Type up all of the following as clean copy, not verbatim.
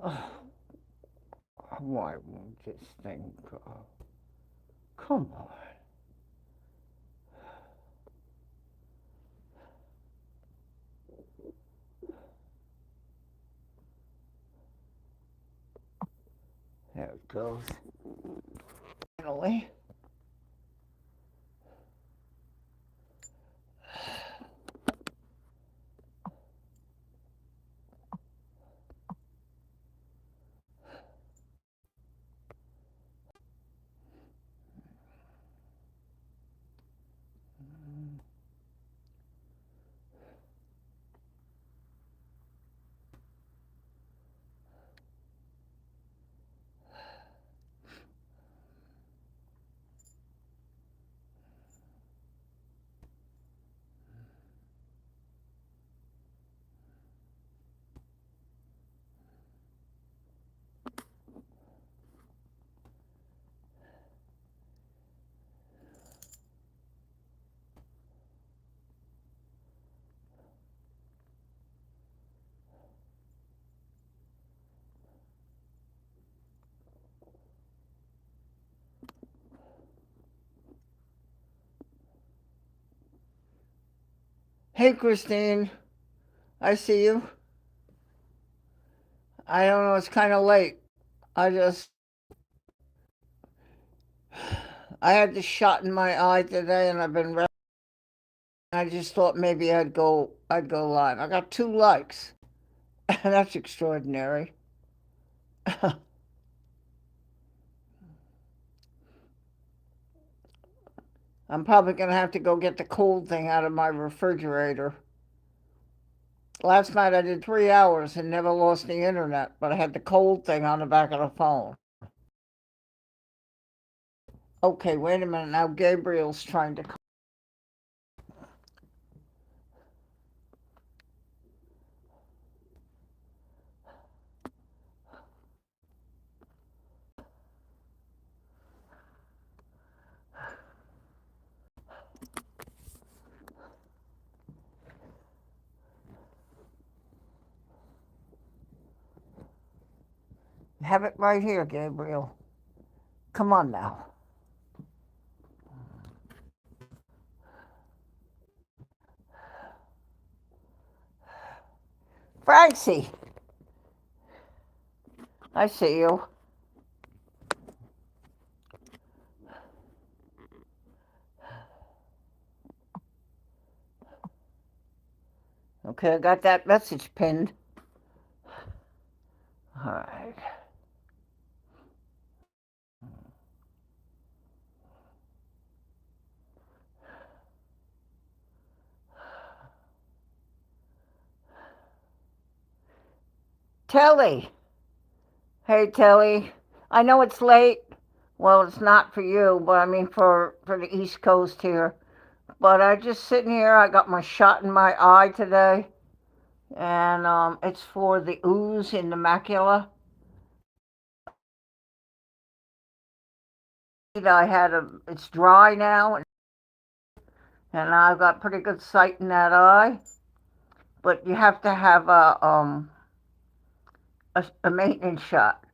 Oh, why won't this thing go? Come on. There it goes. Finally. Hey, Christine. I see you. I don't know. It's kind of late. I just, I had this shot in my eye today, and I've been. I just thought maybe I'd go live. I got 2 likes. That's extraordinary. I'm probably gonna have to go get the cold thing out of my refrigerator. Last night I did 3 hours and never lost the internet, but I had the cold thing on the back of the phone. Okay, wait a minute. Now Gabriel's trying to have it right here, Gabriel. Come on now. Francie, I see you. Okay, I got that message pinned. All right. Telly. Hey, Telly. I know it's late. Well, it's not for you, but I mean for the East Coast here. But I just sitting here. I got my shot in my eye today, and it's for the ooze in the macula. I had a. It's dry now, and I've got pretty good sight in that eye. But you have to have a maintenance shot.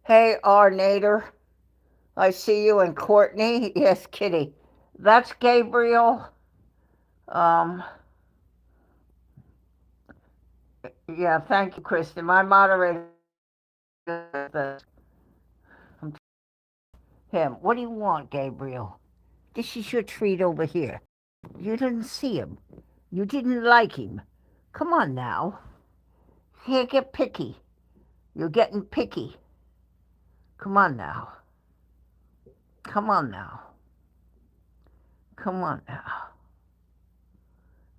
Hey, R. Nader. I see you and Courtney. Yes, Kitty. That's Gabriel. Um, yeah, thank you, Kristen. My moderator. Him. What do you want, Gabriel? This is your treat over here. You didn't see him. You didn't like him. Come on now. Here, get picky. You're getting picky. Come on now. Come on now. Come on now.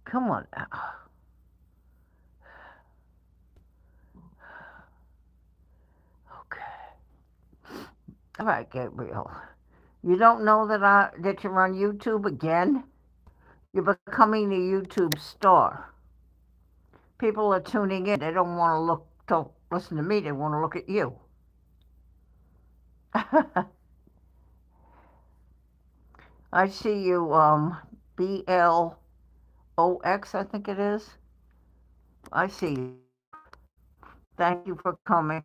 Come on now. Okay. All right, Gabriel. You don't know that you're on YouTube again? You're becoming a YouTube star. People are tuning in. They don't want to to listen to me. They want to look at you. I see, you, BLOX, I think it is. I see you. Thank you for coming.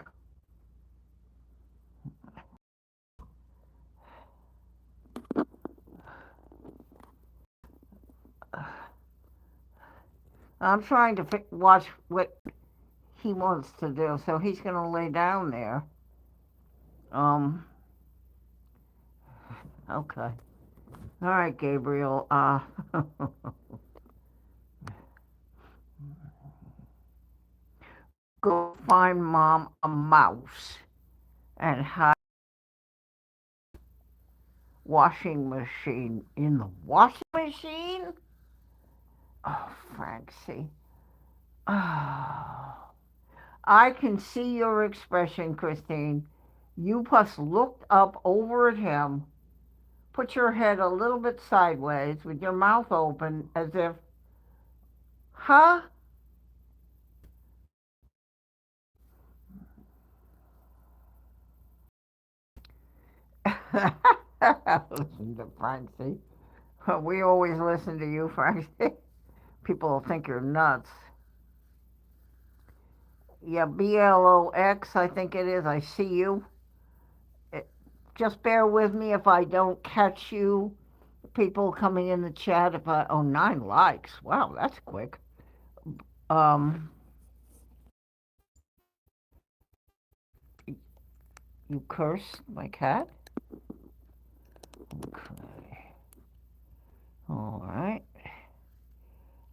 I'm trying to watch what he wants to do, so he's going to lay down there. Um, okay. All right, Gabriel. Go find mom a mouse and hide washing machine in the washing machine. Oh, Francie. Oh, I can see your expression, Christine. You just looked up over at him, put your head a little bit sideways with your mouth open as if, huh? Listen to Francie. We always listen to you, Francie. People will think you're nuts. Yeah, BLOX, I think it is. I see you. It, just bear with me if I don't catch you. People coming in the chat. If I, oh, 9 likes. Wow, that's quick. Um, you curse my cat? Okay. All right.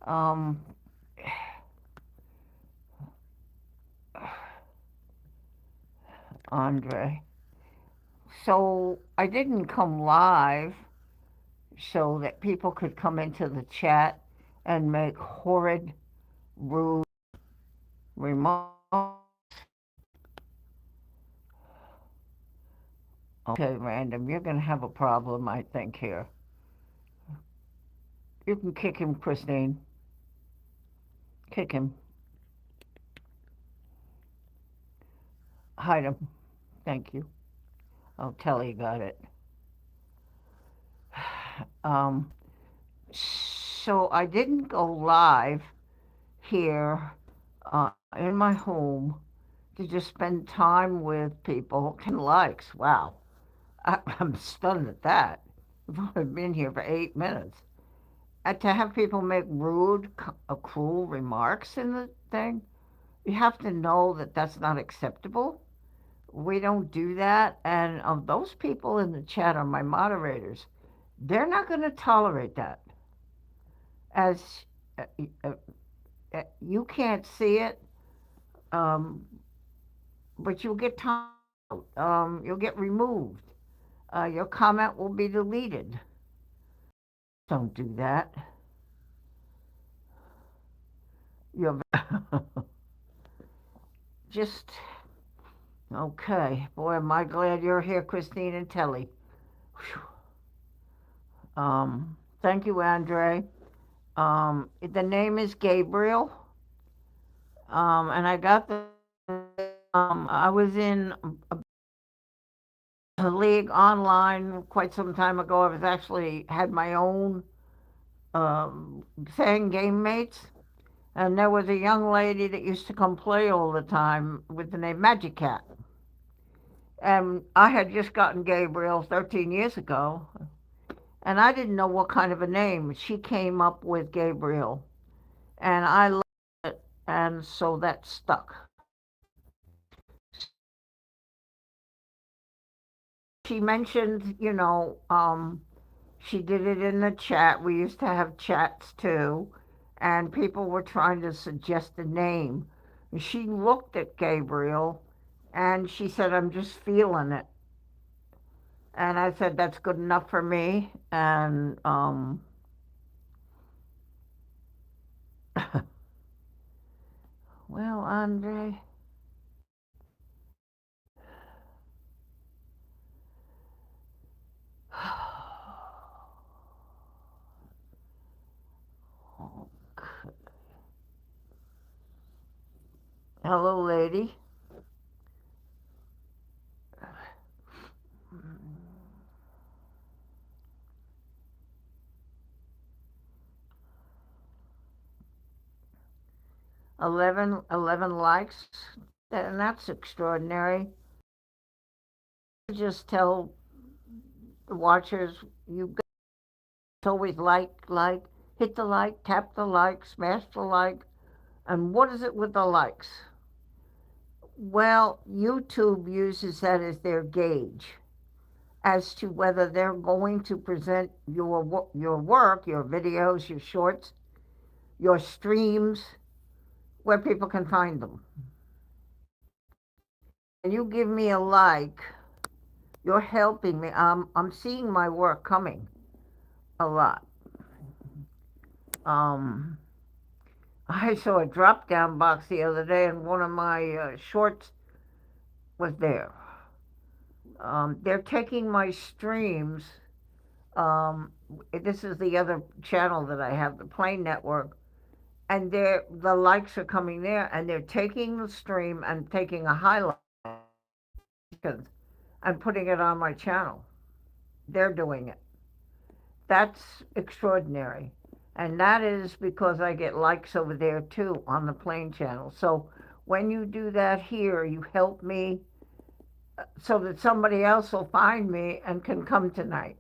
Um, Andre. So I didn't come live so that people could come into the chat and make horrid, rude remarks. Okay, Random, you're going to have a problem, I think, here. You can kick him, Christine. Kick him. Hide him. Thank you. Oh, Telly got it. Um, so I didn't go live here in my home to just spend time with people. 10 likes. Wow. I'm stunned at that. I've been here for 8 minutes. And to have people make rude, cruel remarks in the thing, you have to know that that's not acceptable. We don't do that. And those people in the chat are my moderators. They're not going to tolerate that. As uh, uh, you can't see it, um, but you'll get time. You'll get removed. Your comment will be deleted. Don't do that. You're just okay. Boy, am I glad you're here, Christine and Telly. Thank you, Andre. The name is Gabriel. And I got the. I was in a league online quite some time ago. I was actually had my own saying game mates, and there was a young lady that used to come play all the time with the name Magic Cat. And I had just gotten Gabriel 13 years ago, and I didn't know what kind of a name. She came up with Gabriel, and I loved it, and so that stuck. She mentioned, she did it in the chat. We used to have chats too, and people were trying to suggest a name. She looked at Gabriel and she said, I'm just feeling it. And I said, that's good enough for me. And well, Andre, hello, lady. 11 likes, and that's extraordinary. Just tell the watchers you guys always hit the like, tap the like, smash the like. And what is it with the likes? Well, YouTube uses that as their gauge as to whether they're going to present your work, your videos, your shorts, your streams, where people can find them. And you give me a like, you're helping me. I'm seeing my work coming a lot. Um, I saw a drop down box the other day, and one of my shorts was there. They're taking my streams. Um, this is the other channel that I have, the Plane Network, and the likes are coming there, and they're taking the stream and taking a highlight and putting it on my channel. They're doing it. That's extraordinary. And that is because I get likes over there too on the Plane channel. So when you do that here, you help me so that somebody else will find me and can come tonight.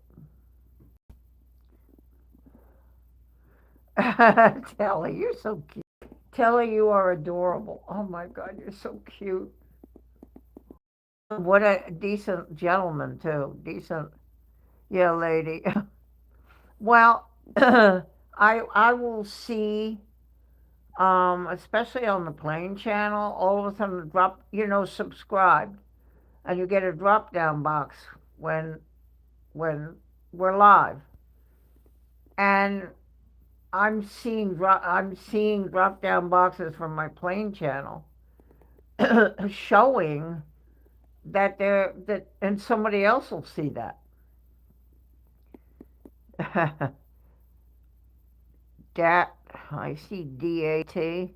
Telly, you're so cute. Telly, you are adorable. Oh my God, you're so cute. What a decent gentleman, too. Decent, yeah, lady. Well, I will see, especially on the Plane channel, all of a sudden subscribe, and you get a drop down box when when we're live, and I'm seeing drop down boxes from my Plane channel showing and somebody else will see that. Dat, I see DAT,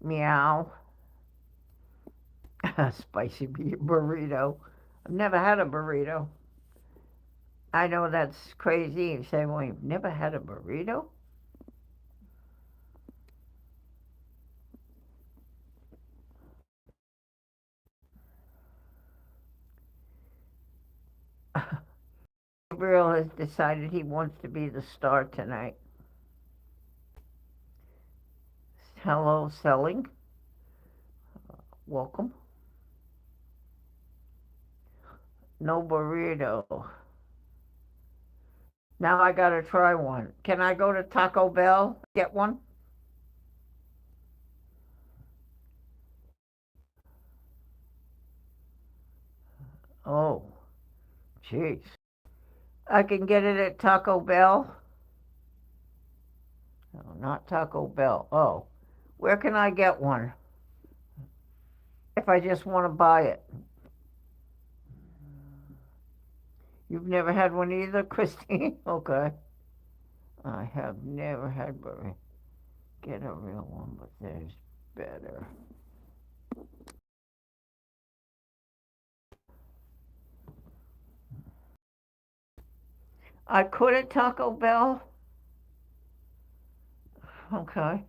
meow, spicy burrito. I've never had a burrito. I know that's crazy. You say, well, you've never had a burrito? Gabriel has decided he wants to be the star tonight. Hello, selling. Welcome. No burrito. Now I gotta try one. Can I go to Taco Bell, get one? Oh, jeez. I can get it at Taco Bell? No, not Taco Bell. Oh, where can I get one if I just want to buy it? You've never had one either, Christine? Okay. I have never had burrito. Get a real one, but there's better. I could at Taco Bell. Okay.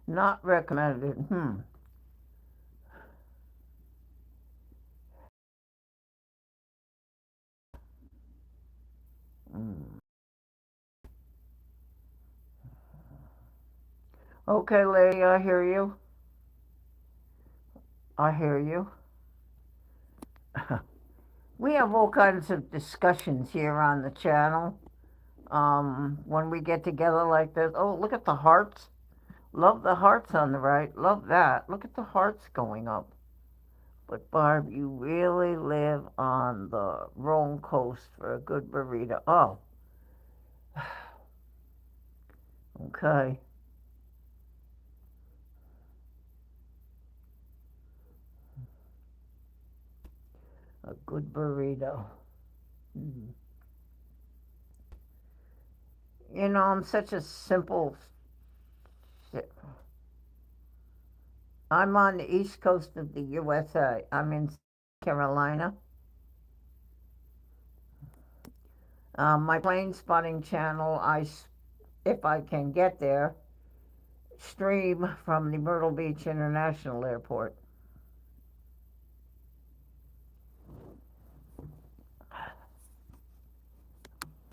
Not recommended. Mm. Okay, lady, I hear you. I hear you. We have all kinds of discussions here on the channel. When we get together like this. Oh, look at the hearts. Love the hearts on the right. Love that. Look at the hearts going up. But Barb, you really live on the wrong coast for a good burrito. Oh, okay. A good burrito. Mm. I'm such a simple. I'm on the east coast of the USA. I'm in Carolina. My plane spotting channel, if I can get there, stream from the Myrtle Beach International Airport.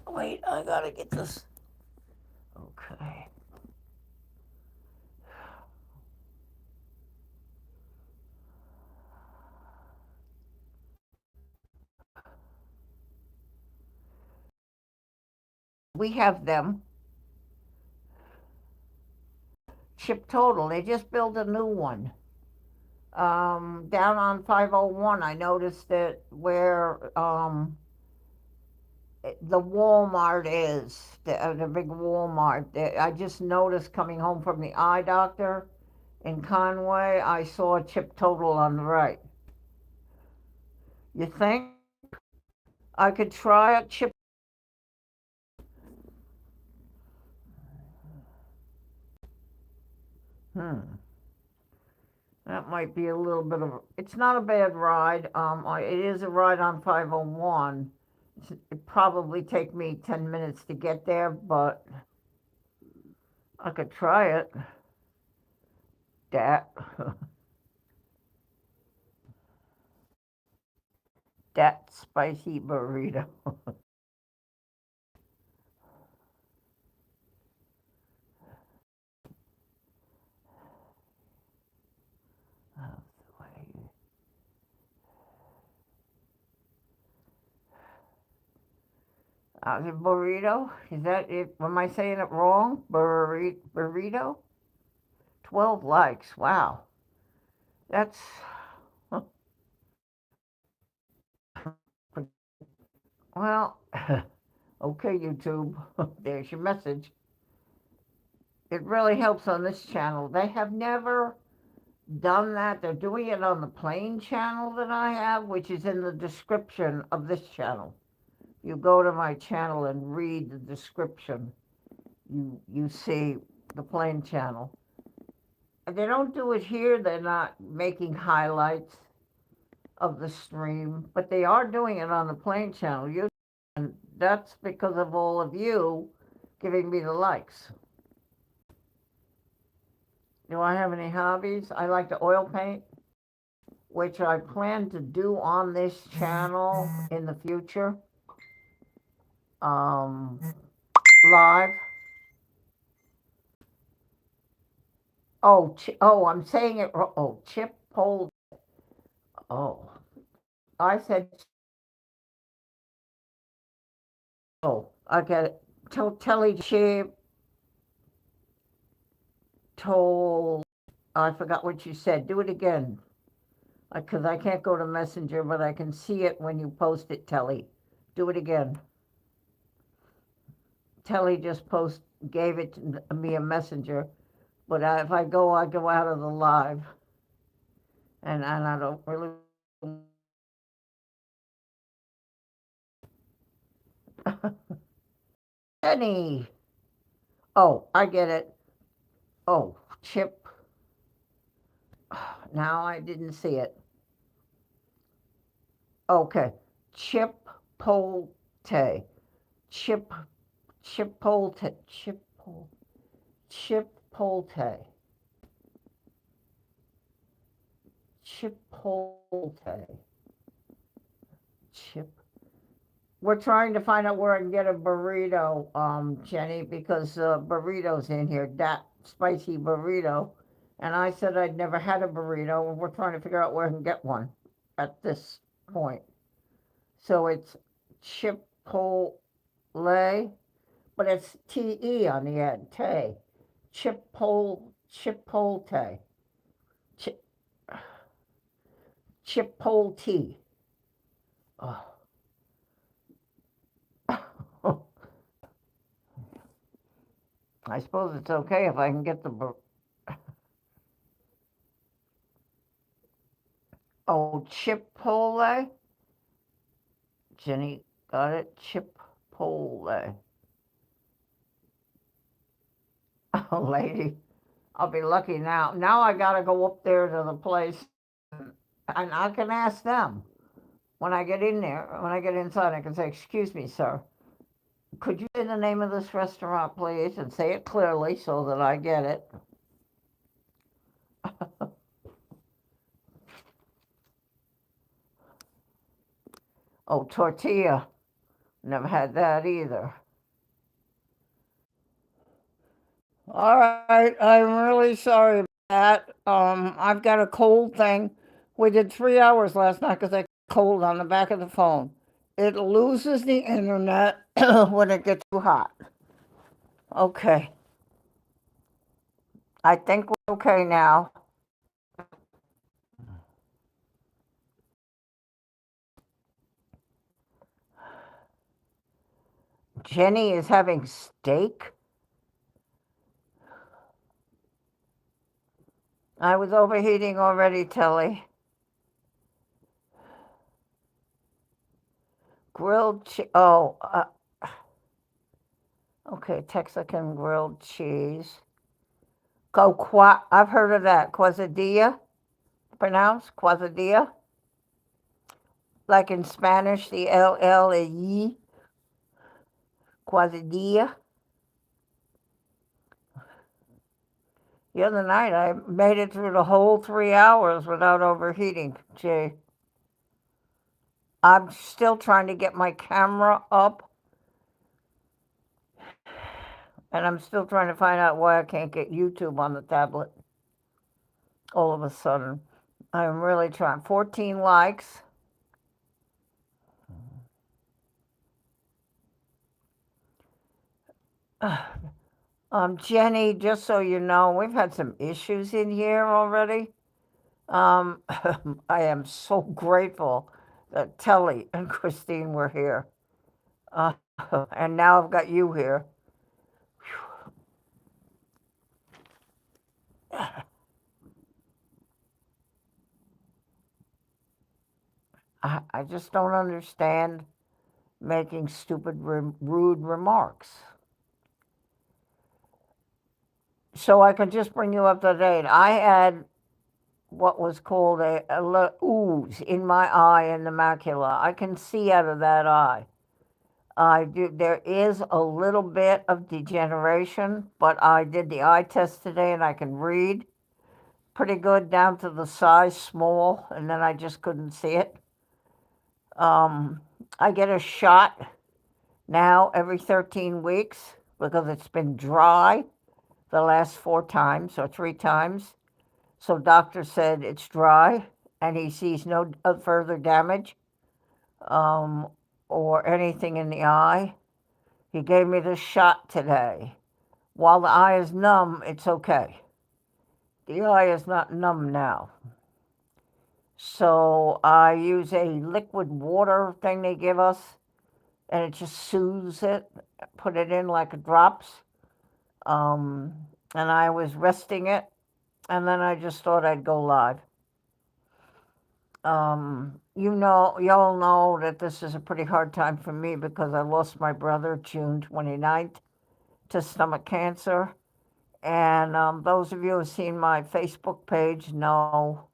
Wait, I gotta get this. Okay. We have them. Chip Total. They just built a new one. Down on 501, I noticed it where the Walmart is, the big Walmart. I just noticed coming home from the eye doctor in Conway, I saw Chip Total on the right. You think I could try a Chip? Hmm. That might be a little bit of. It's not a bad ride. It is a ride on 501. It probably take me 10 minutes to get there, but I could try it. That that spicy burrito. The burrito? Is that it? Am I saying it wrong? Burrito? 12 likes. Wow. That's. Well, okay, YouTube. There's your message. It really helps on this channel. They have never done that. They're doing it on the plain channel that I have, which is in the description of this channel. You go to my channel and read the description. You see the plain channel. They don't do it here. They're not making highlights of the stream, but they are doing it on the plain channel. And that's because of all of you giving me the likes. Do I have any hobbies? I like to oil paint, which I plan to do on this channel in the future. Um, Live. Oh, I'm saying it wrong. Oh, Chip Pole. Oh, I said. Oh, I got it. Telly Chip told. I forgot what you said. Do it again. Because I can't go to Messenger, but I can see it when you post it, Telly. Do it again. Telly just gave it to me a messenger, but if I go out of the live, and I don't really. Penny. Oh, I get it. Oh, Chip. Now I didn't see it. Okay, Chipotle. Chip. Chipotle. Chipotle. Chipotle. Chip. We're trying to find out where I can get a burrito, Jenny, because burrito's in here, that spicy burrito. And I said I'd never had a burrito, and we're trying to figure out where I can get one at this point. So it's Chipotle, but it's T-E on the end, Tay. Chipotle. Chip, Chipotle. Oh. I suppose it's okay if I can get the. Oh, Chipotle? Jenny got it? Chipotle. Oh, lady. I'll be lucky now. Now I gotta go up there to the place, and I can ask them when I get in there. When I get inside, I can say, "Excuse me, sir. Could you say the name of this restaurant, please, and say it clearly so that I get it?" Oh, tortilla. Never had that either. All right, I'm really sorry about that. I've got a cold thing. We did 3 hours last night because I got cold on the back of the phone. It loses the internet when it gets too hot. Okay, I think we're okay now. Jenny is having steak. I was overheating already, Tilly. Okay, Texican grilled cheese. I've heard of that. Quesadilla, pronounced quesadilla. Like in Spanish, the LL is Y, quesadilla. The other night, I made it through the whole 3 hours without overheating. Gee, I'm still trying to get my camera up, and I'm still trying to find out why I can't get YouTube on the tablet all of a sudden. I'm really trying. 14 likes. Jenny, just so you know, we've had some issues in here already. Um, I am so grateful that Telly and Christine were here. Uh, and now I've got you here. I just don't understand making stupid, rude remarks. So I could just bring you up to date. I had what was called a ooze in my eye in the macula. I can see out of that eye. I do. There is a little bit of degeneration, but I did the eye test today, and I can read pretty good down to the size small, and then I just couldn't see it. Um, I get a shot now every 13 weeks because it's been dry the last 4 times or 3 times. So doctor said it's dry, and he sees no further damage um, or anything in the eye. He gave me the shot today. While the eye is numb, it's okay. The eye is not numb now. So I use a liquid water thing they give us, and it just soothes it. Put it in like drops. Um, and I was resting it, and then I just thought I'd go live. Y'all know that this is a pretty hard time for me because I lost my brother June 29th to stomach cancer. And those of you who have seen my Facebook page know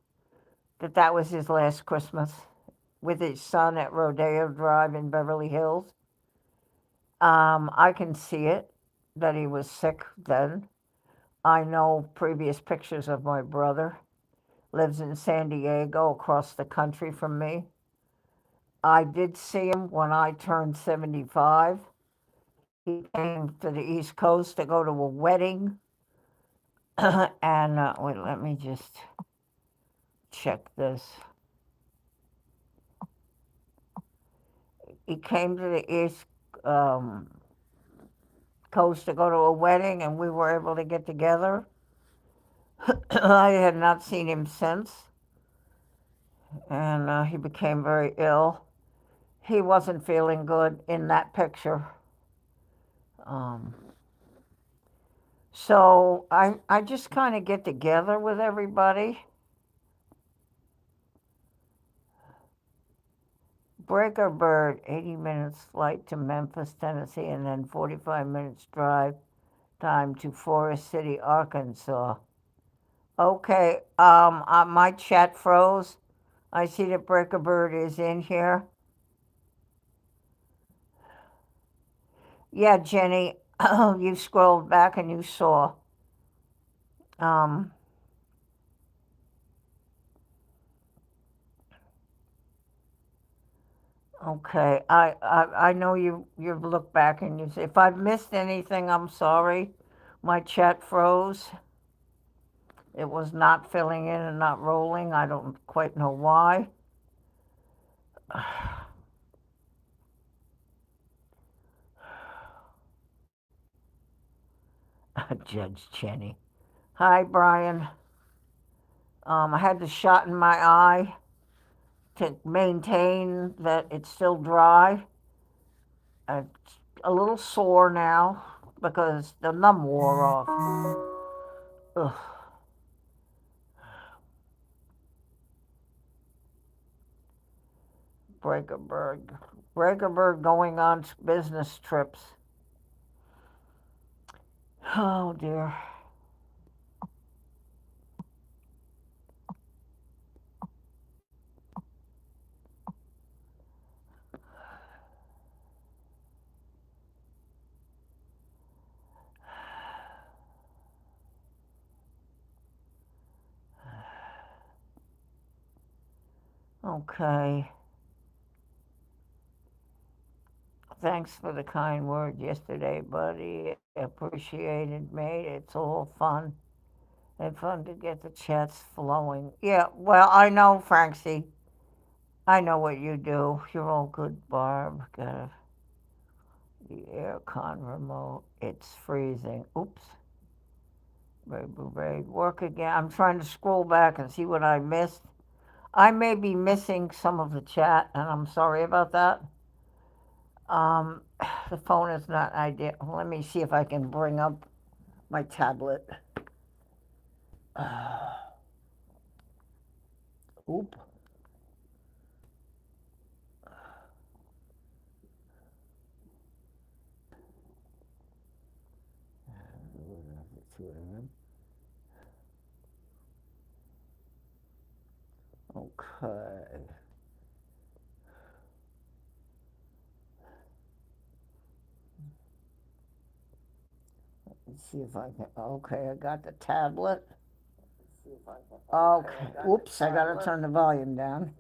that that was his last Christmas with his son at Rodeo Drive in Beverly Hills. I can see it, that he was sick then. I know previous pictures of my brother. Lives in San Diego, across the country from me. I did see him when I turned 75. He came to the East Coast to go to a wedding. And wait, let me just check this. He came to the East um, Coast to go to a wedding, and we were able to get together. I had not seen him since, and he became very ill. He wasn't feeling good in that picture. Um, so I just kind of get together with everybody. Breaker Bird, 80 minutes flight to Memphis, Tennessee, and then 45 minutes drive time to Forest City, Arkansas. Okay, my chat froze. I see that Breaker Bird is in here. Yeah, Jenny, you scrolled back and you saw. Um, okay, I know you've looked back and you say, if I've missed anything, I'm sorry. My chat froze. It was not filling in and not rolling. I don't quite know why. Judge Jenny. Hi, Brian. I had the shot in my eye to maintain that it's still dry. It's a little sore now because the numb wore off. Ugh. Breakerberg. Breakerberg going on business trips. Oh dear. Okay. Thanks for the kind word yesterday, buddy. Appreciated, mate. It's all fun. And fun to get the chats flowing. Yeah, well, I know, Francie. I know what you do. You're all good, Barb. Got the aircon remote. It's freezing. Oops. Work again. I'm trying to scroll back and see what I missed. I may be missing some of the chat, and I'm sorry about that. Um, the phone is not ideal. Let me see if I can bring up my tablet. Oop. Okay. Let's see if I can. Okay, I got the tablet. Okay. Oops, I gotta turn the volume down.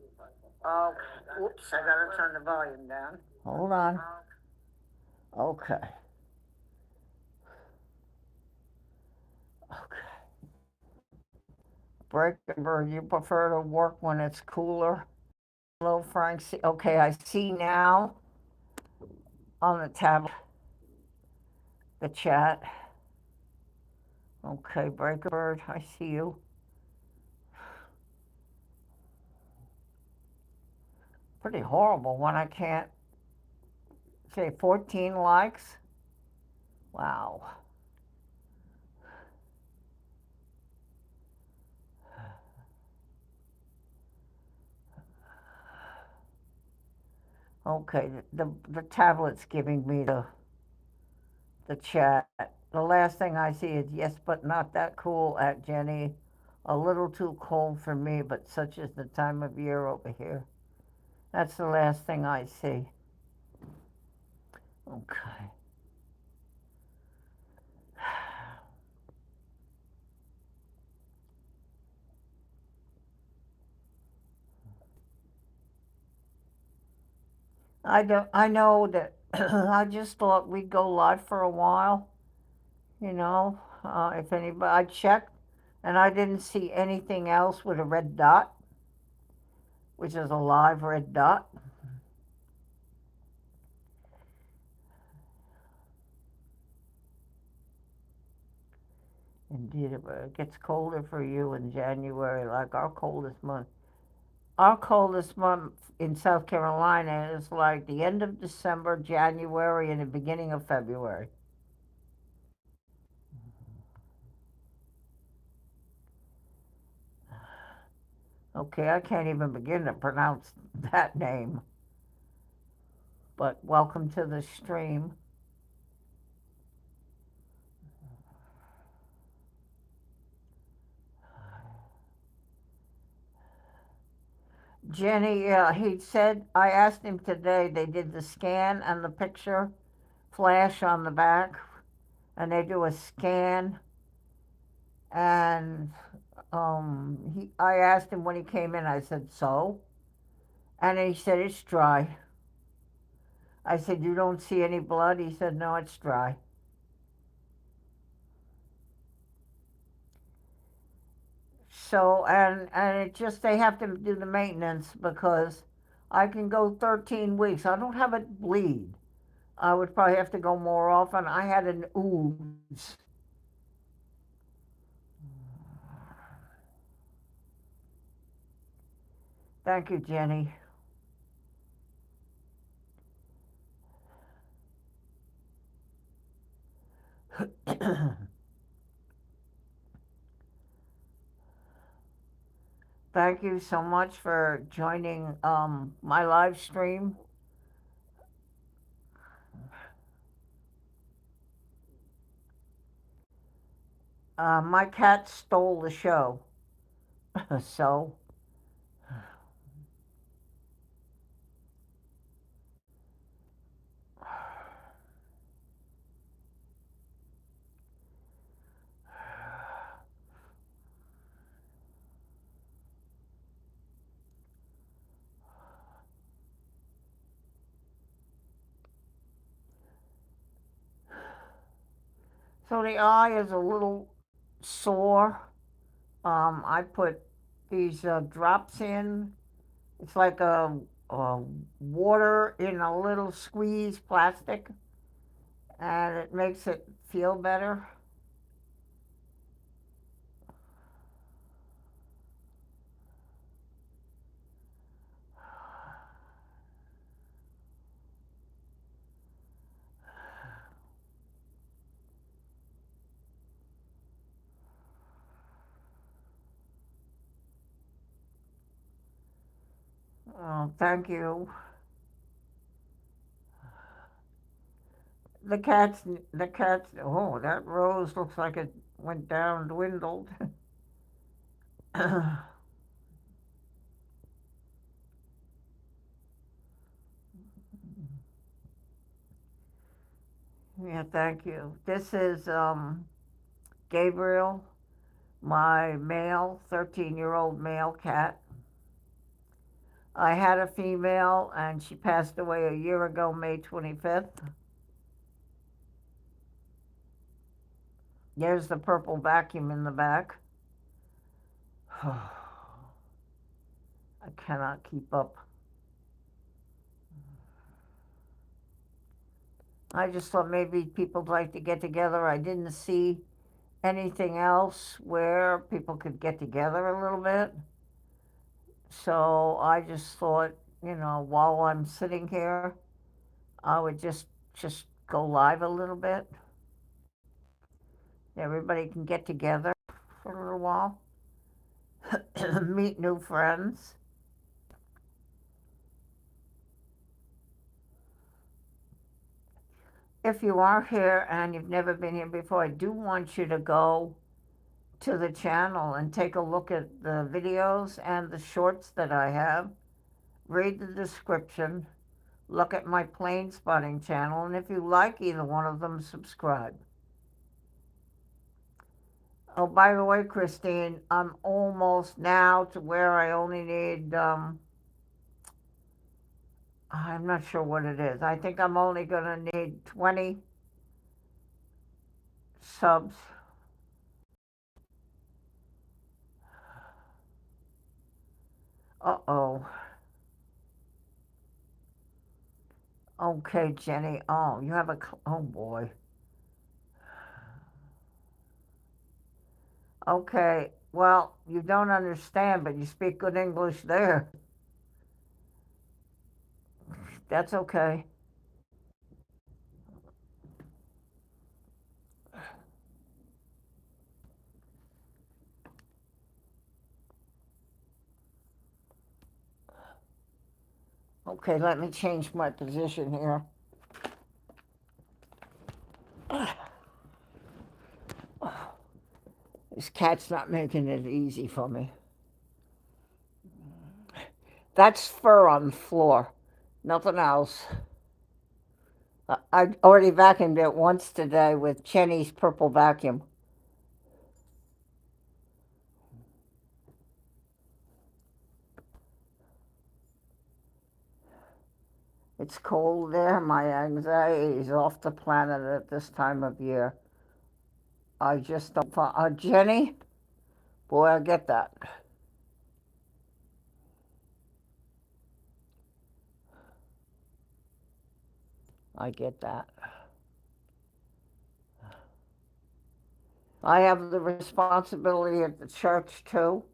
Okay. Oops, I gotta turn the volume down. Hold on. Okay. Okay. Breaker, you prefer to work when it's cooler? Hello, Frank. Okay, I see now on the tablet the chat. Okay, Breaker Bird, I see you. Pretty horrible when I can't say 14 likes. Wow. Okay, the tablet's giving me the chat. The last thing I see is yes, but not that cool at Jenny. A little too cold for me, but such is the time of year over here. That's the last thing I see. Okay. I know that I just thought we'd go live for a while, if anybody, I checked and I didn't see anything else with a red dot, which is a live red dot. Indeed, it gets colder for you in January, like our coldest month. Our coldest month in South Carolina is like the end of December, January, and the beginning of February. Okay, I can't even begin to pronounce that name, but welcome to the stream. Jenny, yeah, he said, I asked him today, they did the scan and the picture flash on the back, and they do a scan, and I asked him when he came in, I said, so? And he said, it's dry. I said, you don't see any blood? He said, no, it's dry. So, and it just, they have to do the maintenance because I can go 13 weeks. I don't have it bleed. I would probably have to go more often. I had an ooze. Thank you, Jenny. Thank you so much for joining my live stream. My cat stole the show, so the eye is a little sore. I put these drops in. It's like a water in a little squeeze plastic, and it makes it feel better. Oh, thank you. The cats, the cats. Oh, that rose looks like it went down, dwindled. Yeah, thank you. This is Gabriel, my male, 13-year-old male cat. I had a female, and she passed away a year ago, May 25th. There's the purple vacuum in the back. I cannot keep up. I just thought maybe people'd like to get together. I didn't see anything else where people could get together a little bit. So I just thought, while I'm sitting here, I would just go live a little bit. Everybody can get together for a little while, meet new friends. If you are here and you've never been here before, I do want you to go to the channel and take a look at the videos and the shorts that I have. Read the description, look at my plane spotting channel, and if you like either one of them, subscribe. Oh, by the way, Christine, I'm almost now to where I only need, I'm not sure what it is. I think I'm only going to need 20 subs. Uh-oh. Okay, Jenny. Oh, you have oh boy. Okay, well, you don't understand, but you speak good English there. That's okay. Okay, let me change my position here. This cat's not making it easy for me. That's fur on the floor. Nothing else. I already vacuumed it once today with Jenny's purple vacuum. It's cold there. My anxiety is off the planet at this time of year. I just don't find. Jenny, boy, I get that. I get that. I have the responsibility at the church too.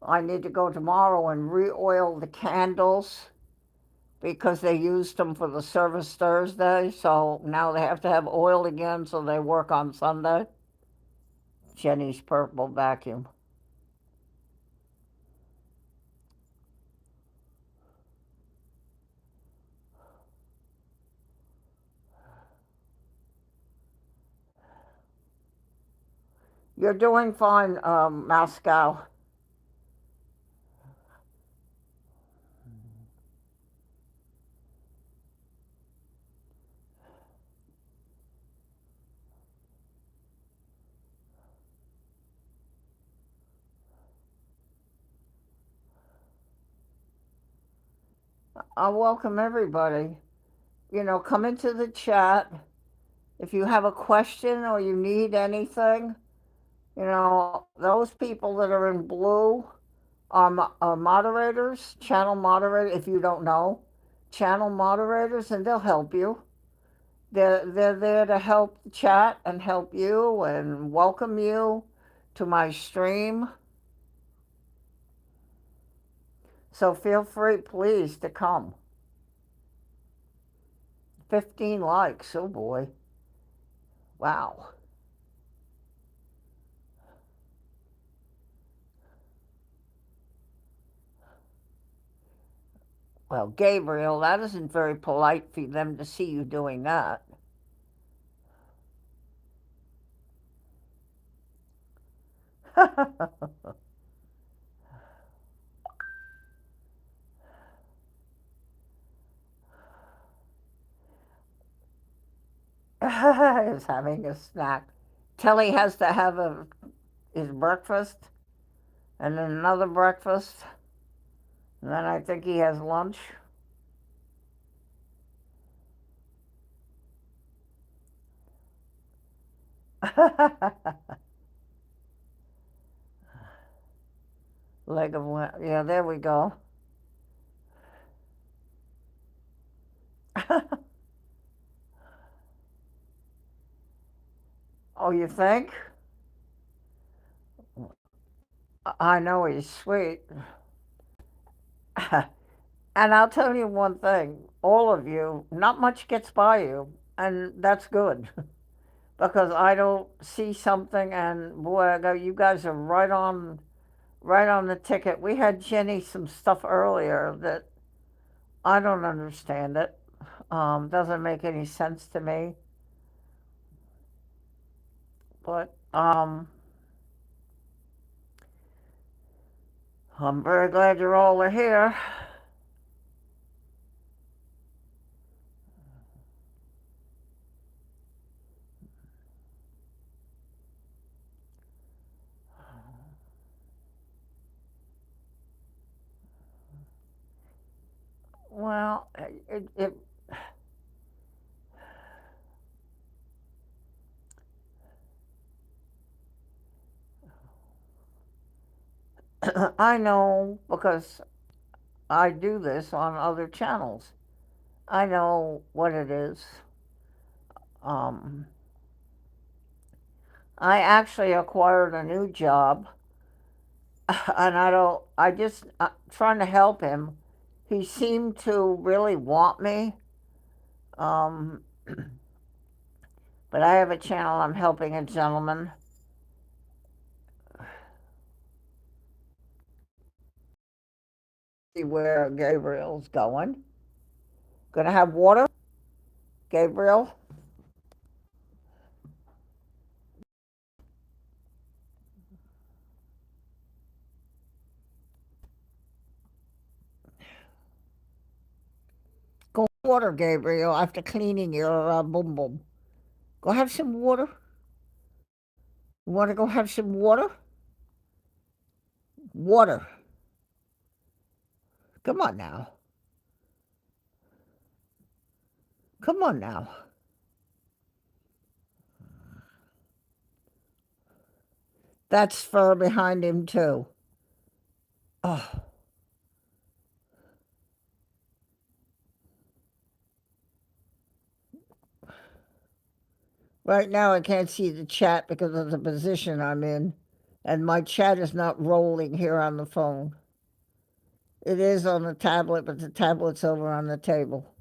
I need to go tomorrow and re-oil the candles because they used them for the service Thursday, so now they have to have oil again so they work on Sunday. Jenny's purple vacuum. You're doing fine, Moscow. I welcome everybody. Come into the chat. If you have a question or you need anything, those people that are in blue are moderators, channel moderators, if you don't know, channel moderators, and they'll help you. They're there to help the chat and help you and welcome you to my stream. So feel free, please, to come. 15 likes, oh boy. Wow. Well, Gabriel, that isn't very polite for them to see you doing that. Is having a snack. Telly has to have his breakfast and then another breakfast. And then I think he has lunch. Leg of yeah, there we go. Oh, you think? I know he's sweet. And I'll tell you one thing, all of you, not much gets by you, and that's good. Because I don't see something and boy, I go, you guys are right on the ticket. We had Jenny some stuff earlier that I don't understand it. Doesn't make any sense to me. But I'm very glad you all are here. Well, I know because I do this on other channels. I know what it is. Um, I actually acquired a new job, and I just trying to help him. He seemed to really want me. Um, but I have a channel, I'm helping a gentleman. See where Gabriel's going. Gonna have water, Gabriel? Go water, Gabriel, after cleaning your boom boom. Go have some water. You want to go have some water? Water. Come on now. Come on now. That's fur behind him, too. Oh, right now I can't see the chat because of the position I'm in, and my chat is not rolling here on the phone. It is on the tablet, but the tablet's over on the table.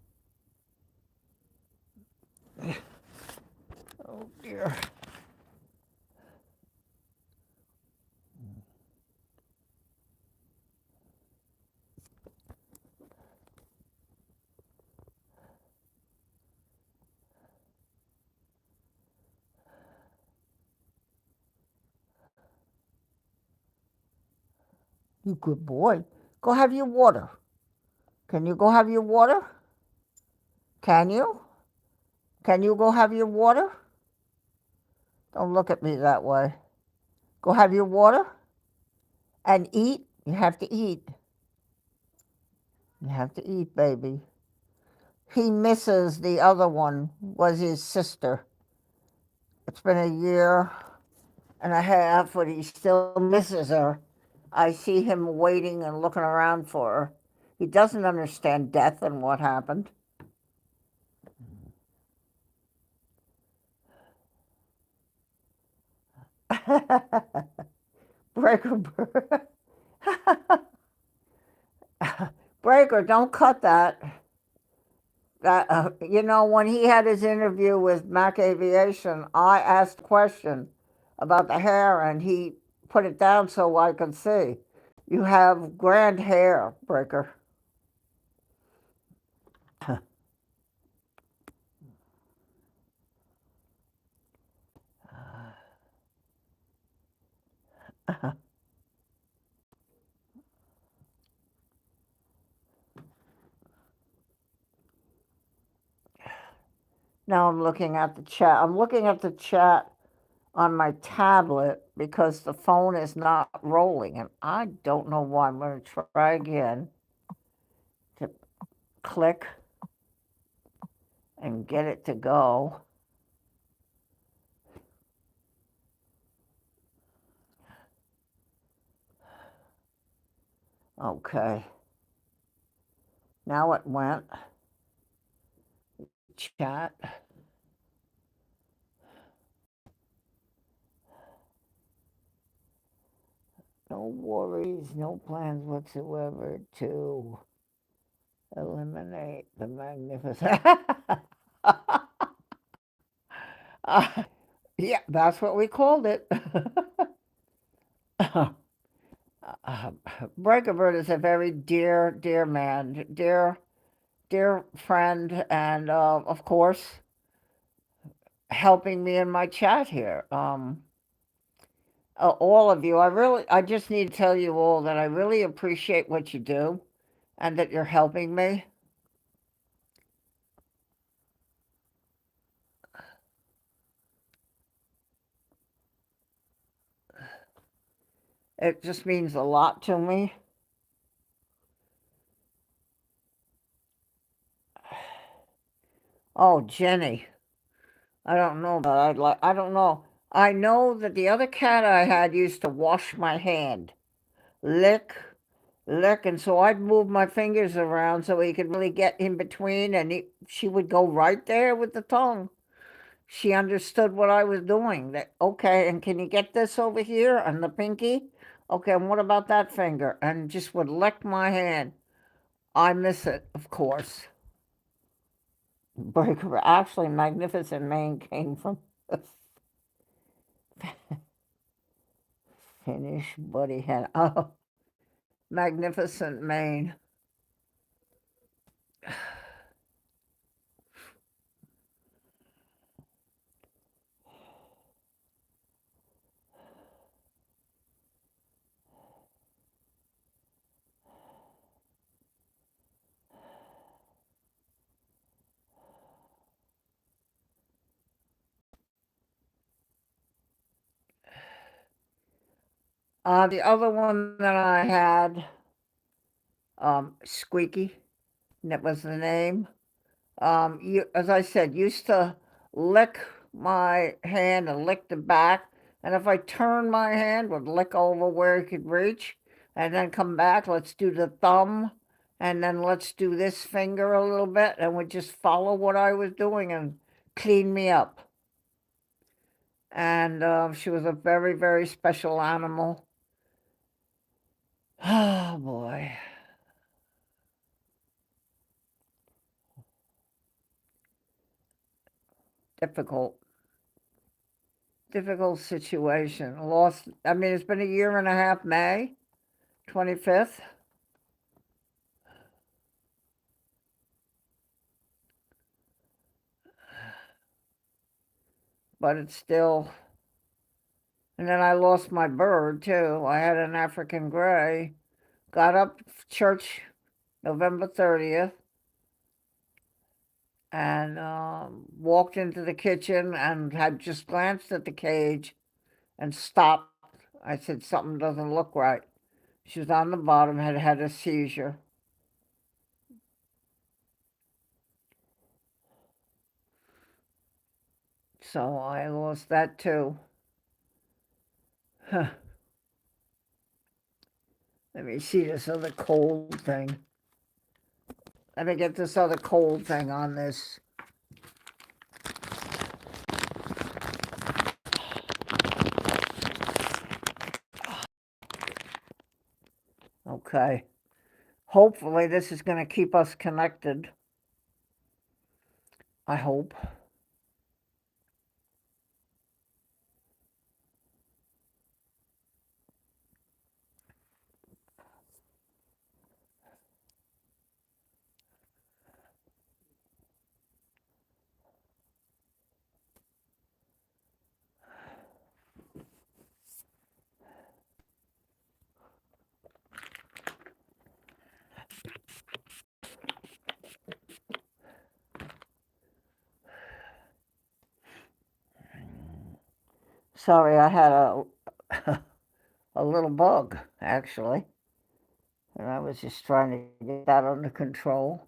Oh, dear. You good boy. Go have your water. Can you go have your water? Can you? Can you go have your water? Don't look at me that way. Go have your water and eat. You have to eat. You have to eat, baby. He misses the other one, was his sister. It's been a year and a half, but he still misses her. I see him waiting and looking around for her. He doesn't understand death and what happened. Breaker, Breaker, don't cut that. When he had his interview with Mac Aviation, I asked a question about the hair, and he put it down so I could see. You have grand hair, Breaker. Now I'm looking at the chat. I'm looking at the chat on my tablet because the phone is not rolling, and I don't know why. I'm going to try again to click and get it to go. Okay. Now it went. Chat. No worries, no plans whatsoever to eliminate the magnificent. Yeah, that's what we called it. Breakabird is a very dear, dear man, dear friend, and of course, helping me in my chat here. All of you, I just need to tell you all that I really appreciate what you do, and that you're helping me. It just means a lot to me. Oh, Jenny. I don't know, but I don't know. I know that the other cat I had used to wash my hand, lick, lick, and so I'd move my fingers around so he could really get in between, and she would go right there with the tongue. She understood what I was doing. That okay, and can you get this over here and the pinky? Okay, and what about that finger? And just would lick my hand. I miss it, of course. Breaker, actually, Magnificent Maine came from Finnish buddy had. Oh, Magnificent Maine. The other one that I had, Squeaky, that was the name. As I said, used to lick my hand and lick the back, and if I turned my hand, would lick over where it could reach, and then come back. Let's do the thumb, and then let's do this finger a little bit, and would just follow what I was doing and clean me up. And she was a very, very special animal. Oh boy. Difficult. Difficult situation. Lost, I mean, it's been a year and a half, May 25th. But it's still. And then I lost my bird too. I had an African gray. Got up church November 30th and walked into the kitchen and had just glanced at the cage and stopped. I said, something doesn't look right. She was on the bottom, had had a seizure. So I lost that too. Let me see this other cold thing. Let me get this other cold thing on this. Okay. Hopefully this is going to keep us connected. I hope. Sorry, I had a little bug, actually. And I was just trying to get that under control.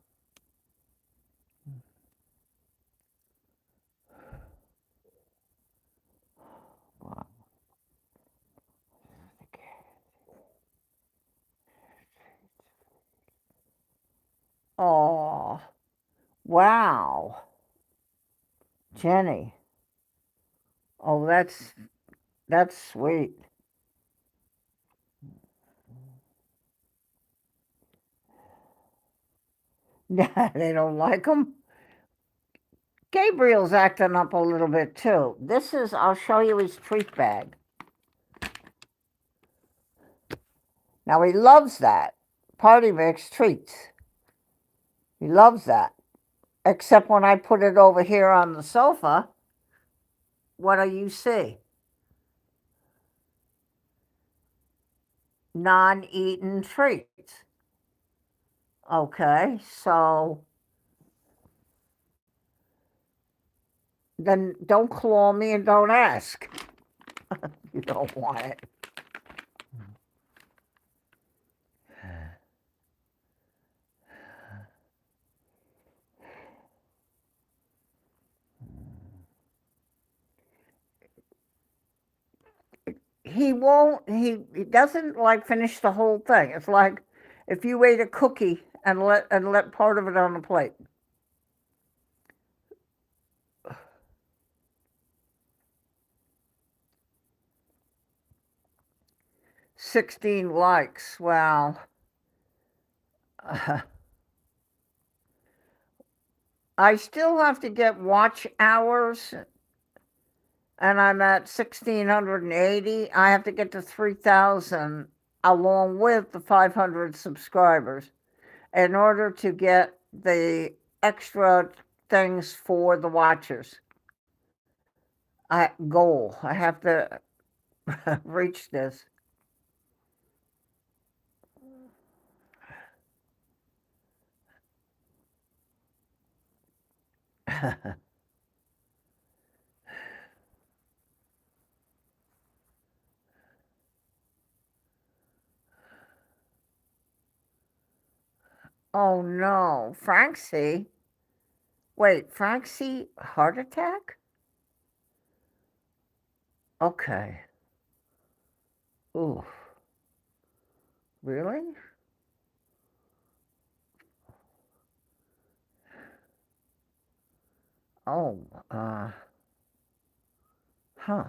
Oh, wow. Jenny. Oh, that's sweet. Yeah, they don't like them. Gabriel's acting up a little bit too. I'll show you his treat bag. Now he loves that. Party mix treats. He loves that. Except when I put it over here on the sofa, what do you see? Non-eaten treats. Okay, so then don't claw me and don't ask. You don't want it. He won't, he doesn't like finish the whole thing. It's like if you ate a cookie and let part of it on the plate. 16 likes. Wow. I still have to get watch hours, and I'm at 1,680. I have to get to 3,000 along with the 500 subscribers in order to get the extra things for the watchers. I have to reach this. Oh no, Francie. Wait, Francie, heart attack? Okay. Ooh, really? Oh, huh.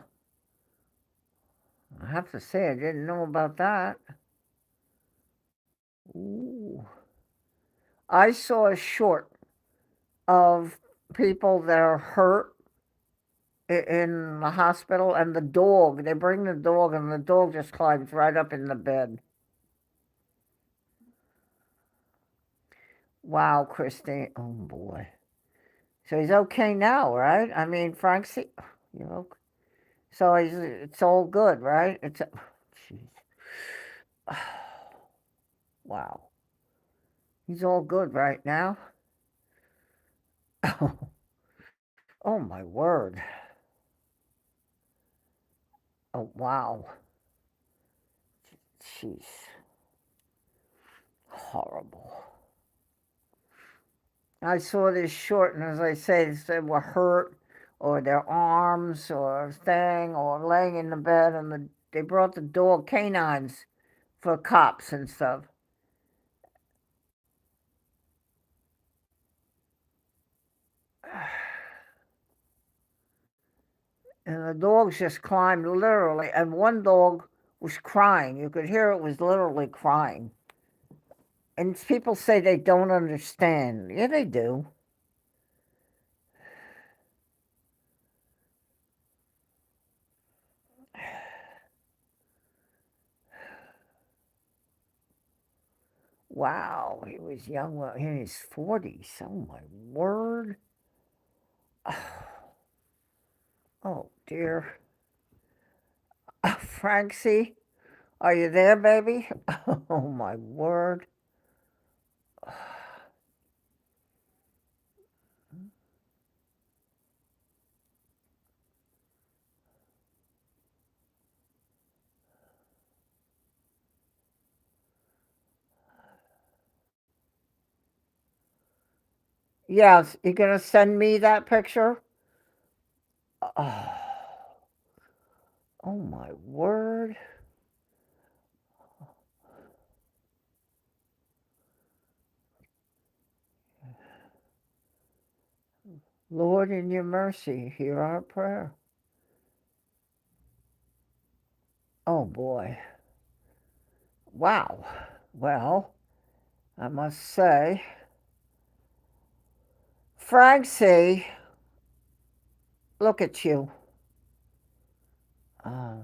I have to say, I didn't know about that. Ooh. I saw a short of people that are hurt in the hospital, and the dog. They bring the dog, and the dog just climbs right up in the bed. Wow, Christine. Oh boy. So he's okay now, right? I mean, Frank's, you know, so it's all good, right? Jeez. Wow. He's all good right now. Oh my word. Oh wow. Jeez. Horrible. I saw this short, and as I say, they were hurt, or their arms, or thing, or laying in the bed, and they brought the dog canines for cops and stuff. And the dogs just climbed literally, and one dog was crying. You could hear it was literally crying. And people say they don't understand. Yeah, they do. Wow, he was young, well, in his 40s. Oh, my word. Oh, dear. Francie, are you there, baby? Oh, my word. Yes, you gonna send me that picture? Oh, oh my word. Lord, in your mercy, hear our prayer. Oh boy. Wow. Well, I must say, Francie, look at you. Oh,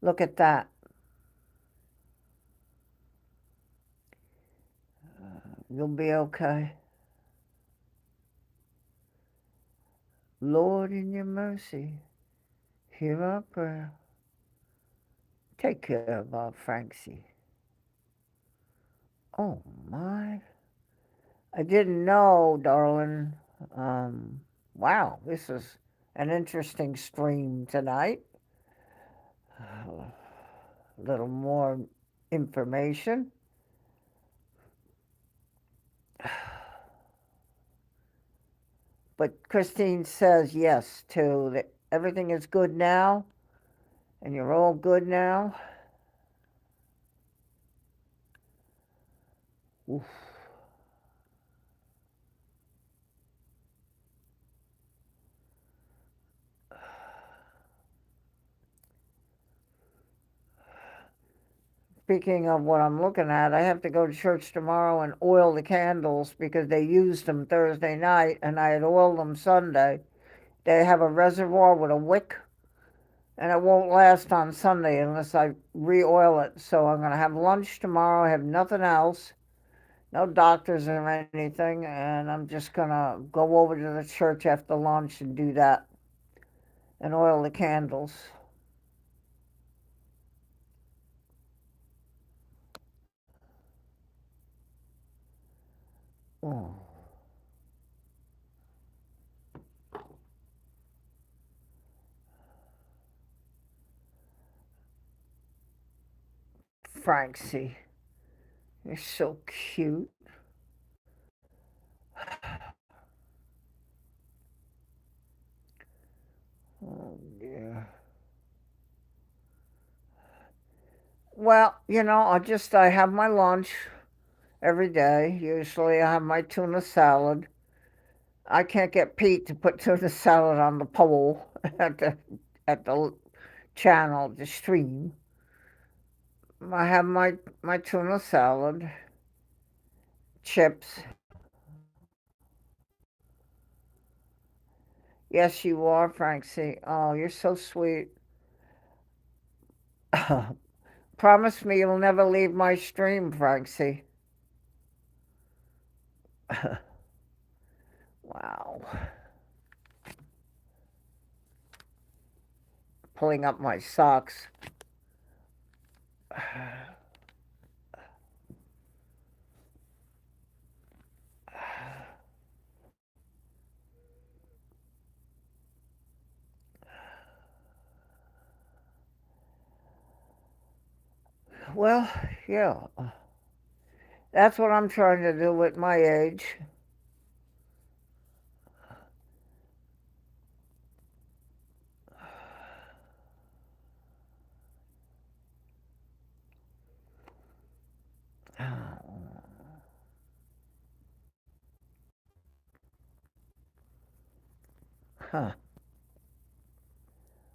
look at that. You'll be okay. Lord, in your mercy, hear our prayer. Take care of our Francie. Oh my. I didn't know, darling. Um, wow, this is an interesting stream tonight. A little more information. But Christine says yes too, that everything is good now, and you're all good now. Oof. Speaking of what I'm looking at, I have to go to church tomorrow and oil the candles because they used them Thursday night and I had oiled them Sunday. They have a reservoir with a wick, and it won't last on Sunday unless I re oil it. So I'm going to have lunch tomorrow. I have nothing else, no doctors or anything, and I'm just going to go over to the church after lunch and do that and oil the candles. Oh, Francie. You're so cute. Oh, dear. Well, I have my lunch every day. Usually I have my tuna salad. I can't get Pete to put tuna salad on the pole at the channel, the stream. I have my tuna salad, chips. Yes, you are, Francie. Oh, you're so sweet. Promise me you'll never leave my stream, Francie. Wow. Pulling up my socks. Well, yeah. That's what I'm trying to do at my age. Huh.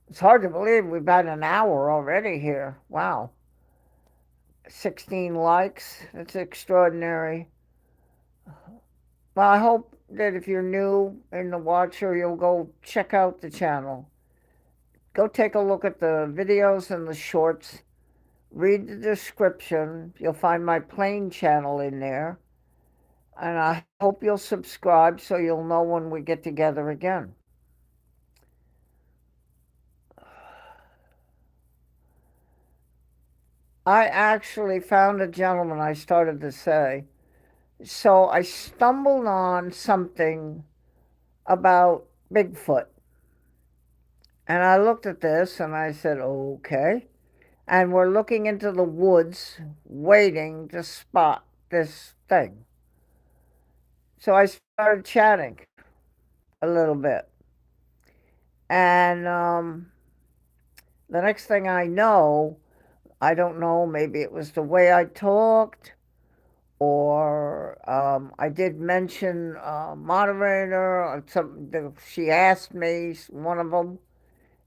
It's hard to believe we've had an hour already here. Wow. 16 likes. That's extraordinary. Well, I hope that if you're new in the watcher, you'll go check out the channel. Go take a look at the videos and the shorts. Read the description. You'll find my plain channel in there. And I hope you'll subscribe so you'll know when we get together again. I actually found a gentleman, I started to say. So I stumbled on something about Bigfoot. And I looked at this and I said, okay. And we're looking into the woods, waiting to spot this thing. So I started chatting a little bit. And the next thing I know, I don't know, maybe it was the way I talked, or I did mention moderator, or something. She asked me, one of them.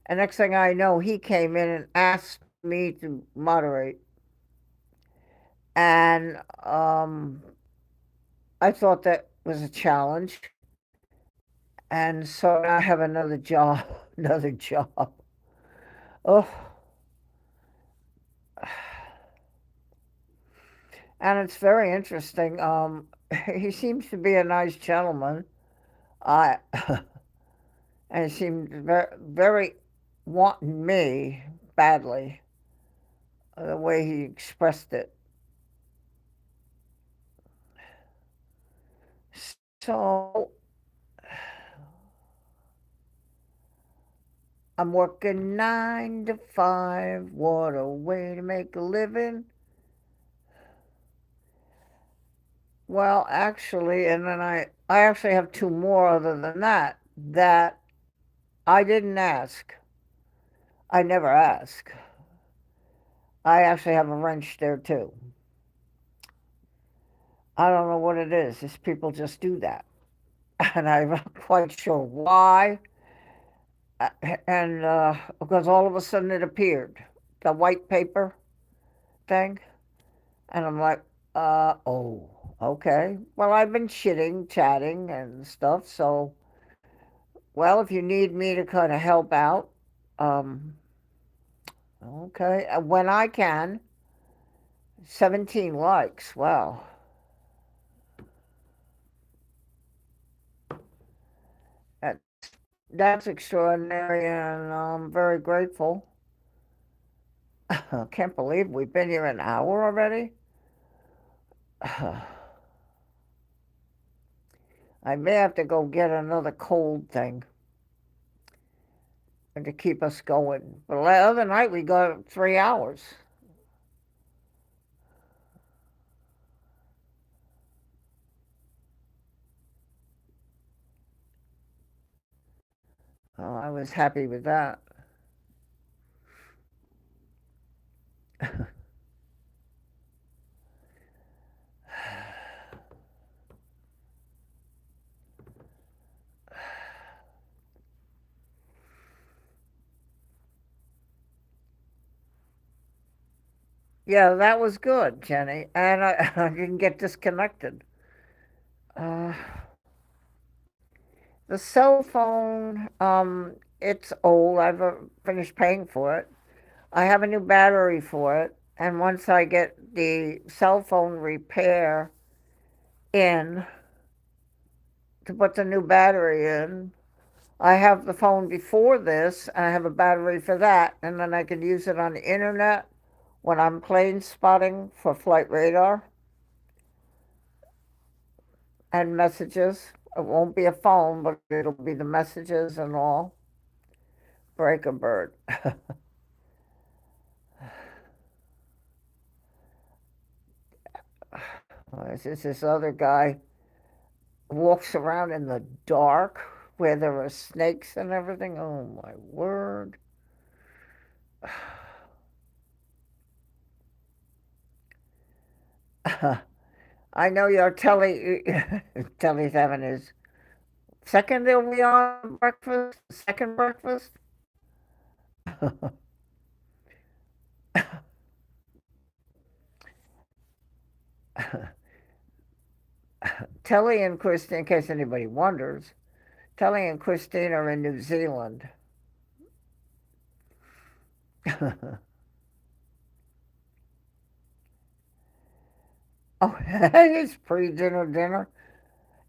And next thing I know, he came in and asked me to moderate. And I thought that was a challenge. And so now I have another job, another job. Oh, and it's very interesting. He seems to be a nice gentleman. I and he seemed very wanting me badly, the way he expressed it. So I'm working 9 to 5. What a way to make a living. Well, actually, and then I actually have two more other than that I didn't ask. I never ask. I actually have a wrench there too. I don't know what it is. These people just do that. And I'm not quite sure why. And because all of a sudden it appeared, the white paper thing. And I'm like, oh, okay. Well, I've been shitting, chatting, and stuff. So, well, if you need me to kind of help out, um, okay. When I can, 17 likes. Wow. That, that's extraordinary, and I'm very grateful. I can't believe we've been here an hour already. I may have to go get another cold thing and to keep us going. But the other night we got 3 hours. Oh, I was happy with that. Yeah, that was good, Jenny. And I didn't get disconnected. Uh, the cell phone, it's old. I've finished paying for it. I have a new battery for it. And once I get the cell phone repair in to put the new battery in, I have the phone before this, and I have a battery for that, and then I can use it on the internet when I'm plane spotting for flight radar and messages. It won't be a phone, but it'll be the messages and all. Break a bird. This other guy walks around in the dark where there are snakes and everything. Oh my word. I know your Telly's having his second they'll be on breakfast, second breakfast. Telly and Christine, in case anybody wonders, Telly and Christine are in New Zealand. Oh, it's pre-dinner dinner.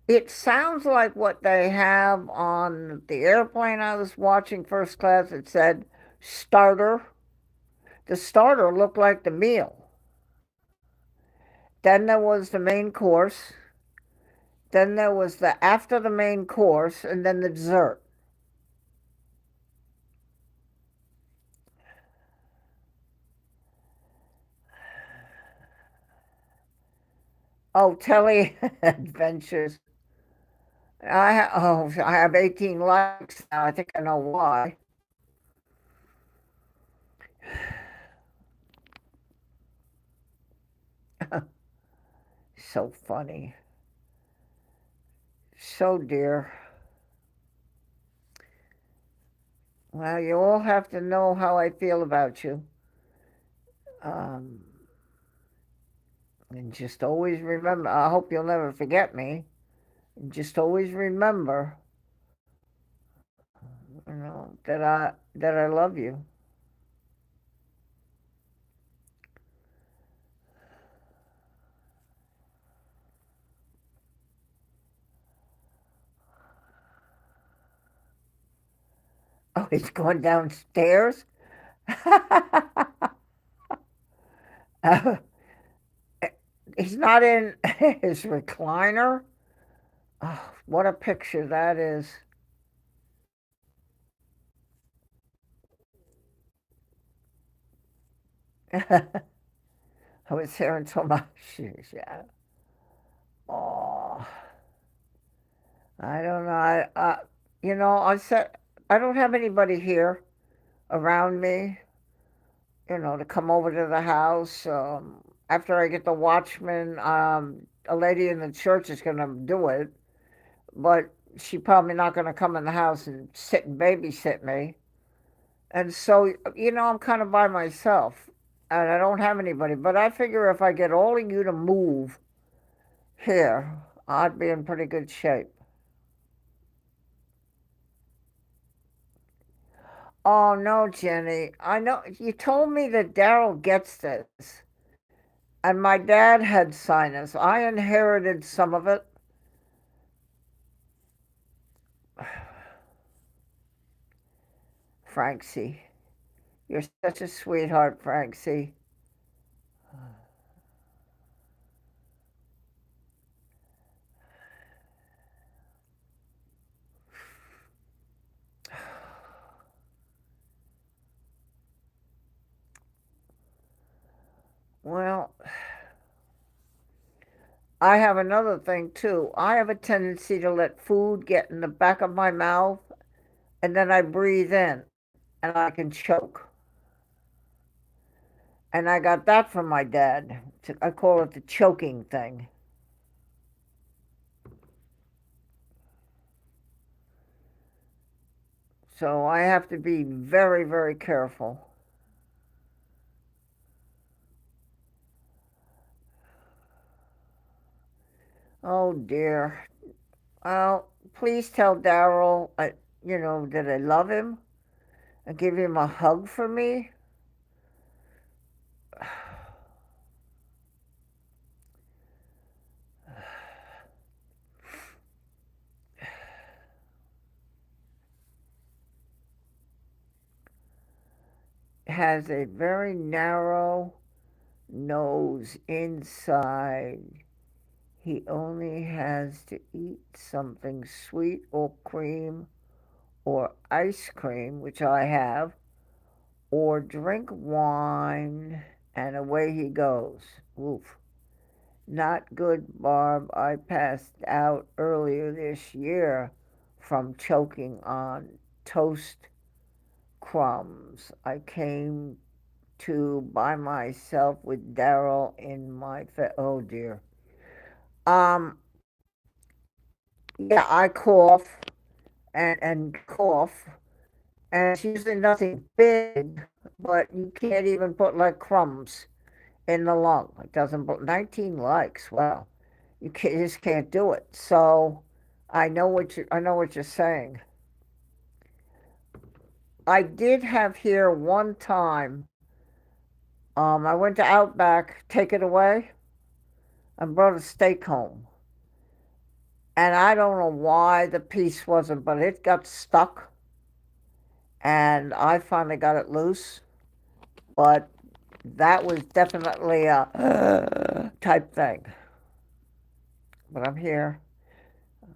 It sounds like what they have on the airplane I was watching first class. It said starter. The starter looked like the meal. Then there was the main course. Then there was the after the main course, and then the dessert. Oh, Telly Adventures. I have 18 likes now. I think I know why. So funny. So dear. Well, you all have to know how I feel about you. Um, and just always remember, I hope you'll never forget me. And just always remember, that I love you. Oh, he's going downstairs? Uh, he's not in his recliner? Oh, what a picture that is. I was here until my shoes, yeah. Oh, I don't know. I said, I don't have anybody here around me, to come over to the house. After I get the watchman, a lady in the church is going to do it, but she probably not going to come in the house and sit and babysit me. And so, I'm kind of by myself and I don't have anybody. But I figure if I get all of you to move here, I'd be in pretty good shape. Oh, no, Jenny. I know you told me that Daryl gets this. And my dad had sinus. I inherited some of it. Francie. You're such a sweetheart, Francie. Well, I have another thing too. I have a tendency to let food get in the back of my mouth and then I breathe in, and I can choke. And I got that from my dad. I call it the choking thing. So I have to be very, very careful. Oh dear. Well, please tell Daryl, that I love him and give him a hug for me. Has a very narrow nose inside. He only has to eat something sweet or cream or ice cream, which I have, or drink wine, and away he goes. Oof. Not good, Barb. I passed out earlier this year from choking on toast crumbs. I came to by myself with Daryl in my oh dear. Um, yeah, I cough and cough, and it's usually nothing big, but you can't even put like crumbs in the lung. It doesn't put 19 likes. Wow, you just can't do it. So I know what you're saying. I did have here one time. I went to Outback, take it away, and brought a steak home. And I don't know why the piece wasn't, but it got stuck, and I finally got it loose. But that was definitely a type thing. But I'm here.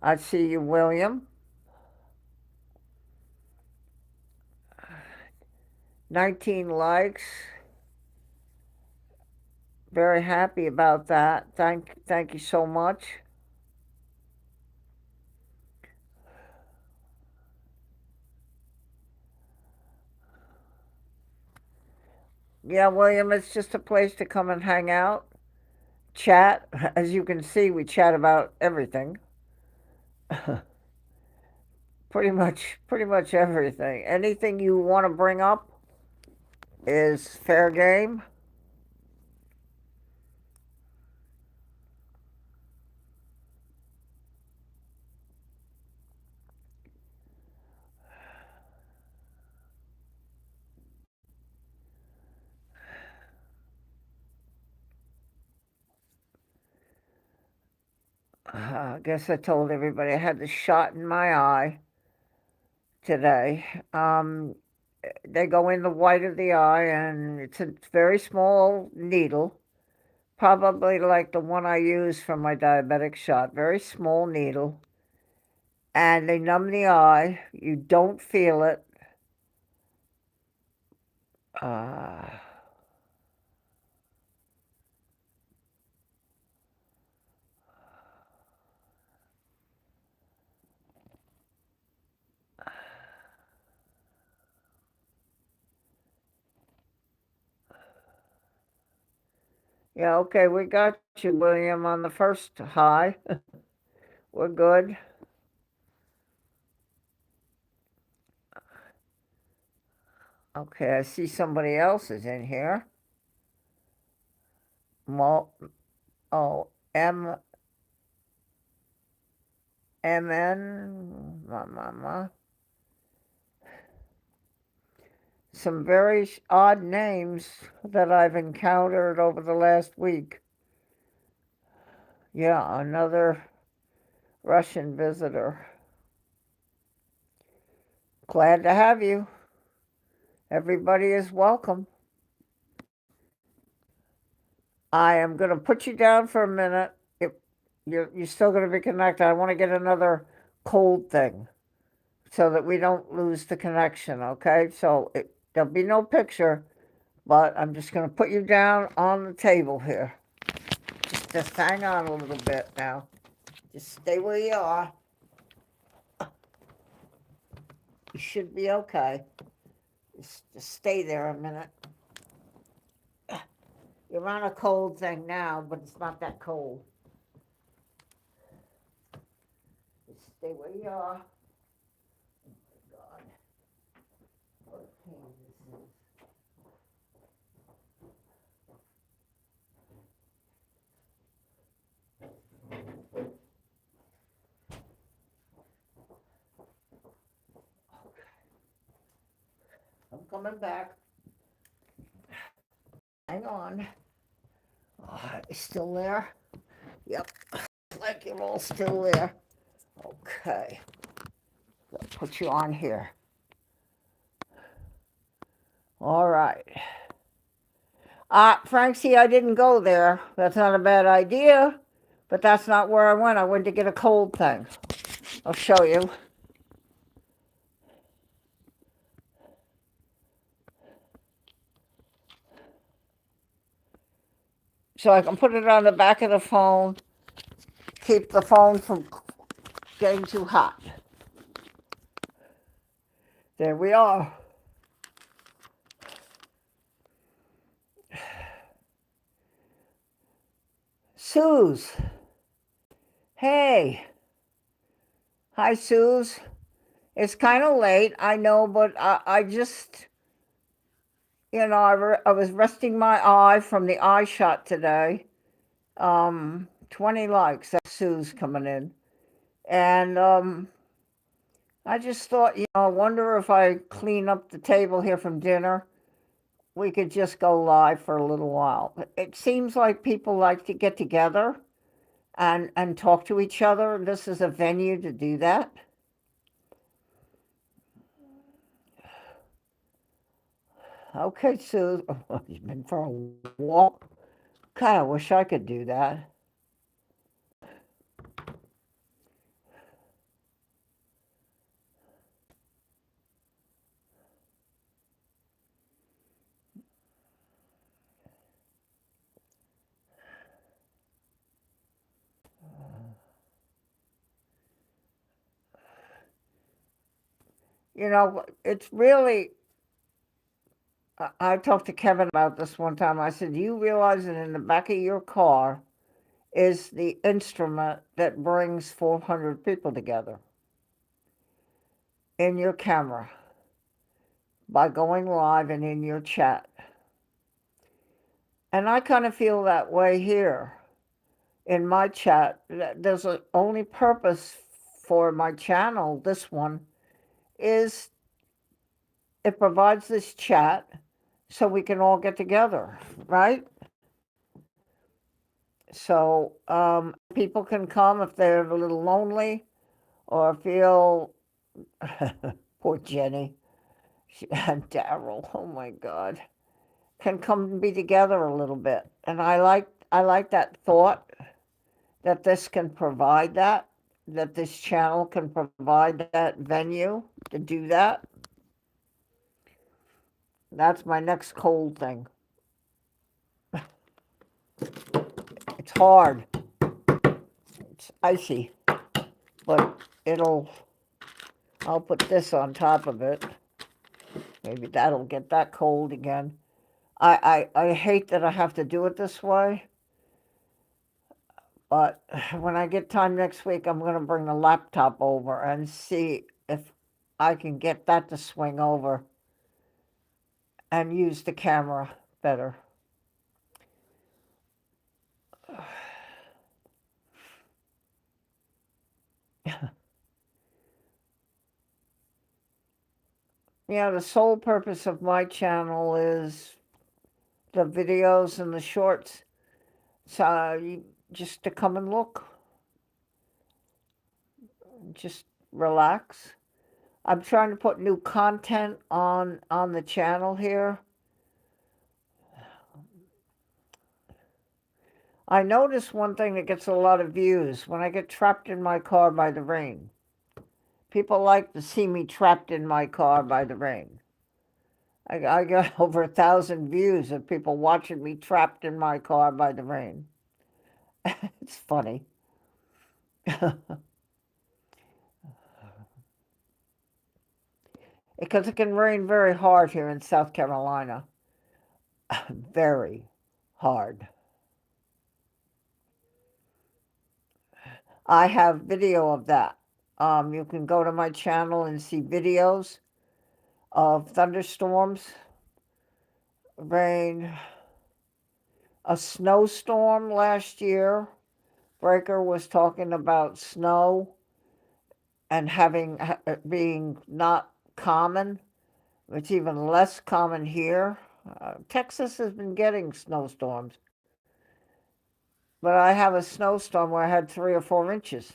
I see you, William. 19 likes. Very happy about that. Thank you so much. Yeah, William, it's just a place to come and hang out, chat. As you can see, we chat about everything. Pretty much everything. Anything you want to bring up is fair game. I guess I told everybody I had the shot in my eye today. They go in the white of the eye, and it's a very small needle, probably like the one I use for my diabetic shot. Very small needle, and they numb the eye. You don't feel it. Uh, yeah, okay, we got you, William, on the first high. We're good. Okay, I see somebody else is in here. Mo- oh, MN, some very odd names that I've encountered over the last week. Yeah, another Russian visitor. Glad to have you. Everybody is welcome. I am going to put you down for a minute. If you're still going to be connected, I want to get another cold thing so that we don't lose the connection, okay? So there'll be no picture, but I'm just going to put you down on the table here. Just hang on a little bit now. Just stay where you are. You should be okay. Just stay there a minute. You're on a cold thing now, but it's not that cold. Just stay where you are. Oh my God. What a pain this is. I'm coming back. Hang on. Oh, it's still there? Yep. Like you're all still there. Okay. I'll put you on here. All right. Francie, I didn't go there. That's not a bad idea, but that's not where I went. I went to get a cold thing. I'll show you. So I can put it on the back of the phone, keep the phone from getting too hot. There we are. Suze. Hey. Hi, Suze. It's kind of late, I know, but I just, I was resting my eye from the eye shot today. 20 likes. That's Suze coming in. And I just thought, I wonder if I clean up the table here from dinner, we could just go live for a little while. It seems like people like to get together and talk to each other. This is a venue to do that. Okay, Sue. Oh, you've been for a walk. God, I wish I could do that. It's really, I talked to Kevin about this one time. I said, you realize that in the back of your car is the instrument that brings 400 people together in your camera by going live and in your chat. And I kind of feel that way here in my chat. There's an only purpose for my channel, this one, is it provides this chat so we can all get together, right? So people can come if they're a little lonely or feel, poor Jenny and Daryl, oh my God, can come and be together a little bit. And I like that thought that this can provide that this channel can provide that venue to do that. That's my next cold thing. It's hard. It's icy, but I'll put this on top of it. Maybe that'll get that cold again. I hate that I have to do it this way, but when I get time next week, I'm going to bring the laptop over and see if I can get that to swing over and use the camera better. The sole purpose of my channel is the videos and the shorts. So just to come and look. Just relax. I'm trying to put new content on the channel here. I notice one thing that gets a lot of views when I get trapped in my car by the rain. People like to see me trapped in my car by the rain. I got over 1,000 views of people watching me trapped in my car by the rain. It's funny. because it can rain very hard here in South Carolina. Very hard. I have video of that. You can go to my channel and see videos of thunderstorms, rain, a snowstorm last year. Breaker was talking about snow and being not common. It's even less common here. Texas has been getting snowstorms, but I have a snowstorm where I had 3 or 4 inches.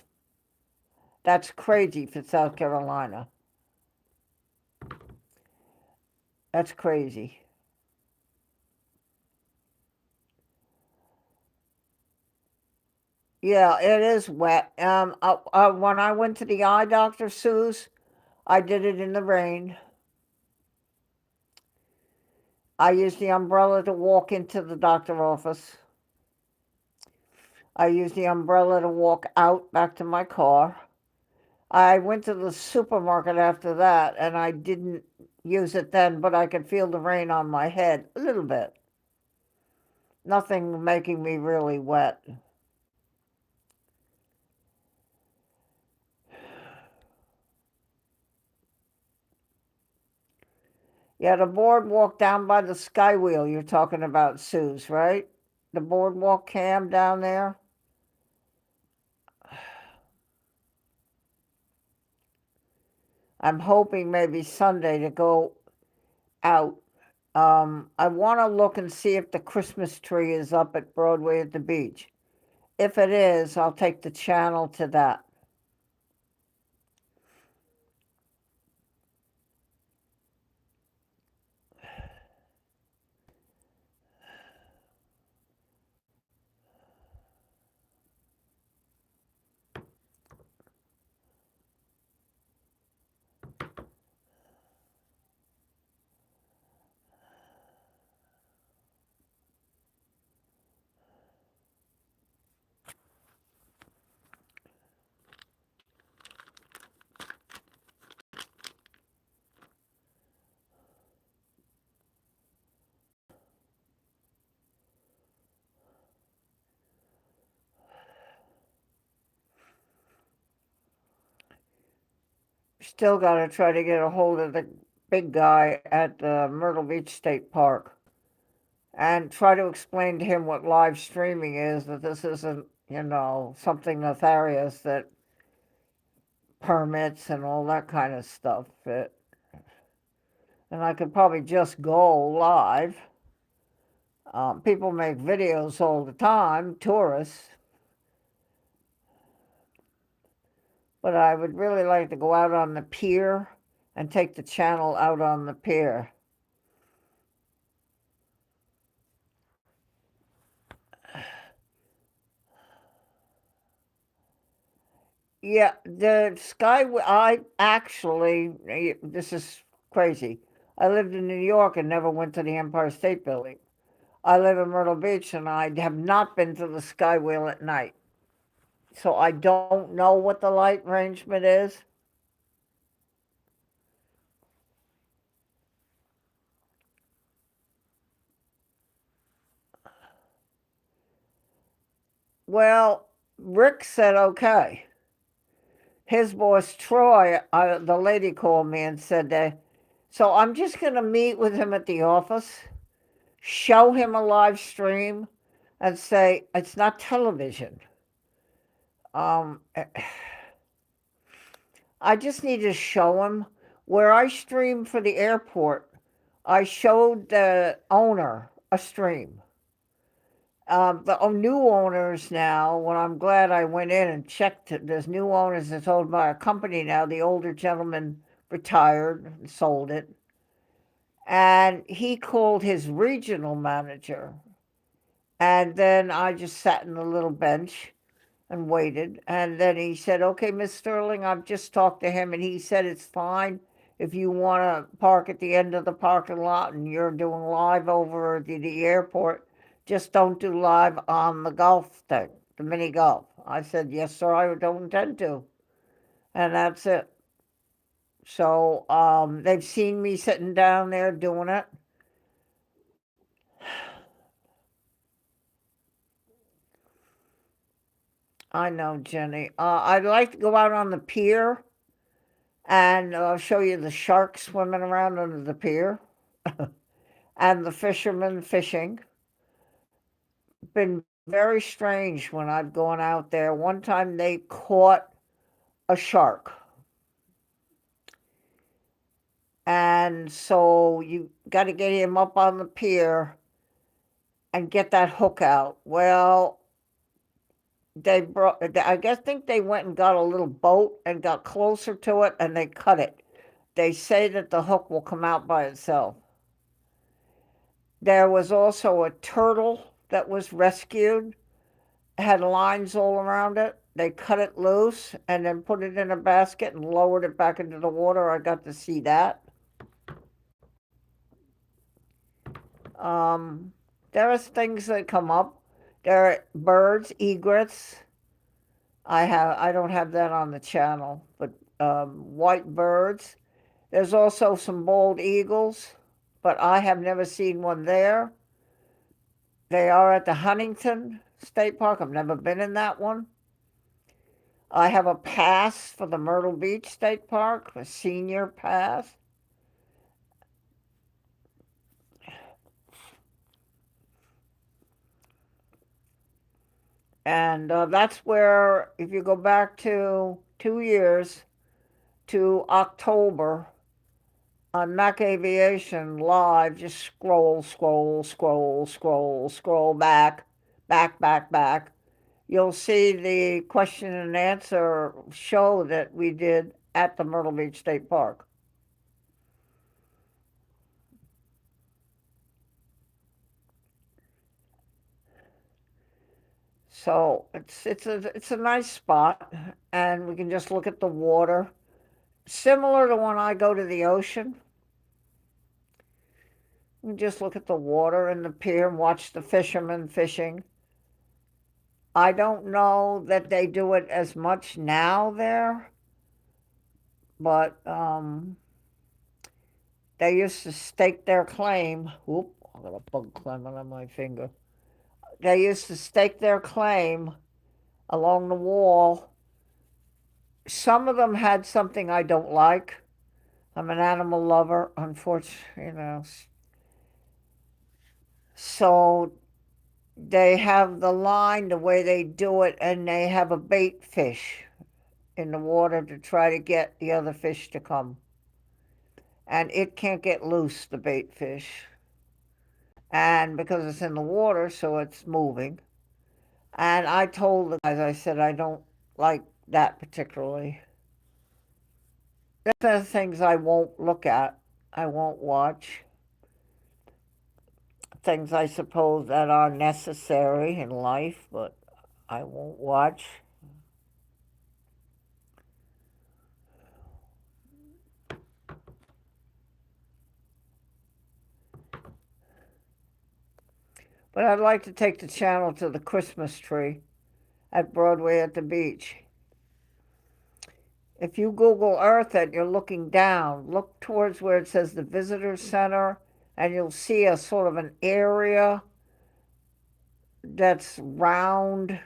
That's crazy for South Carolina. That's crazy. Yeah, it is wet. When I went to the eye doctor, Suze, I did it in the rain. I used the umbrella to walk into the doctor office. I used the umbrella to walk out back to my car. I went to the supermarket after that, and I didn't use it then, but I could feel the rain on my head a little bit. Nothing making me really wet. Yeah, the boardwalk down by the Skywheel you're talking about, Suze, right? The boardwalk cam down there. I'm hoping maybe Sunday to go out. I want to look and see if the Christmas tree is up at Broadway at the beach. If it is, I'll take the channel to that. Still got to try to get a hold of the big guy at the Myrtle Beach State Park and try to explain to him what live streaming is, that this isn't, something nefarious, that permits and all that kind of stuff. And I could probably just go live. People make videos all the time, tourists, but I would really like to go out on the pier and take the channel out on the pier. Yeah, the sky. I actually, this is crazy. I lived in New York and never went to the Empire State Building. I live in Myrtle Beach and I have not been to the Skywheel at night. So I don't know what the light arrangement is. Well, Rick said okay. His boss, Troy, the lady called me and said that. So I'm just going to meet with him at the office, show him a live stream, and say, it's not television. I just need to show him where I stream for the airport. I showed the owner a stream. The new owners now, when I'm glad I went in and checked, there's new owners that's owned by a company now. The older gentleman retired and sold it. And he called his regional manager. And then I just sat in a little bench and waited. And then he said, okay, Miss Sterling, I've just talked to him, and he said it's fine if you want to park at the end of the parking lot and you're doing live over the airport. Just don't do live on the golf thing, the mini golf. I said, yes, sir, I don't intend to. And that's it. So they've seen me sitting down there doing it. I know, Jenny. I'd like to go out on the pier and show you the sharks swimming around under the pier and the fishermen fishing. Been very strange when I've gone out there. One time they caught a shark. And so you got to get him up on the pier and get that hook out. Well, I guess think they went and got a little boat and got closer to it and they cut it. They say that the hook will come out by itself. There was also a turtle that was rescued, had lines all around it. They cut it loose and then put it in a basket and lowered it back into the water. I got to see that. Um, there are things that come up. There are birds, egrets. I don't have that on the channel, but white birds. There's also some bald eagles, but I have never seen one there. They are at the Huntington State Park. I've never been in that one. I have a pass for the Myrtle Beach State Park, a senior pass. And that's where, if you go back to 2 years to October on Mac Aviation Live, just scroll, scroll, scroll, scroll, scroll back, back, back, back. You'll see the question and answer show that we did at the Myrtle Beach State Park. So it's a nice spot, and we can just look at the water, similar to when I go to the ocean. We just look at the water and the pier and watch the fishermen fishing. I don't know that they do it as much now there, but they used to stake their claim. Whoop! I got a bug climbing on my finger. They used to stake their claim along the wall. Some of them had something I don't like. I'm an animal lover, unfortunately, So they have the line the way they do it, and they have a bait fish in the water to try to get the other fish to come. And it can't get loose, the bait fish. And because it's in the water, so it's moving. And I told the guys, I said, I don't like that particularly. There's things I won't look at, I won't watch. Things I suppose that are necessary in life, but I won't watch. But I'd like to take the channel to the Christmas tree at Broadway at the beach. If you Google Earth it, you're looking down. Look towards where it says the Visitor Center, and you'll see a sort of an area that's round,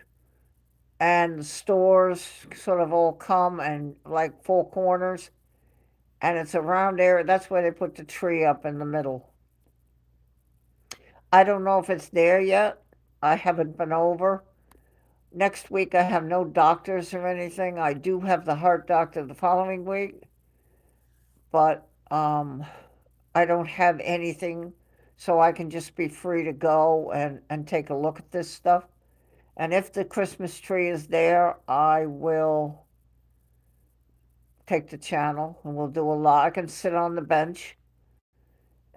and the stores sort of all come and like four corners, and it's a round area. That's where they put the tree up in the middle. I don't know if it's there yet. I haven't been over. Next week I have no doctors or anything. I do have the heart doctor the following week, but I don't have anything, so I can just be free to go and take a look at this stuff. And if the Christmas tree is there, I will take the channel and we'll do a live. I can sit on the bench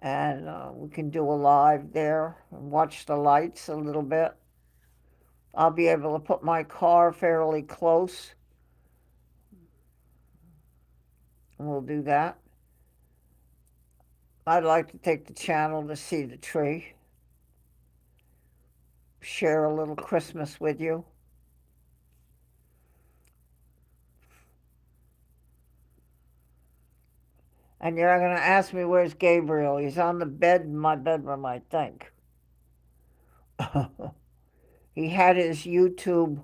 and we can do a live there and watch the lights a little bit. I'll be able to put my car fairly close and we'll do that. I'd like to take the channel to see the tree, share a little Christmas with you. And you're going to ask me where's Gabriel. He's on the bed in my bedroom, I think. He had his YouTube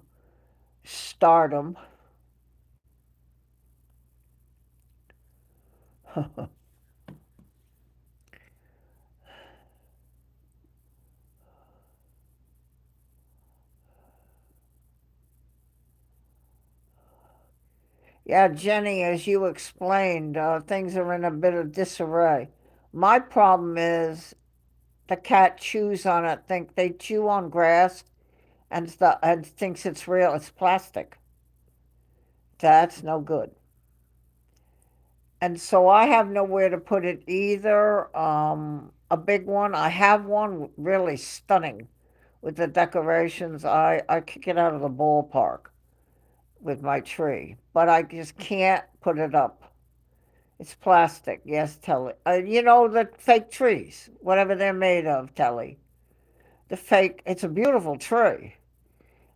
stardom. Yeah, Jenny, as you explained, things are in a bit of disarray. My problem is the cat chews on it. Think they chew on grass and thinks it's real. It's plastic. That's no good. And so I have nowhere to put it either. A big one. I have one really stunning with the decorations. I kick it out of the ballpark with my tree, but I just can't put it up. It's plastic, yes, Telly. You know, the fake trees, whatever they're made of, Telly. The fake, it's a beautiful tree.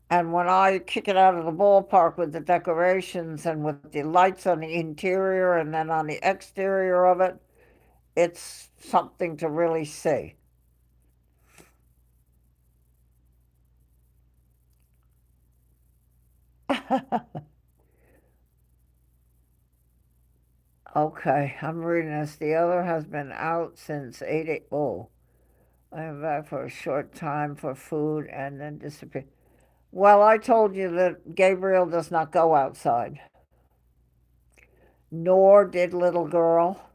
And when I kick it out of the ballpark with the decorations and with the lights on the interior and then on the exterior of it, it's something to really see. Okay, I'm reading this. The other has been out since 8. Oh, I am back for a short time for food and then disappeared. Well, I told you that Gabriel does not go outside, nor did little girl,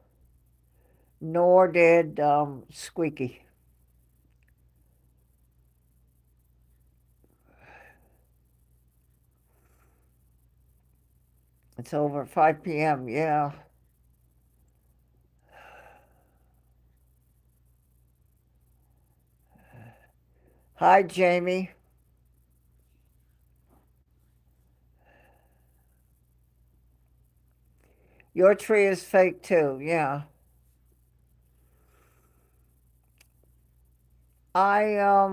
nor did Squeaky. It's over 5 p.m. Yeah. Hi, Jamie. Your tree is fake too. Yeah. I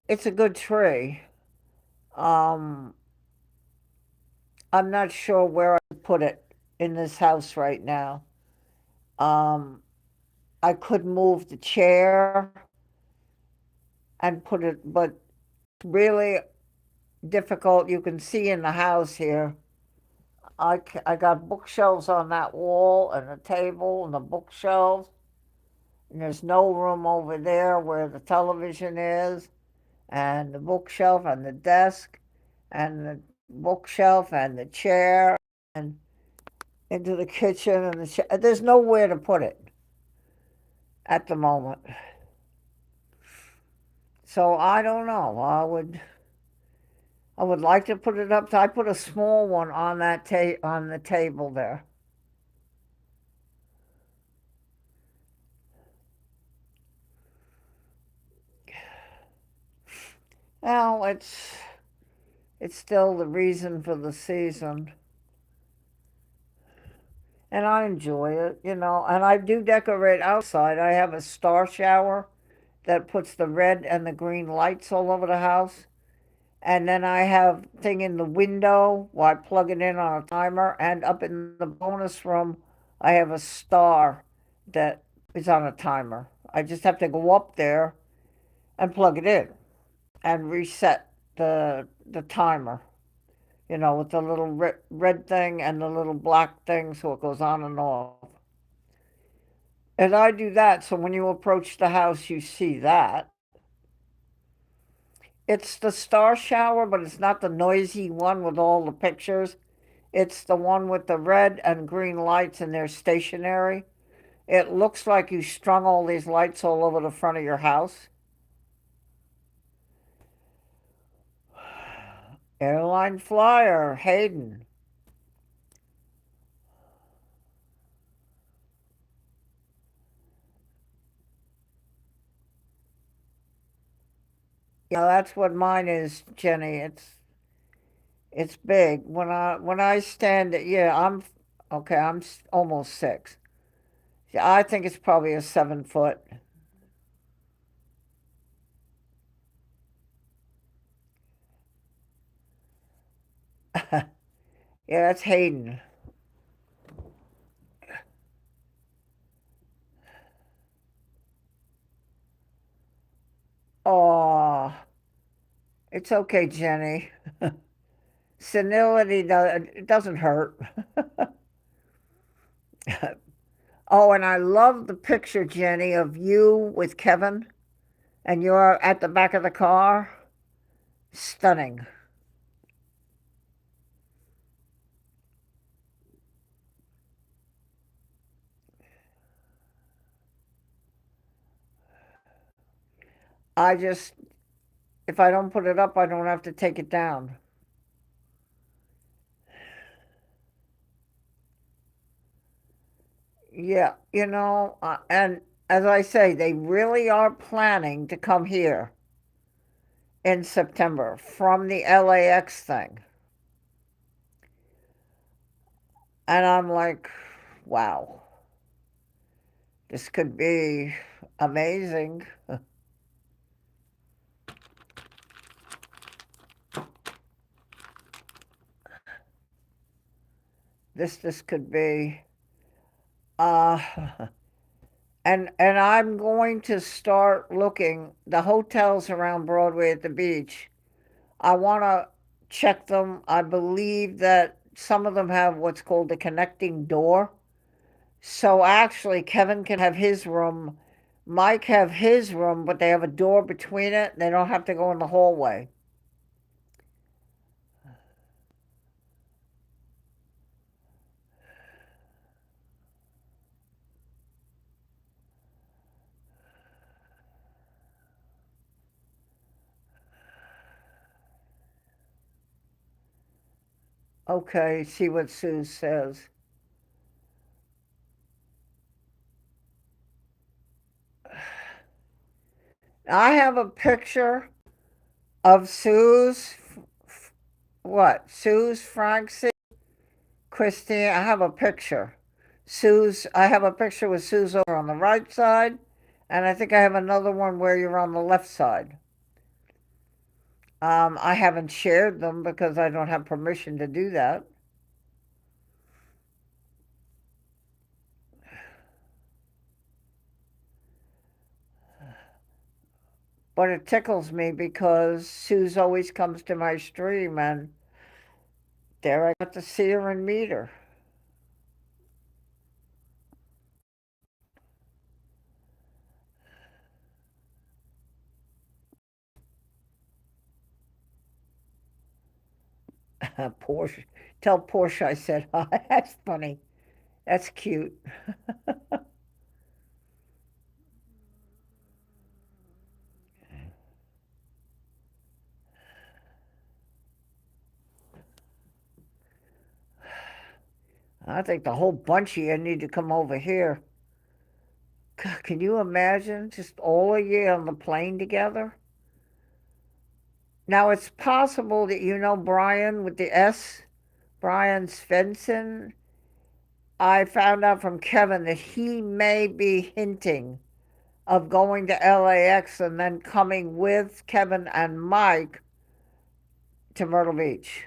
it's a good tree. Um, I'm not sure where I put it in this house right now. Um, I could move the chair and put it, but really difficult. You can see in the house here. I got bookshelves on that wall and a table and the bookshelves. And there's no room over there where the television is, and the bookshelf and the desk, and the bookshelf and the chair, and into the kitchen and the chair. There's nowhere to put it at the moment. So I don't know. I would like to put it up. I put a small one on on the table there. Well, it's still the reason for the season, and I enjoy it, you know. And I do decorate outside. I have a star shower that puts the red and the green lights all over the house. And then I have thing in the window where I plug it in on a timer. And up in the bonus room, I have a star that is on a timer. I just have to go up there and plug it in and reset the timer. You know, with the little red thing and the little black thing, so it goes on and off. And I do that, so when you approach the house, you see that. It's the star shower, but it's not the noisy one with all the pictures. It's the one with the red and green lights and they're stationary. It looks like you strung all these lights all over the front of your house. Airline flyer, Hayden. Yeah, that's what mine is, Jenny. It's big. When I stand it, yeah, I'm okay. Almost 6. Yeah, I think it's probably a 7 foot. Yeah, that's Hayden. It's okay, Jenny. Senility it doesn't hurt. Oh, and I love the picture, Jenny, of you with Kevin, and you're at the back of the car. Stunning. I just, if I don't put it up, I don't have to take it down. Yeah, and as I say, they really are planning to come here in September from the LAX thing. And I'm like, wow, this could be amazing. This could be uh and I'm going to start looking the hotels around Broadway at the beach. I want to check them. I believe that some of them have what's called a connecting door. So actually, Kevin can have his room, Mike have his room, but they have a door between it. They don't have to go in the hallway. Okay, see what Sue says. I have a picture of Sue's Francie, Christine. I have a picture. I have a picture with Sue's over on the right side, and I think I have another one where you're on the left side. I haven't shared them because I don't have permission to do that. But it tickles me because Sue's always comes to my stream, and there I got to see her and meet her. Porsche, tell Porsche I said hi. That's funny. That's cute. I think the whole bunch of you need to come over here. Can you imagine just all of you on the plane together? Now it's possible that you know Brian with the S, Brian Svensson. I found out from Kevin that he may be hinting of going to LAX and then coming with Kevin and Mike to Myrtle Beach.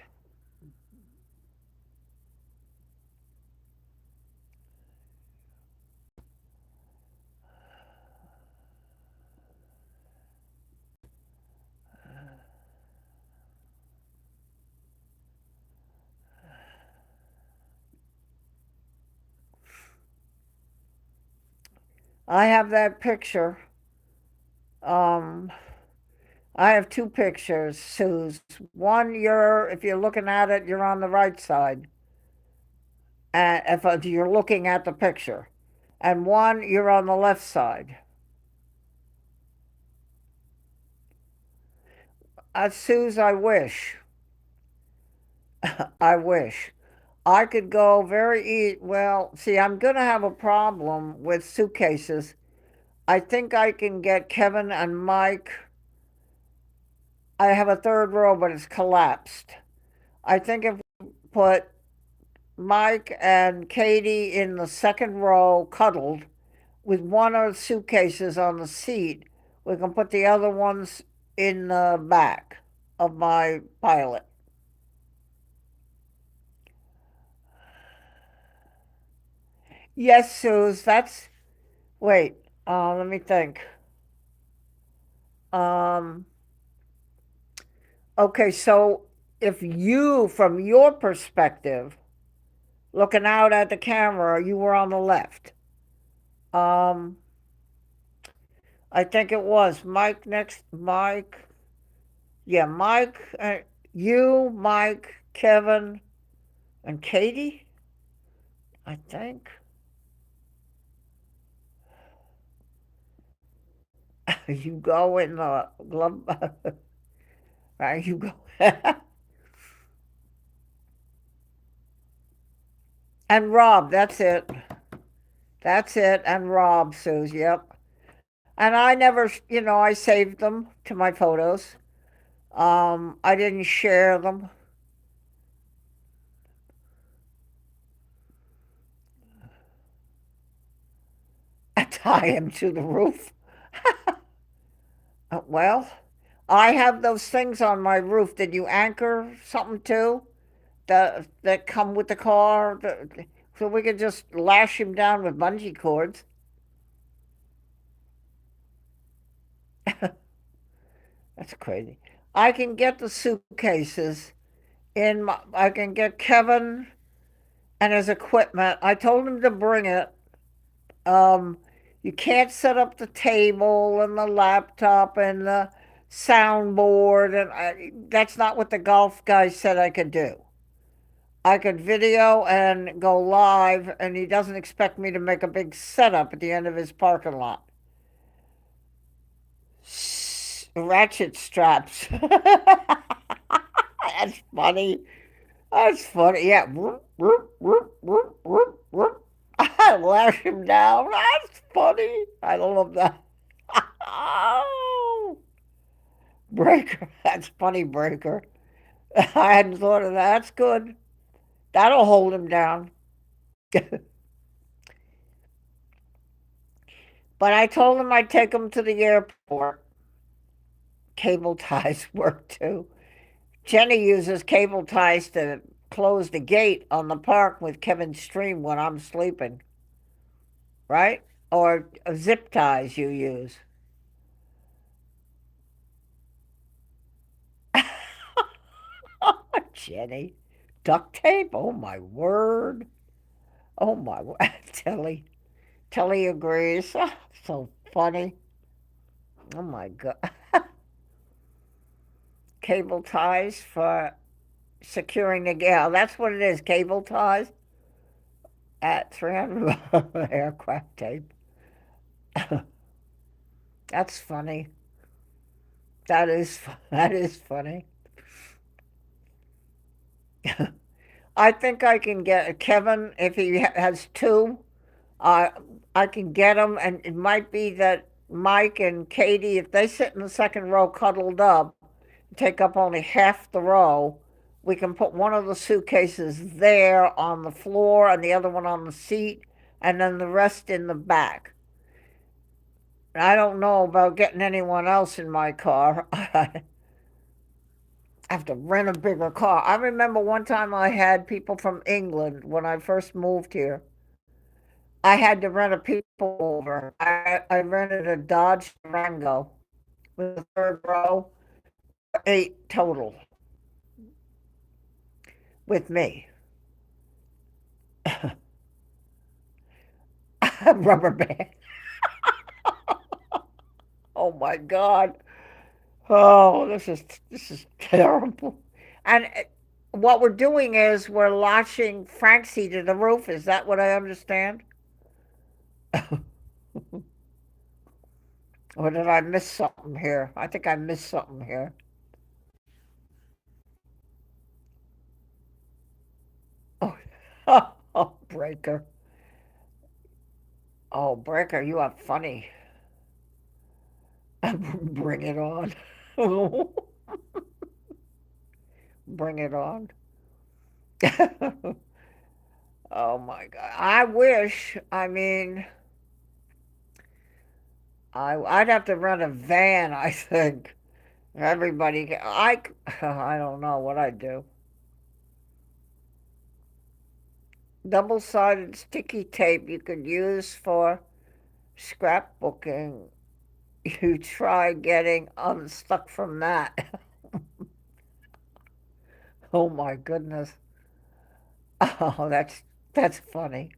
I have that picture. Um, I have two pictures, Suze. One, if you're looking at it, you're on the right side. And if you're looking at the picture. And one, you're on the left side. Suze, I wish. I wish. I could go well, see, I'm going to have a problem with suitcases. I think I can get Kevin and Mike. I have a third row, but it's collapsed. I think if we put Mike and Katie in the second row, cuddled, with one of the suitcases on the seat, we can put the other ones in the back of my pilot. Yes, Suze, wait, let me think. Um, Okay, so if you, from your perspective, looking out at the camera, you were on the left. Um, I think it was Mike next. Mike, yeah, Mike, you, Mike, Kevin, and Katie. I think you go in the glove. Right, you go. And Rob, that's it. That's it. And Rob, Suze, yep. And I never, I saved them to my photos. I didn't share them. I tie him to the roof. Well, I have those things on my roof. Did you anchor something too? That come with the car, so we could just lash him down with bungee cords. That's crazy. I can get the suitcases in my. I can get Kevin and his equipment. I told him to bring it. Um, you can't set up the table and the laptop and the soundboard, and that's not what the golf guy said I could do. I could video and go live, and he doesn't expect me to make a big setup at the end of his parking lot. Ratchet straps. That's funny. That's funny. Yeah. I lash him down. That's funny. I love that. Oh, Breaker. That's funny, Breaker. I hadn't thought of that. That's good. That'll hold him down. But I told him I'd take him to the airport. Cable ties work too. Jenny uses cable ties to close the gate on the park with Kevin's stream when I'm sleeping, right? Or zip ties you use. Jenny. Duct tape? Oh my word. Oh my word. Tilly. Tilly agrees. So funny. Oh my God. Cable ties for securing the gale. That's what it is. Cable ties at 300 aircraft tape. That's funny. That is funny. I think I can get Kevin if he has two. Uh, I can get them, and it might be that Mike and Katie, if they sit in the second row cuddled up, take up only half the row, we can put one of the suitcases there on the floor and the other one on the seat, and then the rest in the back. I don't know about getting anyone else in my car. I have to rent a bigger car. I remember one time I had people from England when I first moved here. I had to rent a people over. I rented a Dodge Durango with the third row, eight total with me. Rubber band. Oh my God. Oh, this is terrible. And what we're doing is we're latching Francie to the roof. Is that what I understand? Or did I miss something here? I think I missed something here. Oh, oh, Breaker. Oh, Breaker, you are funny. Bring it on. Bring it on. Oh my God. I wish, I mean, I'd have to rent a van, I think. I don't know what I'd do. Double-sided sticky tape you could use for scrapbooking. You try getting unstuck from that. Oh my goodness. Oh, that's funny.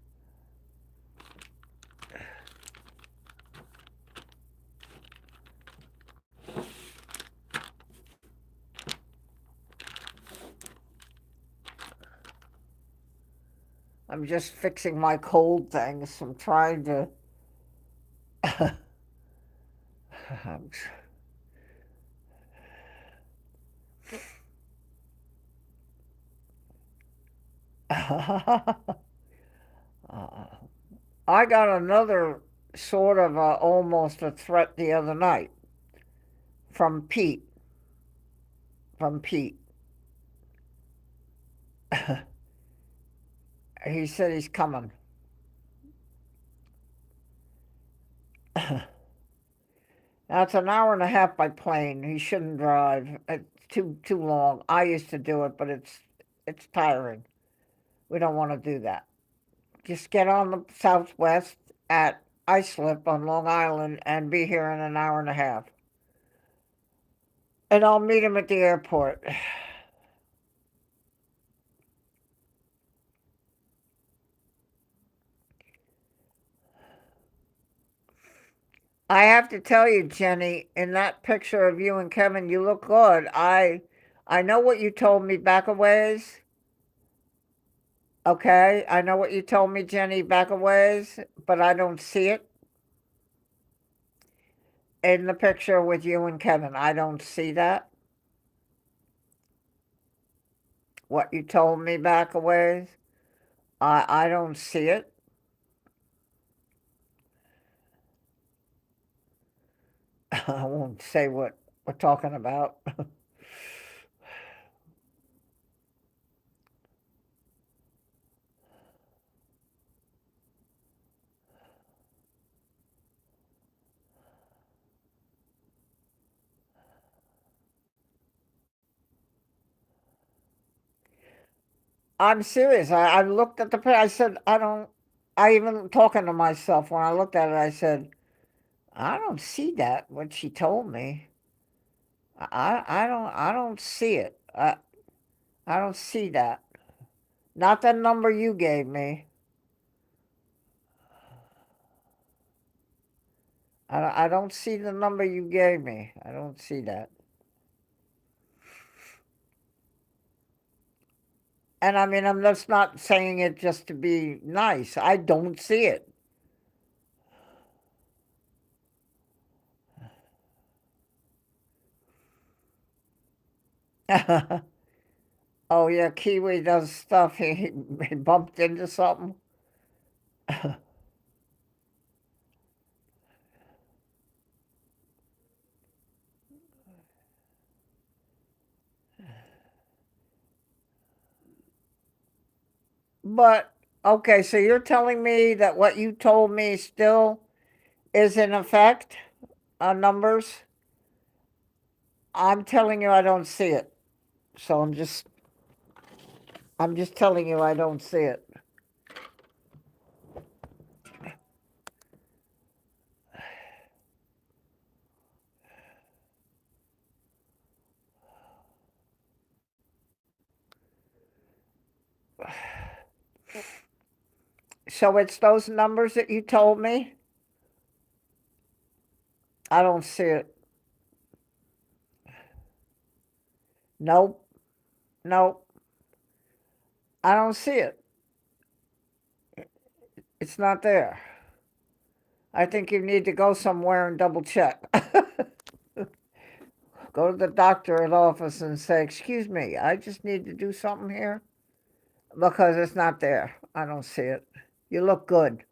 I'm just fixing my cold things. I'm trying to. I'm Uh, I got another sort of almost a threat the other night from Pete. From Pete. He said he's coming. Now it's an hour and a half by plane. He shouldn't drive. It's too long. I used to do it, but it's tiring. We don't want to do that. Just get on the Southwest at Islip on Long Island and be here in an hour and a half. And I'll meet him at the airport. I have to tell you, Jenny, in that picture of you and Kevin, you look good. I know what you told me back a ways. Okay, I know what you told me, Jenny, back a ways, but I don't see it in the picture with you and Kevin. I don't see that. What you told me back a ways. I don't see it. I won't say what we're talking about. I'm serious. I looked at the picture. I said, I don't. I even talking to myself when I looked at it. I said, I don't see that. What she told me. I don't see it. I don't see that. Not the number you gave me. I don't see the number you gave me. I don't see that. And I mean, I'm just not saying it just to be nice. I don't see it. Oh yeah, Kiwi does stuff. He bumped into something. But okay, so you're telling me that what you told me still is in effect on numbers? I'm telling you I don't see it. So I'm just telling you I don't see it. So it's those numbers that you told me? I don't see it. Nope. Nope. I don't see it. It's not there. I think you need to go somewhere and double check. Go to the doctor's office and say, "Excuse me, I just need to do something here," because it's not there. I don't see it. You look good.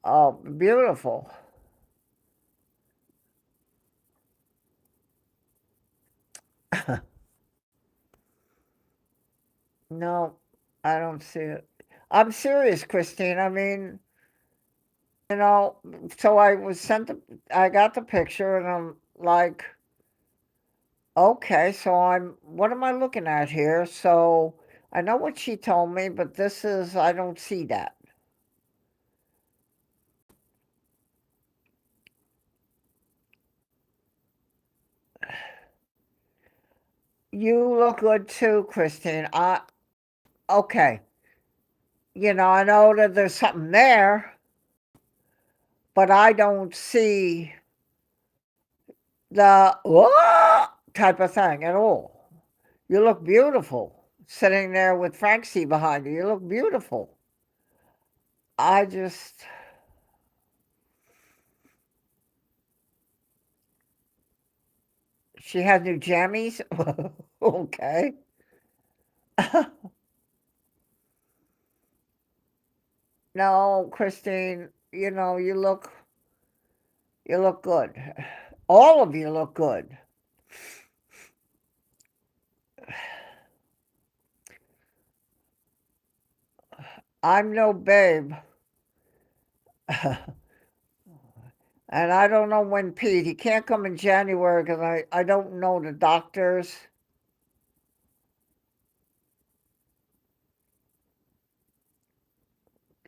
Oh, beautiful. No, I don't see it. I'm serious, Christine. I mean, you know, so I got the picture and I'm like, okay, so what am I looking at here? So I know what she told me, but I don't see that. You look good too, Christine. Okay. I know that there's something there, but I don't see the type of thing at all. You look beautiful sitting there with Francie behind you. You look beautiful. I just. She has new jammies? Okay. No, Christine, you look good. All of you look good. I'm no babe. And I don't know when Pete, he can't come in January because I don't know the doctors.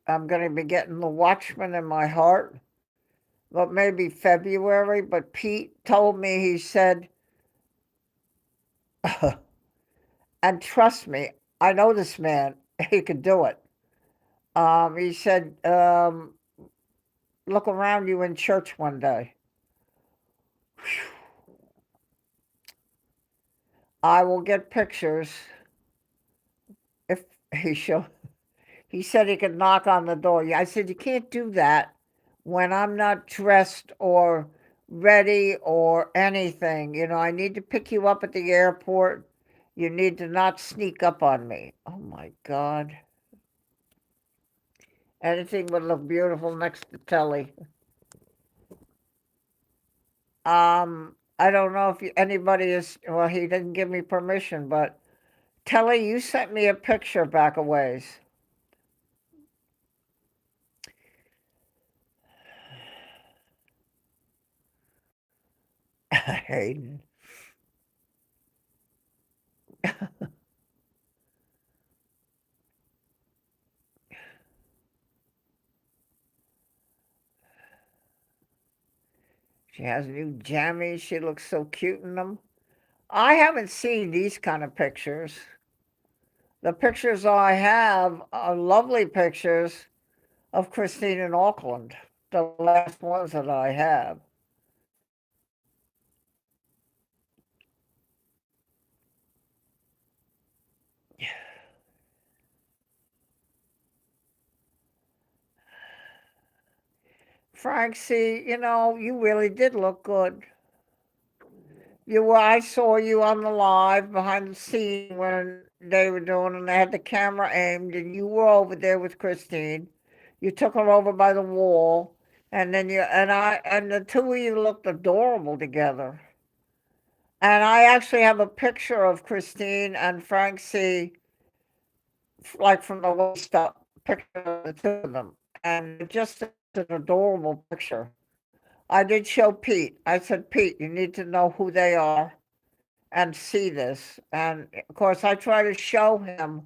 I'm going to be getting the Watchman in my heart, but maybe February. But Pete told me, he said, and trust me, I know this man, he could do it. He said, look around you in church one day. I will get pictures if he show. He said he could knock on the door. I said, you can't do that when I'm not dressed or ready or anything. I need to pick you up at the airport. You need to not sneak up on me. Oh my God. Anything would look beautiful next to Telly. I don't know if anybody is, well, he didn't give me permission, but Telly, you sent me a picture back a ways. Hayden. She has new jammies. She looks so cute in them. I haven't seen these kind of pictures. The pictures I have are lovely pictures of Christine in Auckland, the last ones that I have. Frank, see, you really did look good. I saw you on the live behind the scene when they were doing, and they had the camera aimed, and you were over there with Christine. You took her over by the wall, and then and the two of you looked adorable together. And I actually have a picture of Christine and Frank C, like from the waist up, picture of the two of them, and just an adorable picture. I did show Pete. I said, Pete, you need to know who they are and see this. And of course, I try to show him.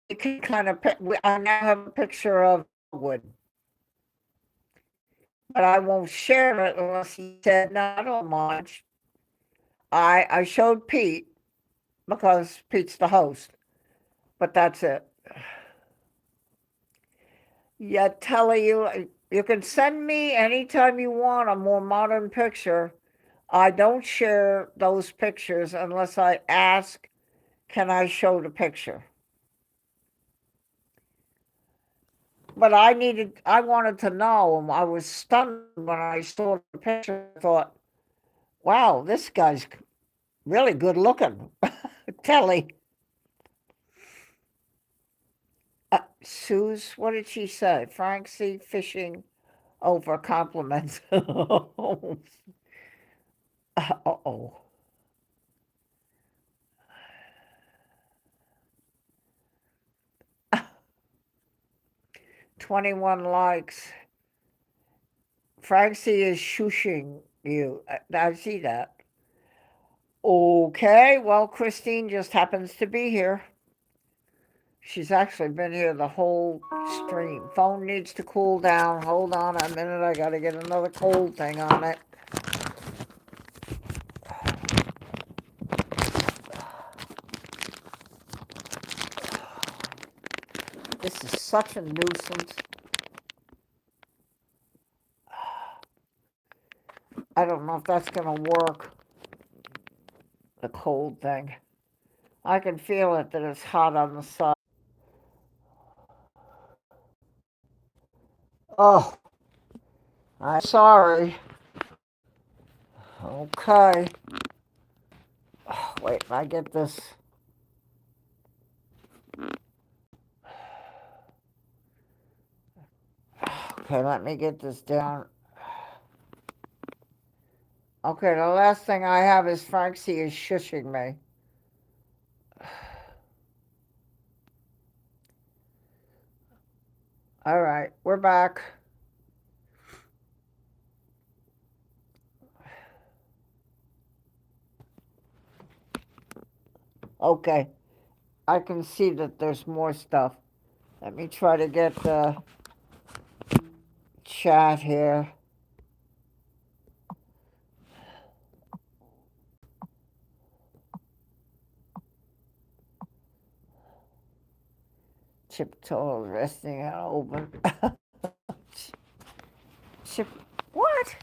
He can kind of. I now have a picture of Wood, but I won't share it unless he said, "No, I don't mind." I showed Pete because Pete's the host, but that's it. Yeah, tell you can send me anytime you want a more modern picture. I don't share those pictures unless I ask, can I show the picture? But I wanted to know, and I was stunned when I saw the picture. I thought, wow, this guy's really good looking. Telly. Suze, what did she say? Frank C. fishing over compliments. Uh-oh. 21 likes. Frank C. is shushing you. I see that. Okay, well, Christine just happens to be here. She's actually been here the whole stream. Phone needs to cool down. Hold on a minute. I got to get another cold thing on it. This is such a nuisance. I don't know if that's going to work, the cold thing. I can feel it that it's hot on the side. Oh, I'm sorry. Okay. Oh, wait, I get this. Okay, let me get this down. Okay, the last thing I have is Francie is shushing me. All right, we're back. Okay, I can see that there's more stuff. Let me try to get the chat here. Chip toes resting on open. Chip, what?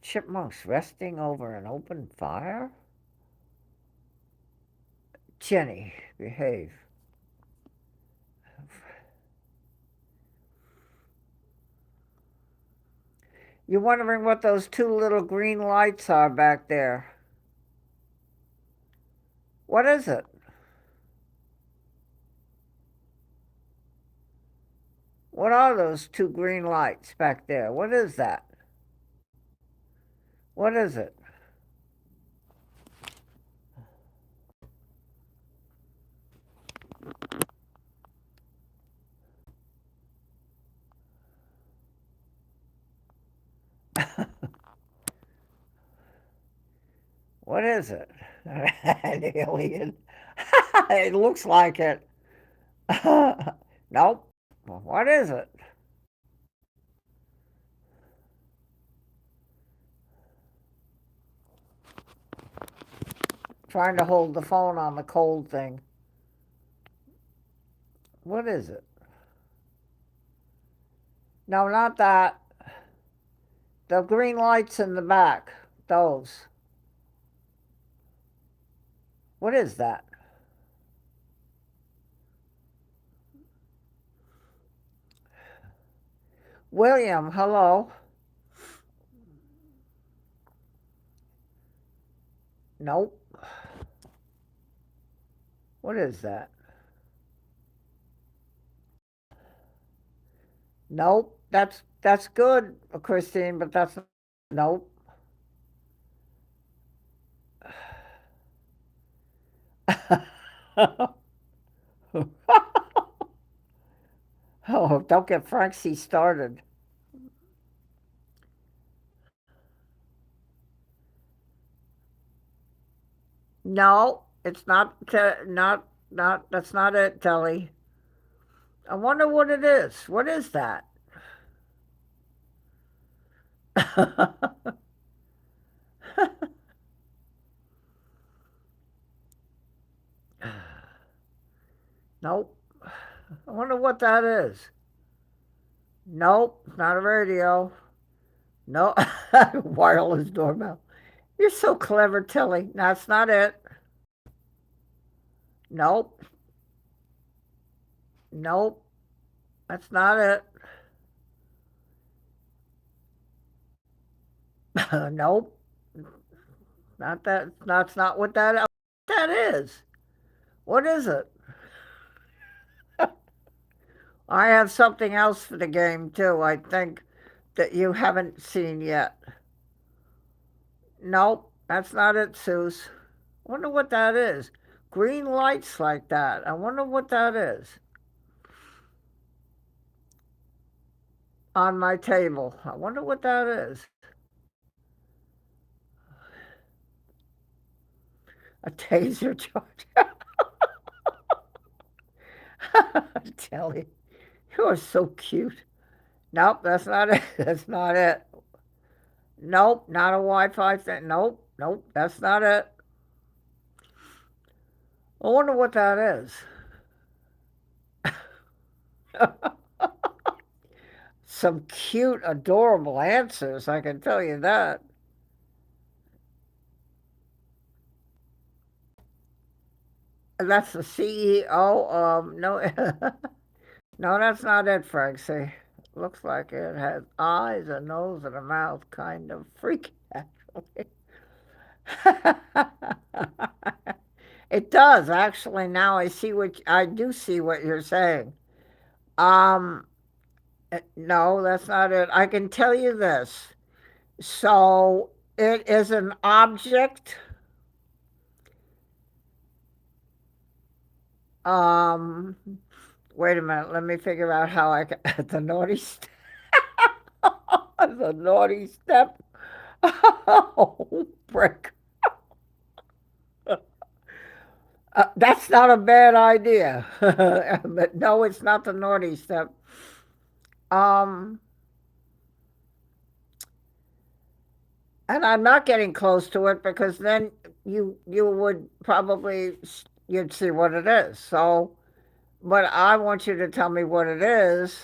Chipmunks resting over an open fire? Jenny, behave. You're wondering what those two little green lights are back there. What is it? What are those two green lights back there? What is that? What is it? What is it? An alien. It looks like it. Nope. What is it? Trying to hold the phone on the cold thing. What is it? No, not that. The green lights in the back. Those. What is that? William, hello. Nope. What is that? Nope. That's good, Christine, but that's nope. Oh, don't get Francie started. No, it's not. Not. That's not it, Telly. I wonder what it is. What is that? Nope. I wonder what that is. Nope, not a radio. No, wireless doorbell. You're so clever, Tilly. That's not it. Nope, nope, that's not it. Nope, not that. That's not what that is. What is it? I have something else for the game too. I think that you haven't seen yet. Nope, that's not it, Suze. Wonder what that is. Green lights like that. I wonder what that is. On my table. I wonder what that is. A taser charge. Telly, you are so cute. Nope, that's not it. That's not it. Nope, not a Wi-Fi thing. Nope, nope, that's not it. I wonder what that is. Some cute, adorable answers, I can tell you that. And that's the CEO. No, no, that's not it, Francie. Looks like it has eyes, a nose, and a mouth. Kind of freaky, actually. It does actually. Now I do see what you're saying. Um, no, that's not it. I can tell you this. So it is an object. Um, Wait a minute. Let me figure out how I can. The naughty step. The naughty step. Oh, brick. That's not a bad idea. But no, it's not the naughty step. Um, and I'm not getting close to it because then you would probably you'd see what it is. So, but I want you to tell me what it is.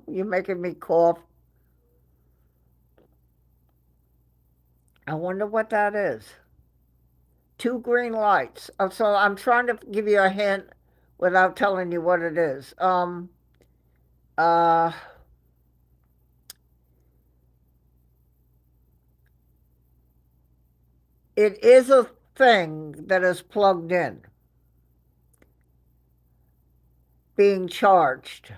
You're making me cough. I wonder what that is. Two green lights. So I'm trying to give you a hint without telling you what it is. Uh, it is a thing that is plugged in, being charged.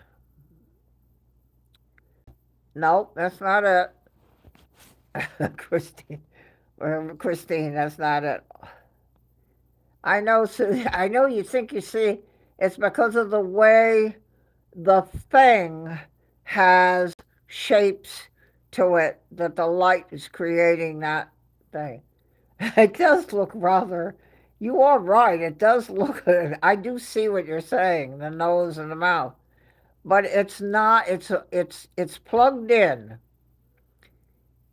Nope, that's not it. Christine, Christine, that's not it. I know, I know you think you see. It's because of the way the thing has shapes to it that the light is creating that thing. It does look rather. You are right. It does look. I do see what you're saying. The nose and the mouth, but it's not. It's plugged in.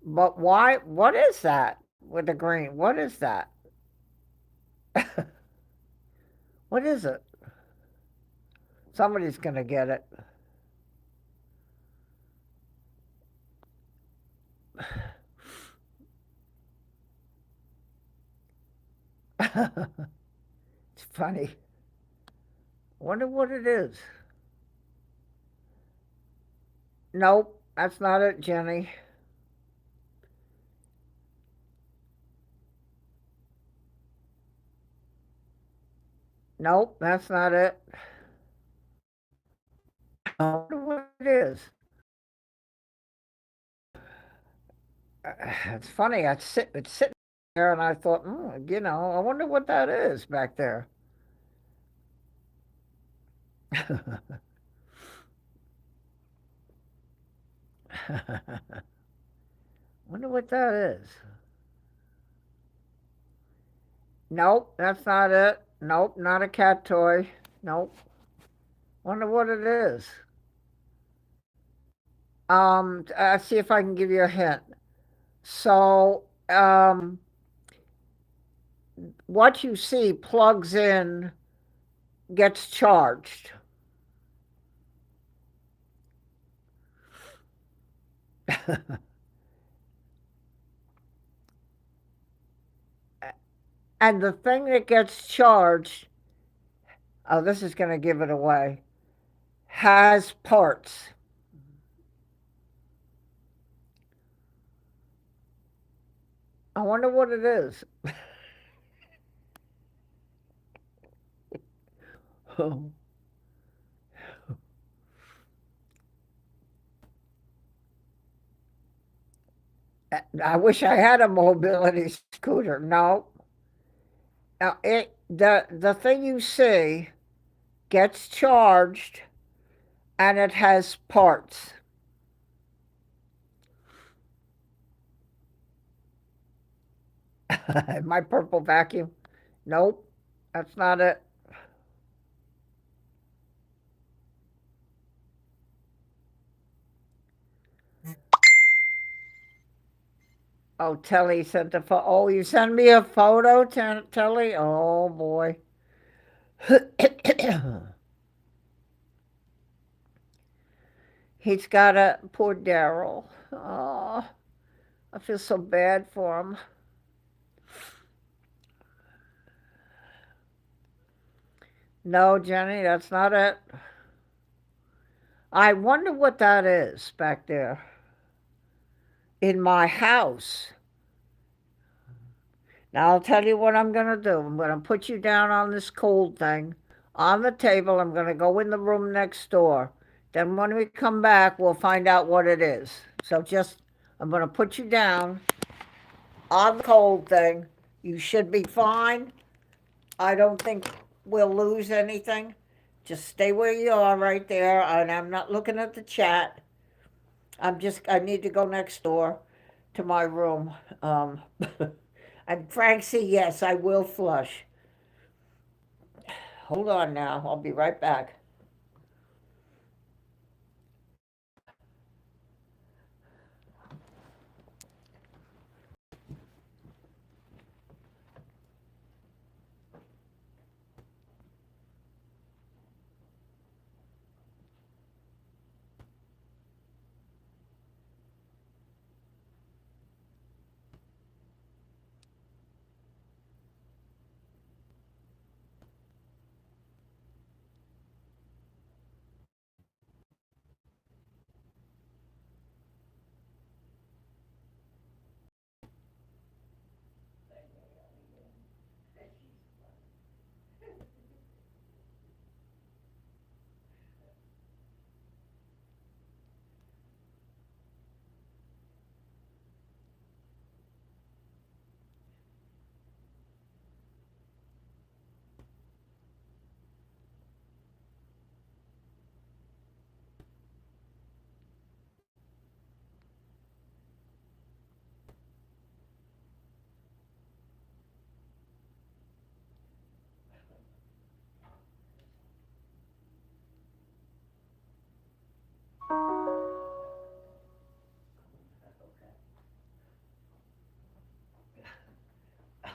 But why? What is that with the green? What is that? What is it? Somebody's gonna get it. It's funny. Wonder what it is. Nope, that's not it, Jenny. Nope, that's not it. I wonder what it is. It's funny. It's sitting there, and I thought, I wonder what that is back there. Wonder what that is. Nope, that's not it. Nope, not a cat toy. Nope. Wonder what it is. See if I can give you a hint. So, what you see plugs in, gets charged. And the thing that gets charged, oh, this is going to give it away, has parts. I wonder what it is. I wish I had a mobility scooter. No. Now the thing you see gets charged and it has parts. My purple vacuum. Nope. That's not it. Oh, Telly sent the photo. Oh, you sent me a photo, Telly? Oh, boy. He's got a poor Daryl. Oh, I feel so bad for him. No, Jenny, that's not it. I wonder what that is back there in my house. Now, I'll tell you what I'm going to do. I'm going to put you down on this cold thing on the table. I'm going to go in the room next door. Then, when we come back, we'll find out what it is. So, I'm going to put you down on the cold thing. You should be fine. I don't think we'll lose anything. Just stay where you are right there. And I'm not looking at the chat. I need to go next door to my room. And Francie, yes, I will flush. Hold on now. I'll be right back.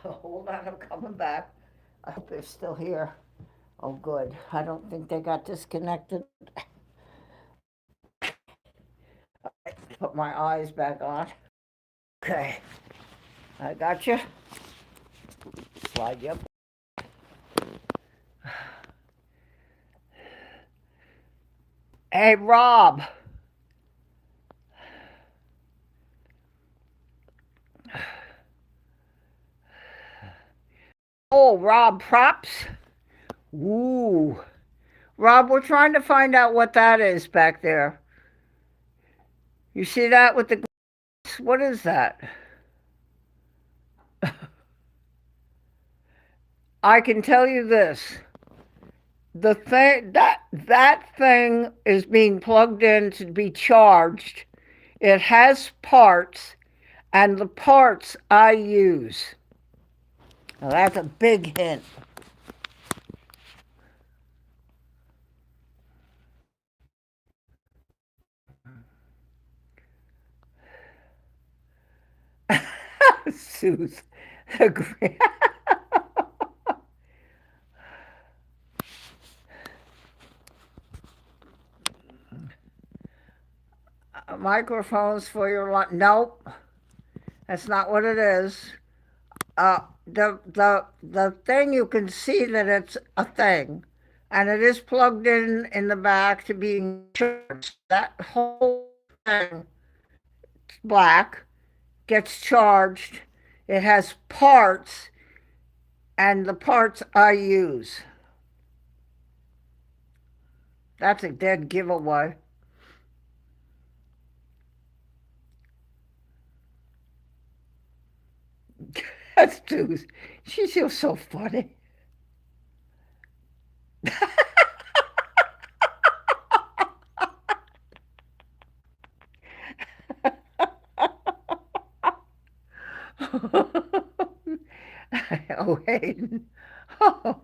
Hold on, I'm coming back. I hope they're still here. Oh, good. I don't think they got disconnected. Put my eyes back on. Okay, I got you. Slide you up. Hey, Rob. Oh, Rob Props. Ooh. Rob, we're trying to find out what that is back there. You see that with the glass? What is that? I can tell you this. That thing is being plugged in to be charged. It has parts, and the parts I use. Now that's a big hint. Suze. Microphones for your lunch. Nope, that's not what it is. The thing, you can see that it's a thing, and it is plugged in the back to being charged. That whole thing, black, gets charged. It has parts, and the parts I use. That's a dead giveaway. That's too. She's just so funny. Oh, Hayden. Oh.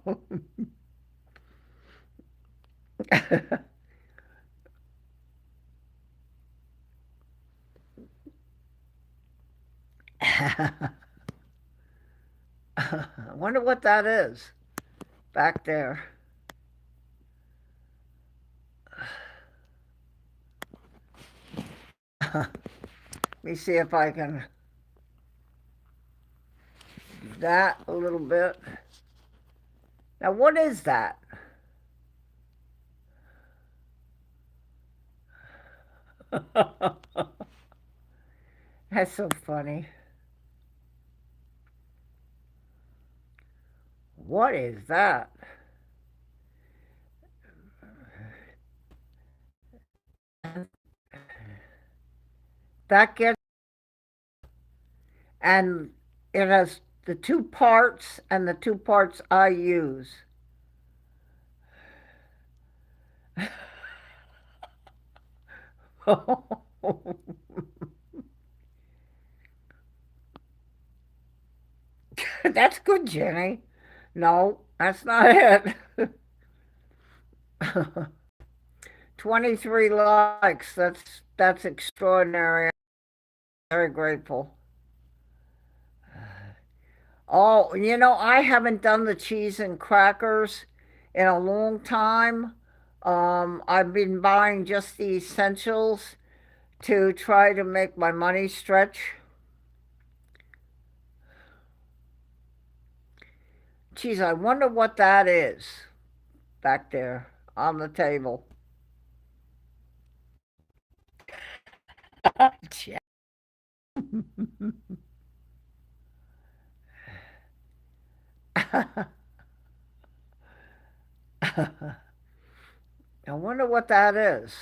I wonder what that is back there. Let me see if I can do that a little bit. Now, what is that? That's so funny. What is that? That gets, and it has the two parts and the two parts I use. That's good, Jenny. No, that's not it. 23 likes. That's extraordinary. I'm very grateful. Oh, I haven't done the cheese and crackers in a long time. I've been buying just the essentials to try to make my money stretch. Geez, I wonder what that is back there on the table. I wonder what that is.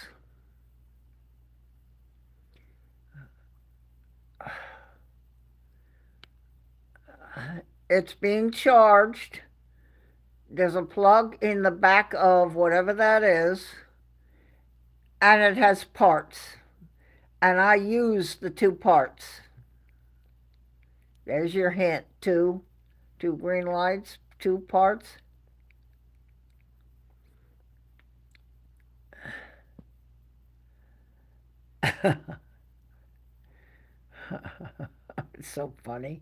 It's being charged. There's a plug in the back of whatever that is, and it has parts. And I use the two parts. There's your hint. Two green lights, two parts. It's so funny.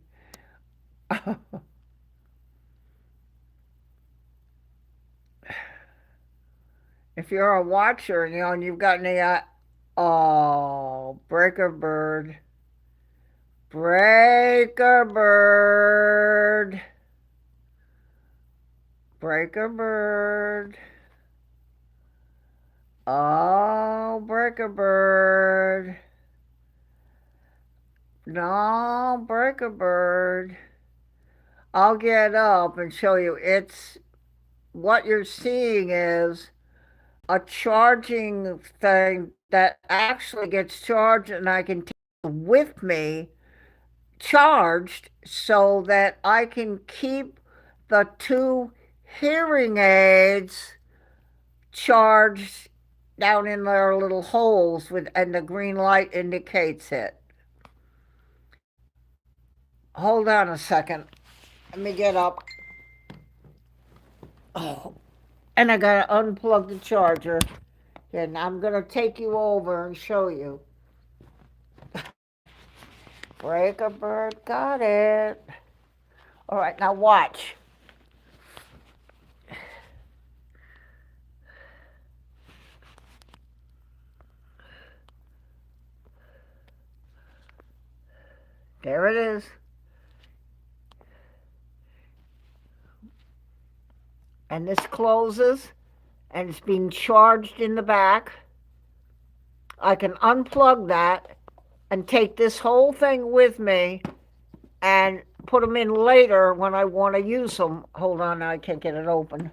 If you're a watcher, and you've got any, oh, Breaker Bird, Breaker Bird, Breaker Bird, oh, Breaker Bird, no, Breaker Bird. I'll get up and show you. It's what you're seeing is a charging thing that actually gets charged, and I can take it with me charged so that I can keep the two hearing aids charged down in their little holes and the green light indicates it. Hold on a second. Let me get up. Oh, and I gotta unplug the charger. And I'm gonna take you over and show you. Breaker Bird, got it. All right, now watch. There it is. And this closes, and it's being charged in the back. I can unplug that and take this whole thing with me and put them in later when I want to use them. Hold on, I can't get it open.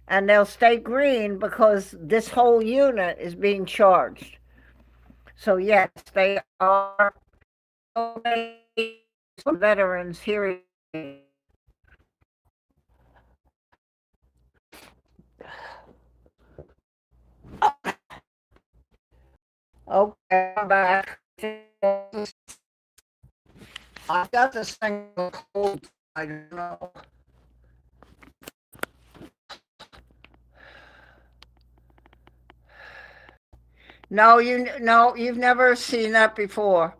And they'll stay green because this whole unit is being charged. So yes, they are veterans hearing. Okay, I'm back. I've got this thing cold. I don't know. No, you've never seen that before.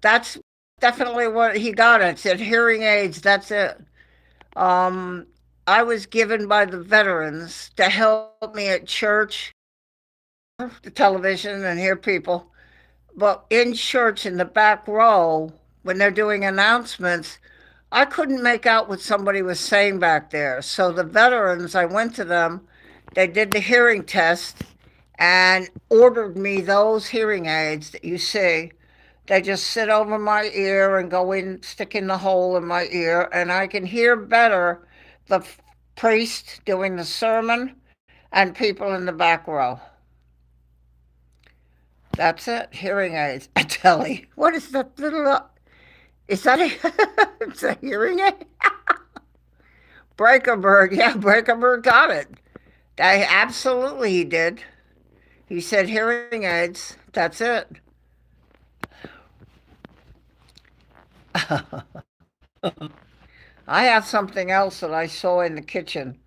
That's definitely what he got. It said hearing aids. That's it. Um, I was given by the veterans to help me at church, the television, and hear people. But in church, in the back row, when they're doing announcements, I couldn't make out what somebody was saying back there. So the veterans, I went to them, they did the hearing test and ordered me those hearing aids that you see. They just sit over my ear and go in, stick in the hole in my ear, and I can hear better the priest doing the sermon and people in the back row. That's it, hearing aids. I tell you, what is that little? Is that a? It's a hearing aid. Breaker Bird, yeah, Breaker Bird got it. I absolutely he did. He said hearing aids. That's it. I have something else that I saw in the kitchen,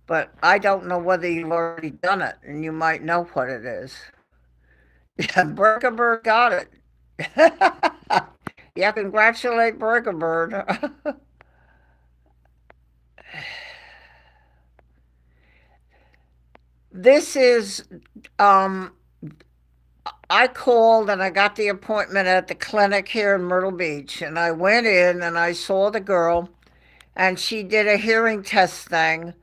but I don't know whether you've already done it, and you might know what it is. Yeah, Breaker Bird got it. Yeah, congratulate Breaker Bird. This is um I called and I got the appointment at the clinic here in Myrtle Beach. And I went in and I saw the girl, and she did a hearing test thing.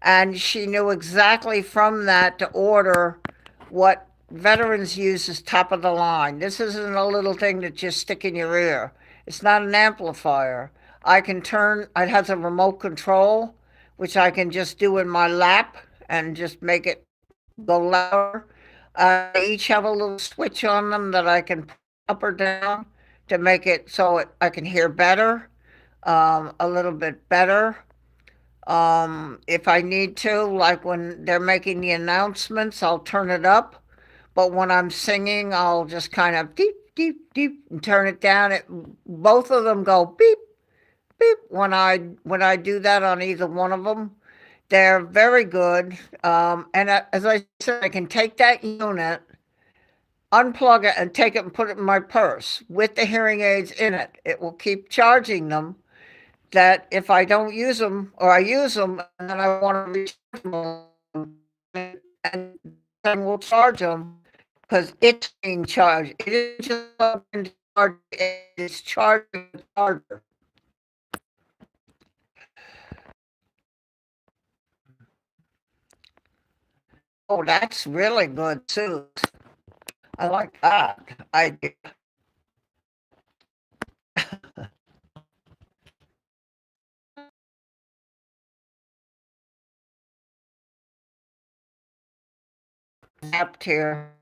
And she knew exactly from that to order what veterans use as top of the line. This isn't a little thing that just stick in your ear, it's not an amplifier. I can turn, it has a remote control, which I can just do in my lap and just make it go louder. They each have a little switch on them that I can up or down to make it so I can hear better, a little bit better. If I need to, like when they're making the announcements, I'll turn it up. But when I'm singing, I'll just kind of deep, deep, deep, and turn it down. Both of them go beep, beep when I do that on either one of them. They're very good. And as I said, I can take that unit, unplug it, and take it and put it in my purse with the hearing aids in it. It will keep charging them. That if I don't use them or I use them and then I want to recharge them, and then we'll charge them because it's being charged. It isn't just plugged charge, it's charging the charger. Oh, that's really good too. I like that. I napped here.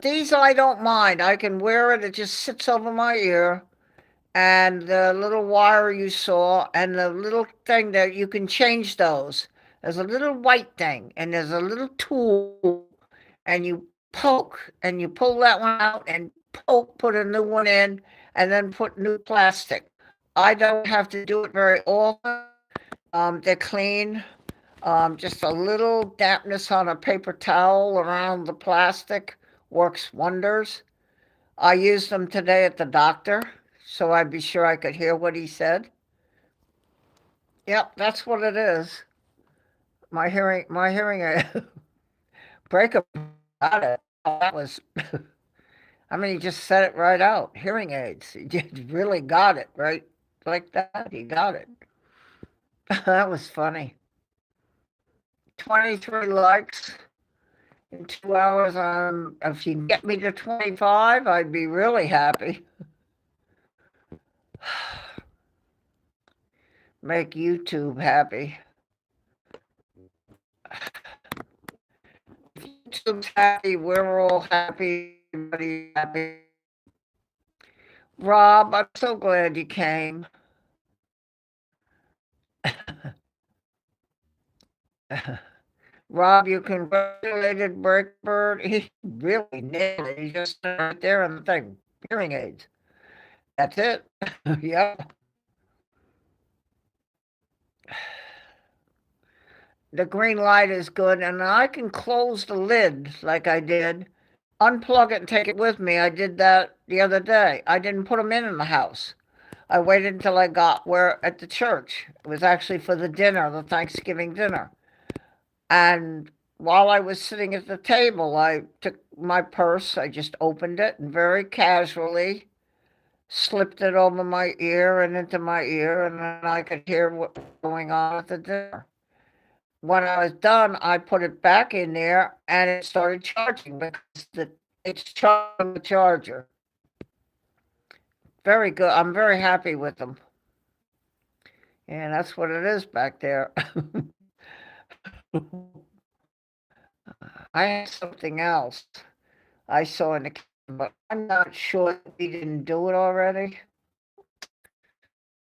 These I don't mind. I can wear it. It just sits over my ear. And the little wire you saw, and the little thing that you can change those. There's a little white thing, and there's a little tool, and you poke, and you pull that one out, and poke, put a new one in, and then put new plastic. I don't have to do it very often. They're clean. Just a little dampness on a paper towel around the plastic works wonders. I used them today at the doctor, so I'd be sure I could hear what he said. Yep, that's what it is. My hearing aid breaker got it. That was, I mean, he just said it right out. Hearing aids. He just really got it right like that. He got it. That was funny. 23 likes in 2 hours. If you can get me to 25, I'd be really happy. Make YouTube happy. YouTube's happy. We're all happy. Everybody's happy. Rob, I'm so glad you came. Rob, you congratulated Breakbird. He really nailed it. He just stood right there on the thing. Hearing aids. That's it. Yep. the green light is good, and I can close the lid like I did, unplug it and take it with me. I did that the other day. I didn't put them in the house. I waited until I got where at the church. It was actually for the dinner, the Thanksgiving dinner. And while I was sitting at the table, I took my purse, I just opened it and very casually slipped it over my ear and into my ear, and then I could hear what was going on at the dinner. When I was done, I put it back in there and it started charging because it's charging the charger. Very good. I'm very happy with them. And that's what it is back there. I had something else I saw in the kitchen, but I'm not sure if we didn't do it already.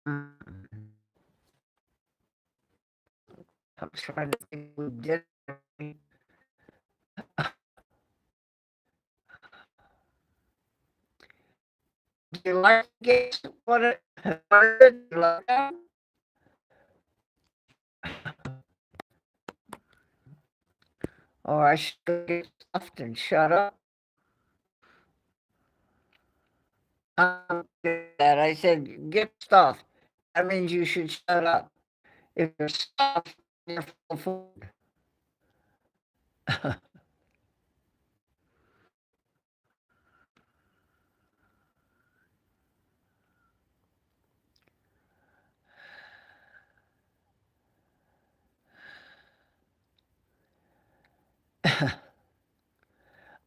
Mm, I'm trying to think we did. Do you like games? What is it? You like that? Or I should get stuffed and shut up. That I said, get stuffed. That means you should shut up. If you're stuffed, you're full of food.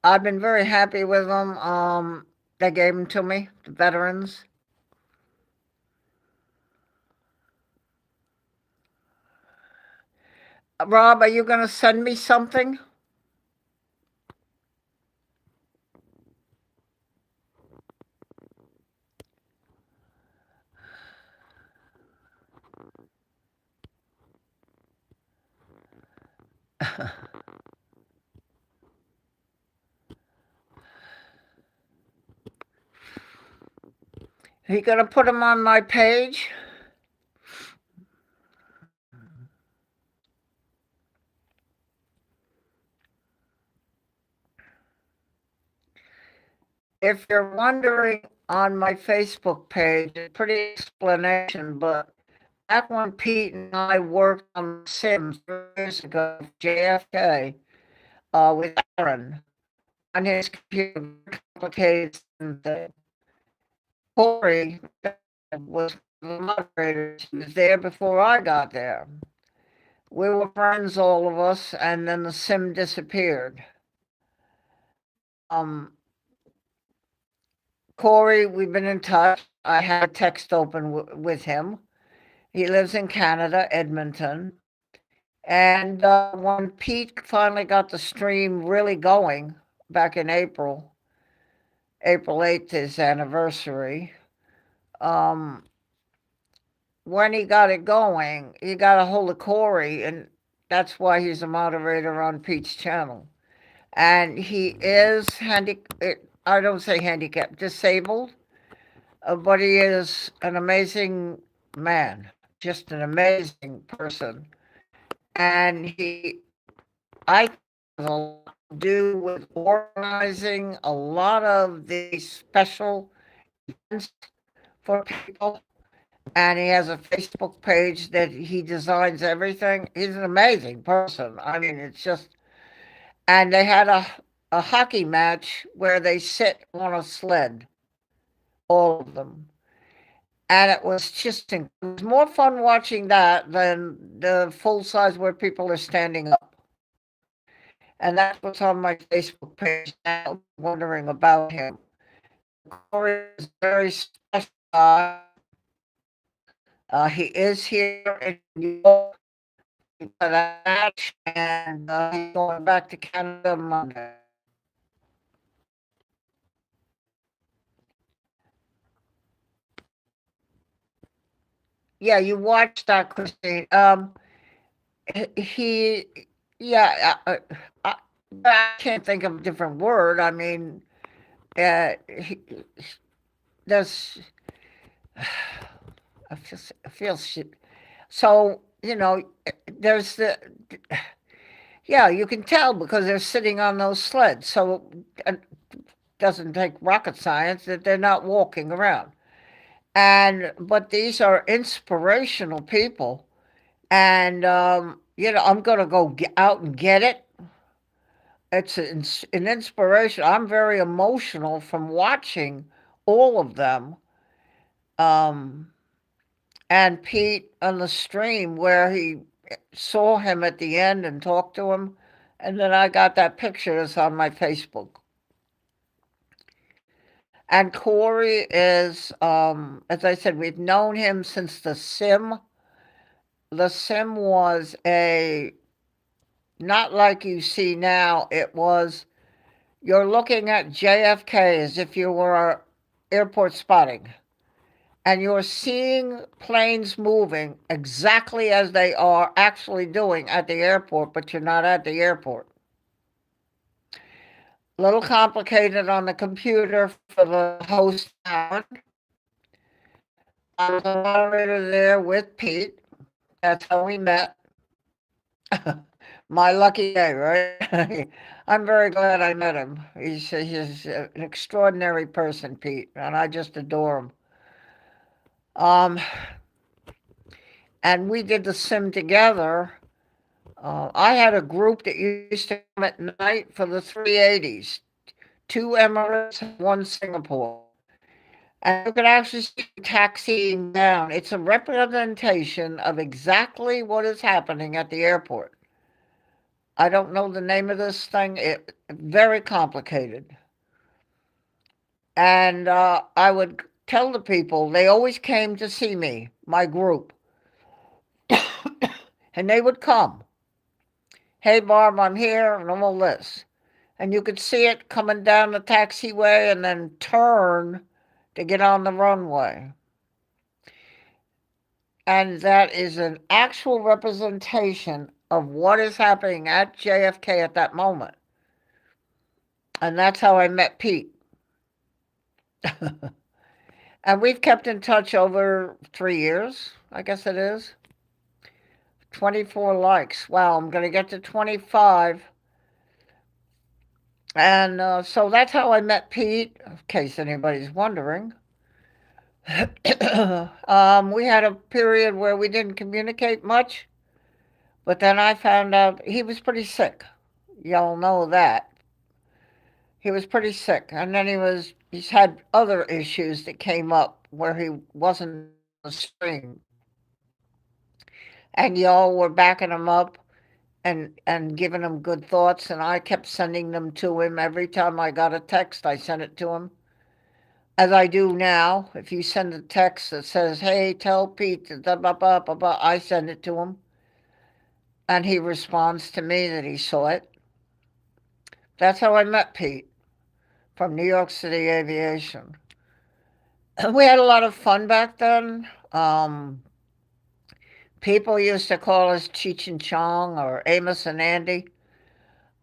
I've been very happy with them. They gave them to me, the veterans. Rob, are you going to send me something? Are you going to put them on my page? If you're wondering, on my Facebook page, it's pretty explanation, but back when Pete and I worked on The Sims 3 years ago, JFK, with Aaron on his computer, complicated thing. Corey was the moderator. She was there before I got there. We were friends, all of us, and then the sim disappeared. Um, Corey, we've been in touch. I had a text open with him. He lives in Canada, Edmonton. And when Pete finally got the stream really going back in April, April 8th, his anniversary, um, when he got it going, he got a hold of Corey, and that's why he's a moderator on Pete's channel. And he is I don't say handicapped, disabled, but he is an amazing man, just an amazing person. And I has a lot to do with organizing a lot of these special events for people. And he has a Facebook page that he designs everything. He's an amazing person. I mean, it's just, and they had a hockey match where they sit on a sled, all of them. And it was just, it was more fun watching that than the full size where people are standing up. And that's what's on my Facebook page now, wondering about him. Corey is very special. He is here in New York for that match, and he's going back to Canada Monday. Yeah, you watched that, Christine. He, yeah, I can't think of a different word. I mean, he, there's, I feel shit. So you know, there's the, yeah, you can tell because they're sitting on those sleds. So it doesn't take rocket science that they're not walking around. But these are inspirational people. I'm going to go out and get it. It's an inspiration. I'm very emotional from watching all of them. Um, and Pete on the stream where he saw him at the end and talked to him. And then I got that picture that's on my Facebook. And Corey is, as I said, we've known him since The Sim. The Sim was not like you see now, it was, you're looking at JFK as if you were airport spotting. And you're seeing planes moving exactly as they are actually doing at the airport, but you're not at the airport. A little complicated on the computer for the host. I was a moderator there with Pete. That's how we met. My lucky day, right? I'm very glad I met him. He's an extraordinary person, Pete, and I just adore him. Um, and we did the sim together. I had a group that used to come at night for the 380s, two Emirates, one Singapore. And you could actually see taxiing down. It's a representation of exactly what is happening at the airport. I don't know the name of this thing. It's very complicated. And I would tell the people, they always came to see me, my group. And they would come. Hey, Barb, I'm here, and all this. And you could see it coming down the taxiway and then turn to get on the runway. And that is an actual representation of what is happening at JFK at that moment. And that's how I met Pete. And we've kept in touch over 3 years, I guess it is. 24 likes. Wow, I'm going to get to 25. And so that's how I met Pete, in case anybody's wondering. We had a period where we didn't communicate much, but then I found out he was pretty sick. Y'all know that. He was pretty sick, and then he's had other issues that came up where he wasn't on the stream, and y'all were backing him up and giving him good thoughts, and I kept sending them to him. Every time I got a text, I sent it to him, as I do now. If you send a text that says, "Hey, tell Pete," blah, blah, blah, blah, blah, I send it to him, and he responds to me that he saw it. That's how I met Pete from New York City Aviation. We had a lot of fun back then. People used to call us Cheech and Chong or Amos and Andy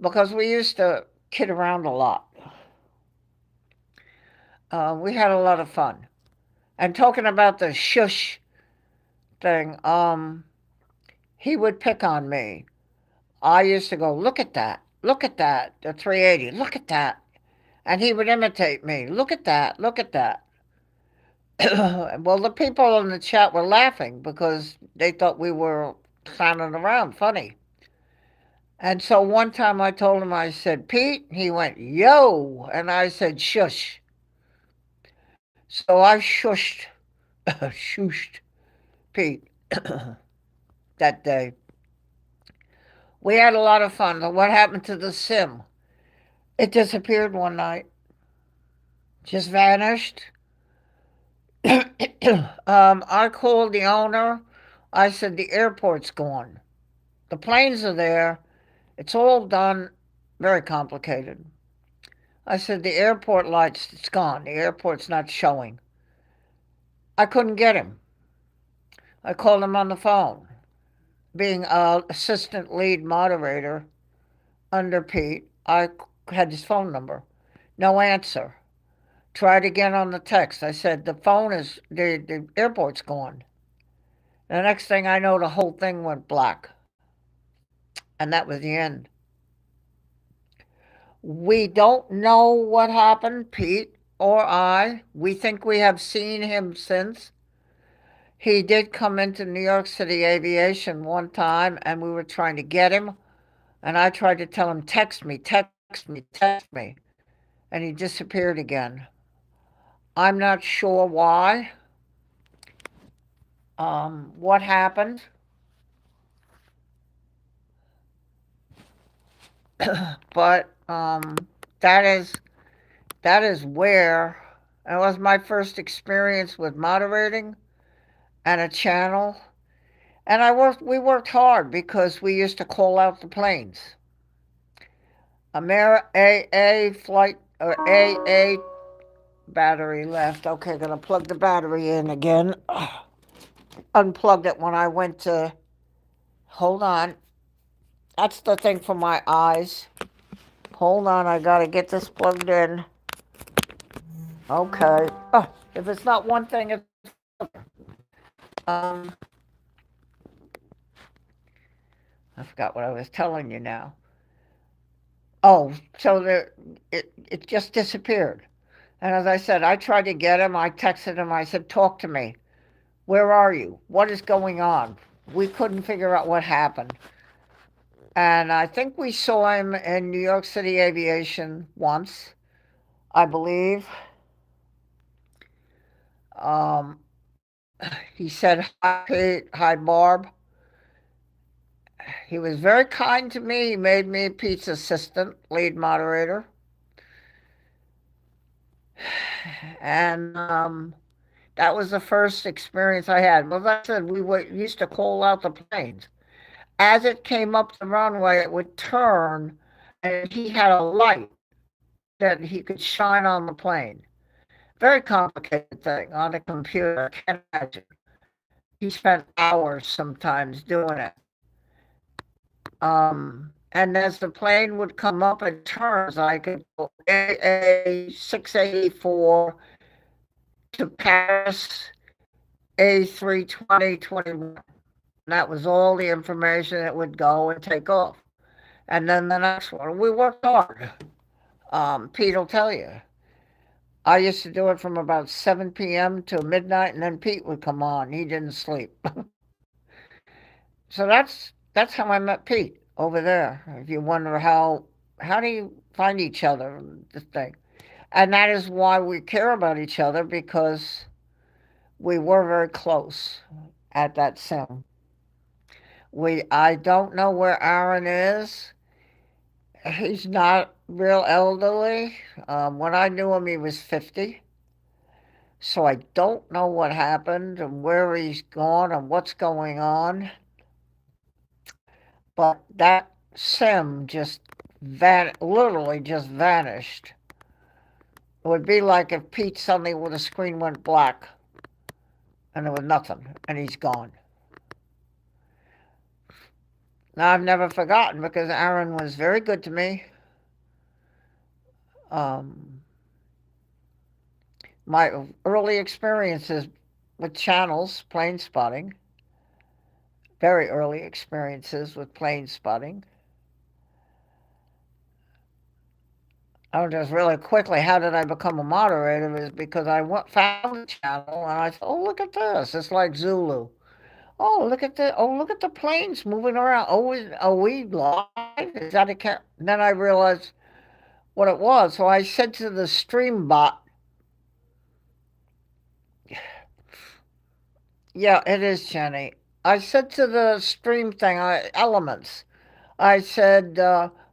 because we used to kid around a lot. We had a lot of fun. And talking about the shush thing, he would pick on me. I used to go, look at that, the 380, look at that. And he would imitate me, look at that, look at that. Well, the people in the chat were laughing because they thought we were clowning around funny. And so one time I told him, I said, Pete, he went, yo, and I said, shush. So I shushed, shushed Pete that day. We had a lot of fun. What happened to the sim? It disappeared one night, just vanished. I called the owner. I said, the airport's gone. The planes are there. It's all done. Very complicated. I said, the airport lights, it's gone. The airport's not showing. I couldn't get him. I called him on the phone. Being an assistant lead moderator under Pete, I had his phone number. No answer. Tried again on the text. I said, the airport's gone. The next thing I know, the whole thing went black. And that was the end. We don't know what happened, Pete or I. We think we have seen him since. He did come into New York City Aviation one time, and we were trying to get him. And I tried to tell him, text me, text me, text me. And he disappeared again. I'm not sure why. What happened? But that is that is where it was my first experience with moderating and a channel. And we worked hard because we used to call out the planes. AA flight or AA battery left. Okay, gonna plug the battery in again. Unplugged it when I went to. Hold on. That's the thing for my eyes. Hold on, I gotta get this plugged in. Okay. Oh, if it's not one thing, it's um. I forgot what I was telling you now. Oh, so it just disappeared. And as I said, I tried to get him. I texted him. I said, "Talk to me. Where are you? What is going on?" We couldn't figure out what happened. And I think we saw him in New York City Aviation once, I believe. Um, he said, "Hi, Pete. Hi, Barb." He was very kind to me. He made me Pete's assistant, lead moderator. And that was the first experience I had. Well, like I said, used to call out the planes. As it came up the runway, it would turn, and he had a light that he could shine on the plane. Very complicated thing on a computer. I can't imagine. He spent hours sometimes doing it. And as the plane would come up in turns, I could go AA 684 to Paris A320 21. That was all the information that would go and take off. And then the next one, we worked hard. Pete will tell you. I used to do it from about 7 p.m. to midnight, and then Pete would come on. He didn't sleep. So that's how I met Pete over there. If you wonder how do you find each other, the thing, and that is why we care about each other, because we were very close at that sim. I don't know where Aaron is. He's not real elderly. When I knew him, he was 50. So I don't know what happened and where he's gone and what's going on. But that sim just literally just vanished. It would be like if Pete suddenly, the screen went black and there was nothing, and he's gone. Now, I've never forgotten, because Aaron was very good to me. Um, my early experiences with channels, plane spotting, very early experiences with plane spotting. Oh, just really quickly, how did I become a moderator? Is because found the channel, and I thought, oh, look at this. It's like Zulu. Oh, look at the planes moving around. Are we live? Is that a cat? Then I realized what it was. So I said to the stream bot, yeah, it is, Jenny. I said to the stream thing, Elements, I said,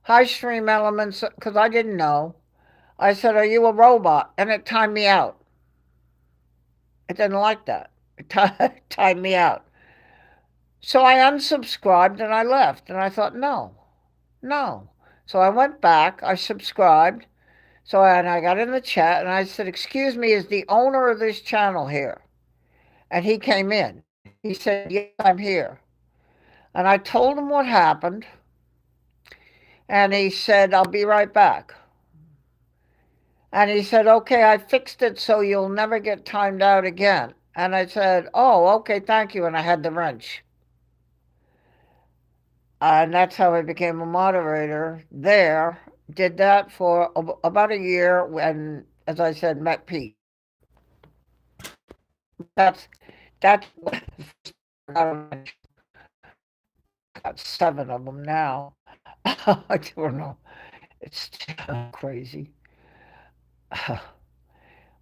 hi, Stream Elements, because I didn't know. I said, are you a robot? And it timed me out. It didn't like that. It timed me out. So I unsubscribed and I left. And I thought, no, no. So I went back, I subscribed. And I got in the chat and I said, excuse me, is the owner of this channel here? And he came in. He said, yes, I'm here. And I told him what happened. And he said, I'll be right back. And he said, okay, I fixed it so you'll never get timed out again. And I said, "Oh, okay, thank you." And I had the wrench. And that's how I became a moderator there. Did that for about a year when, as I said, met Pete. That's got seven of them now. I don't know. It's crazy.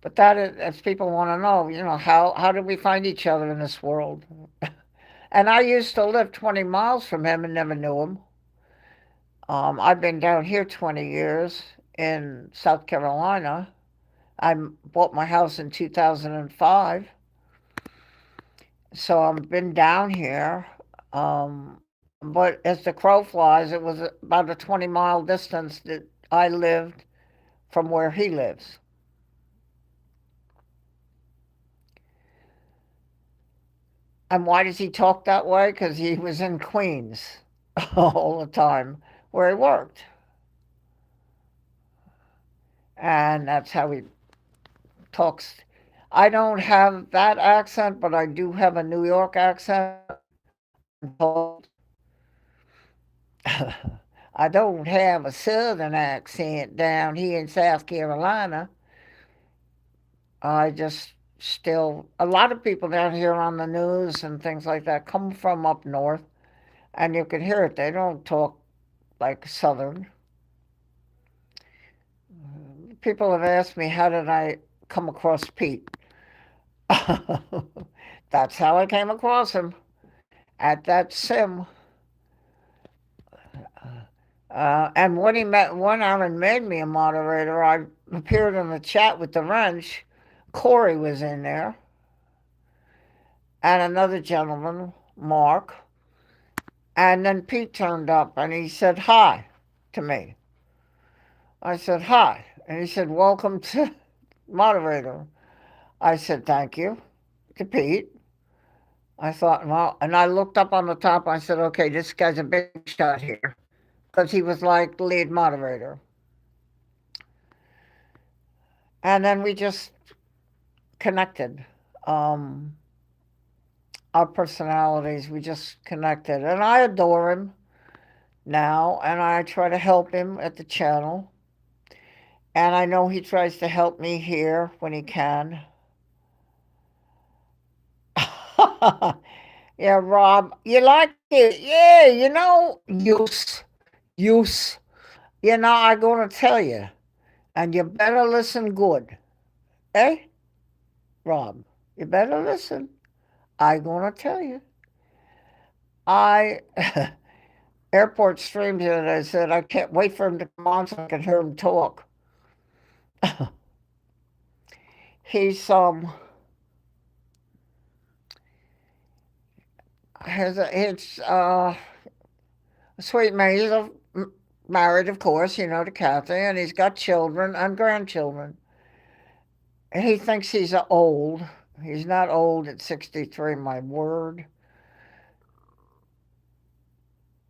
But that is, as people want to know, how did we find each other in this world? And I used to live 20 miles from him and never knew him. I've been down here 20 years in South Carolina. I bought my house in 2005, so I've been down here. But as the crow flies, it was about a 20-mile distance that I lived from where he lives. And why does he talk that way? Because he was in Queens all the time where he worked. And that's how he talks. I don't have that accent, but I do have a New York accent. I don't have a southern accent down here in South Carolina. I just still, a lot of people down here on the news and things like that come from up north, and you can hear it. They don't talk like southern. People have asked me, how did I come across Pete? That's how I came across him at that sim. And when Aaron made me a moderator, I appeared in the chat with the wrench. Corey was in there, and another gentleman, Mark. And then Pete turned up and he said hi to me. I said hi. And he said, "Welcome to moderator." I said, "Thank you," to Pete. I thought, well, and I looked up on the top. I said, "Okay, this guy's a big shot here." Because he was like the lead moderator. And then we just connected. Um, our personalities, we just connected. And I adore him now, and I try to help him at the channel. And I know he tries to help me here when he can. Yeah, Rob, you like it? Yeah, use. I'm going to tell you, and you better listen good. Eh, Rob? You better listen. I going to tell you. I airport streamed it, and I said I can't wait for him to come on so I can hear him talk. He's has a it's sweet man. He's married, of course, to Kathy, and he's got children and grandchildren. And he thinks he's old. He's not old at 63. My word.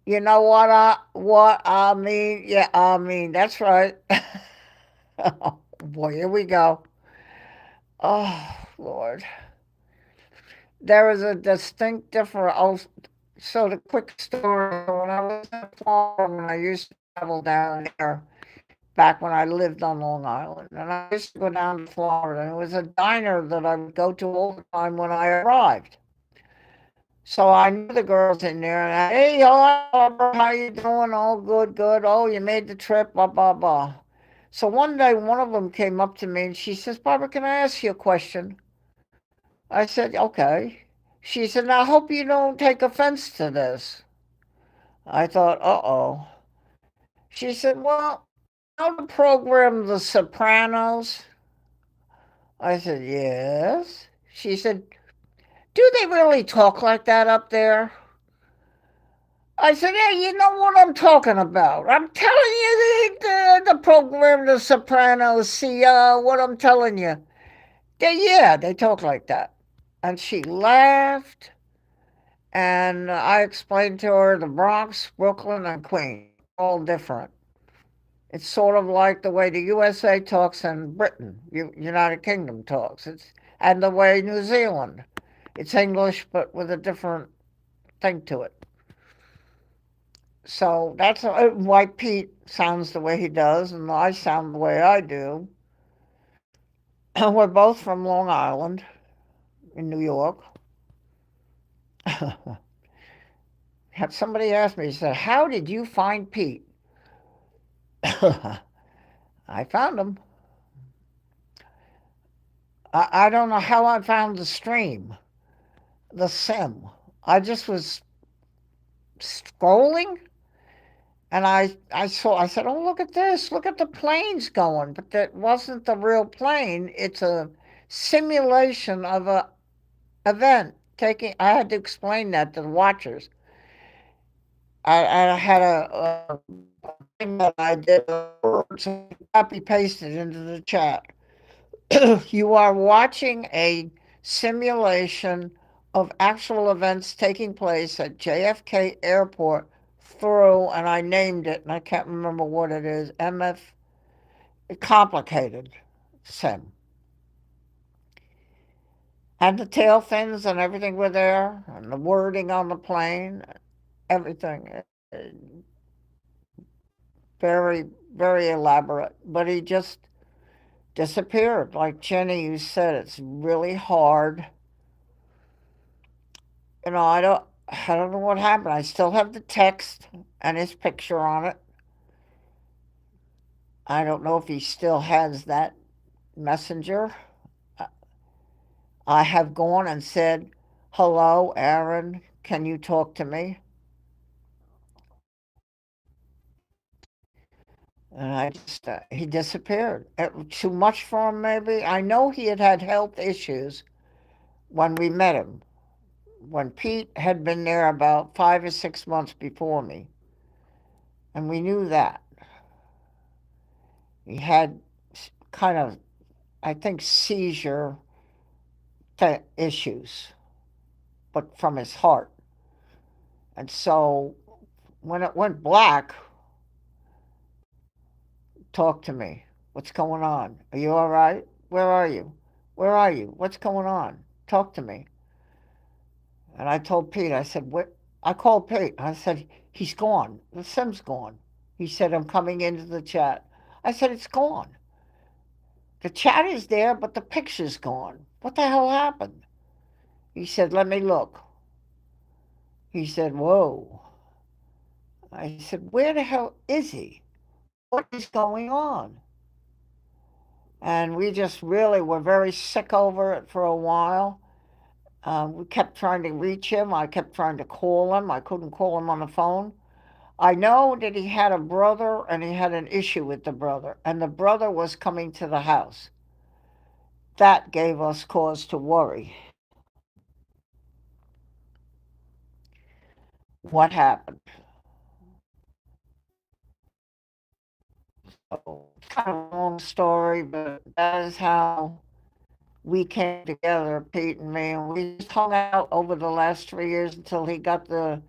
You know what I mean? Yeah, I mean that's right. Oh, boy, here we go. Oh Lord, there is a distinct difference. Oh, so the quick story: when I was in Florida, when I used to travel down there, back when I lived on Long Island, and I used to go down to Florida, and it was a diner that I would go to all the time when I arrived. So I knew the girls in there, and hey, Barbara, how you doing? Oh, good, good. Oh, you made the trip, blah, blah, blah. So one day, one of them came up to me and she says, "Barbara, can I ask you a question?" I said, "Okay." She said, "Now, I hope you don't take offense to this." I thought, uh-oh. She said, "Well, you know the program The Sopranos?" I said, "Yes." She said, "Do they really talk like that up there?" I said, "Yeah, you know what I'm talking about. I'm telling you the program, The Sopranos. See what I'm telling you. Yeah, they talk like that." And she laughed, and I explained to her the Bronx, Brooklyn, and Queens are all different. It's sort of like the way the USA talks and Britain, United Kingdom talks. and the way New Zealand. It's English, but with a different thing to it. So that's why Pete sounds the way he does, and I sound the way I do. We're both from Long Island in New York. Had somebody asked me, he said, "How did you find Pete?" I found him. I don't know how I found the stream, the sim. I just was scrolling and I said, "Oh, look at this. Look at the planes going." But that wasn't the real plane. It's a simulation of a event taking. I had to explain that to the watchers. I had a thing that I did, so copy pasted into the chat. You are watching a simulation of actual events taking place at JFK Airport through, and I named it, and I can't remember what it is, MF, complicated sim. And the tail fins and everything were there, and the wording on the plane, everything. Very, very elaborate. But he just disappeared. Like Jenny, you said, it's really hard. I don't know what happened. I still have the text and his picture on it. I don't know if he still has that messenger. I have gone and said, "Hello, Aaron, can you talk to me?" And he disappeared. Too much for him, maybe. I know he had had health issues when we met him, when Pete had been there about 5 or 6 months before me, and we knew that. He had kind of, I think, seizure issues, but from his heart. And so when it went black, talk to me. What's going on? Are you all right? Where are you? Where are you? What's going on? Talk to me. And I told Pete, I said, what? I called Pete. I said, he's gone. The sim's gone. He said, I'm coming into the chat. I said, it's gone. The chat is there, but the picture's gone. What the hell happened? He said, let me look. He said, whoa. I said, where the hell is he? What is going on? And we just really were very sick over it for a while. We kept trying to reach him. I kept trying to call him. I couldn't call him on the phone. I know that he had a brother and he had an issue with the brother, and the brother was coming to the house. That gave us cause to worry. What happened? So, it's kind of a long story, but that is how we came together, Pete and me, and we just hung out over the last 3 years until he got the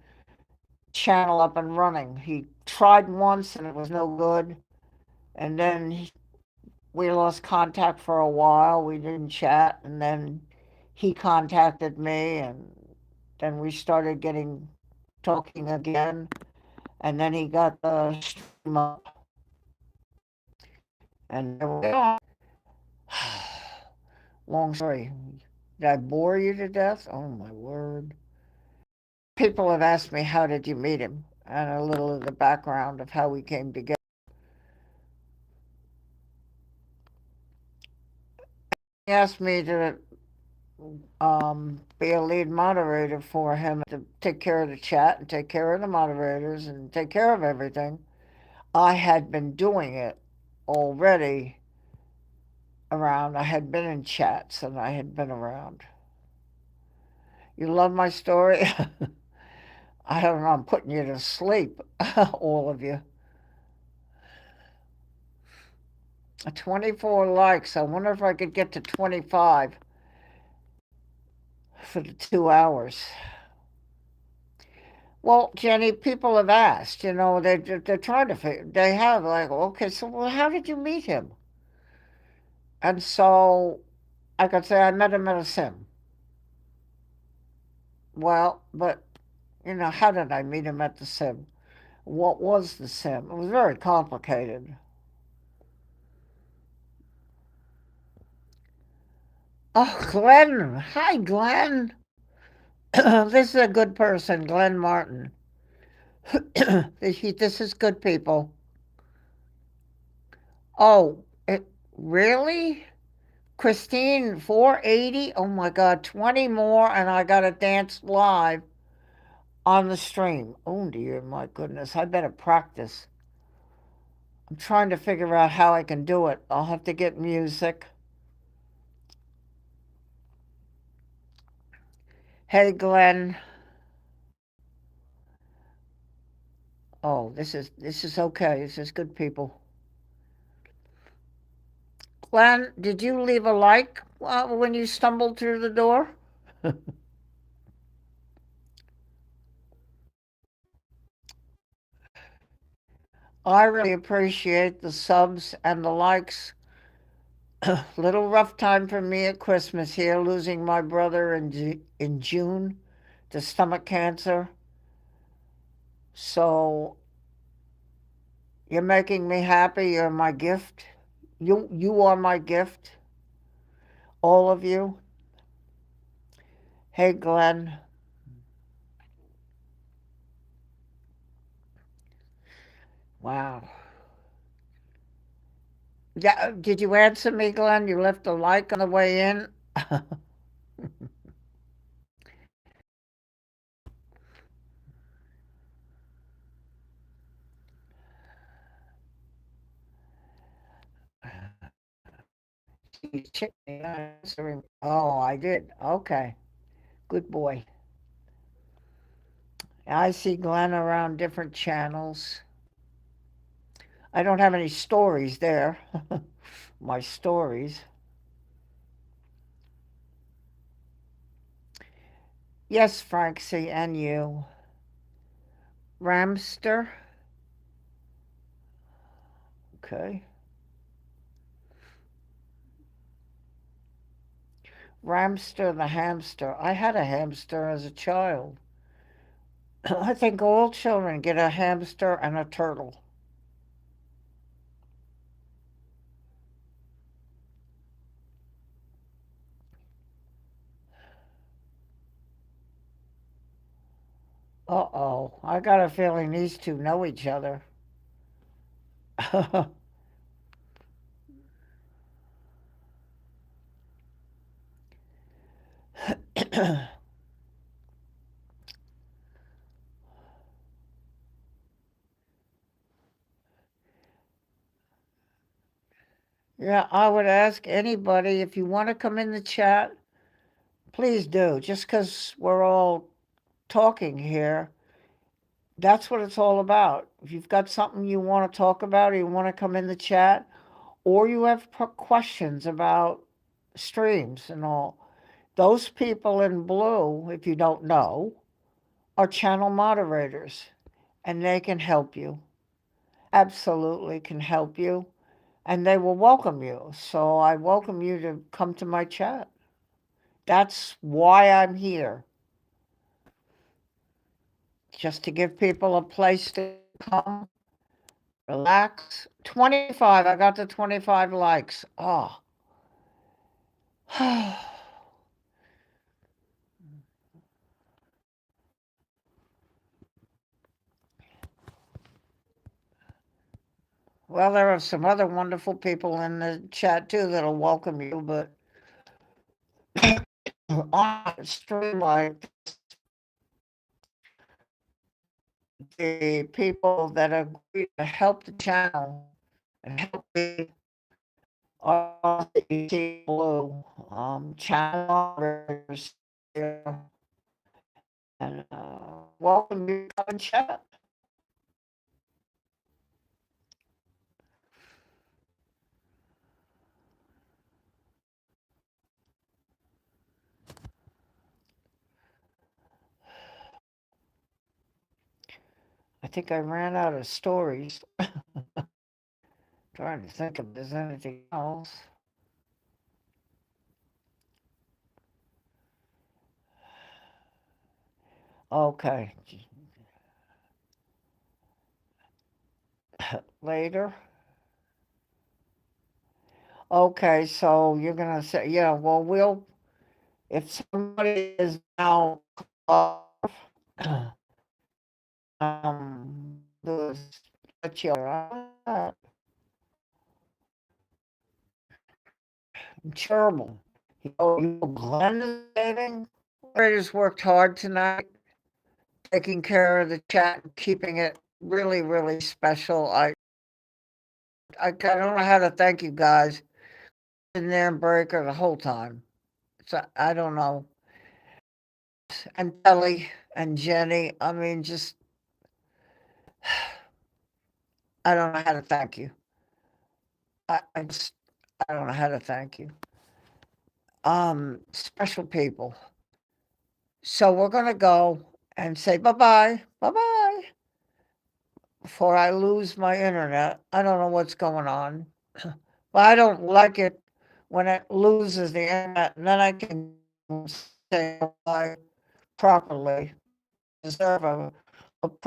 channel up and running. He tried once and it was no good, and then we lost contact for a while. We didn't chat, and then he contacted me, and then we started getting talking again, and then he got the stream up, and there we are. Long story. Did I bore you to death? Oh my word. People have asked me, how did you meet him? And a little of the background of how we came together. He asked me to be a lead moderator for him to take care of the chat and take care of the moderators and take care of everything. I had been doing it already around. I had been in chats and I had been around. You love my story? I don't know, I'm putting you to sleep, all of you. 24 likes. I wonder if I could get to 25 for the 2 hours. Well, Jenny, people have asked, they're trying to figure, they have, like, okay, so well, how did you meet him? And so I could say I met him at a sim. Well, but how did I meet him at the sim? What was the sim? It was very complicated. Oh, Glenn. Hi, Glenn. This is a good person, Glenn Martin. This is good people. Oh, really? Christine, 480? Oh my God, 20 more, and I got to dance live on the stream. Oh dear, my goodness. I better practice. I'm trying to figure out how I can do it. I'll have to get music. Hey, Glenn. Oh, this is okay. This is good people. Glenn, did you leave a like when you stumbled through the door? I really appreciate the subs and the likes. Little rough time for me at Christmas here, losing my brother in June to stomach cancer. So you're making me happy. You're my gift. You are my gift. All of you. Hey, Glenn. Wow. Yeah, did you answer me, Glenn? You left a like on the way in. He's checking answering. Oh, I did. Okay. Good boy. I see Glenn around different channels. I don't have any stories there. My stories. Yes, Francie, and you. Ramster. Okay. Ramster the hamster. I had a hamster as a child. I think all children get a hamster and a turtle. Uh-oh. I got a feeling these two know each other. Yeah, I would ask anybody if you want to come in the chat, please do. Just because we're all talking here, that's what it's all about. If you've got something you want to talk about or you want to come in the chat, or you have questions about streams and all, those people in blue, if you don't know, are channel moderators and they can help you. Absolutely can help you. And they will welcome you. So I welcome you to come to my chat. That's why I'm here, just to give people a place to come, relax. 25, I got the 25 likes. Oh. Well, there are some other wonderful people in the chat too that'll welcome you, but on a stream like the people that agree to help the channel and help me are the blue channel moderators here, and welcome you to come and chat. I think I ran out of stories. Trying to think if there's anything else. Okay. Later. Okay, so you're gonna say, yeah, well, if somebody is now off, this, let you, terrible. Glenn is dating. Moderators worked hard tonight, taking care of the chat and keeping it really, really special. I don't know how to thank you guys. In there and Breaker the whole time. So I don't know. And Kelly and Jenny. I mean, just I don't know how to thank you. I just I don't know how to thank you. Special people. So we're gonna go and say bye bye, bye bye. Before I lose my internet, I don't know what's going on. But I don't like it when it loses the internet, and then I can say bye properly. Deserve a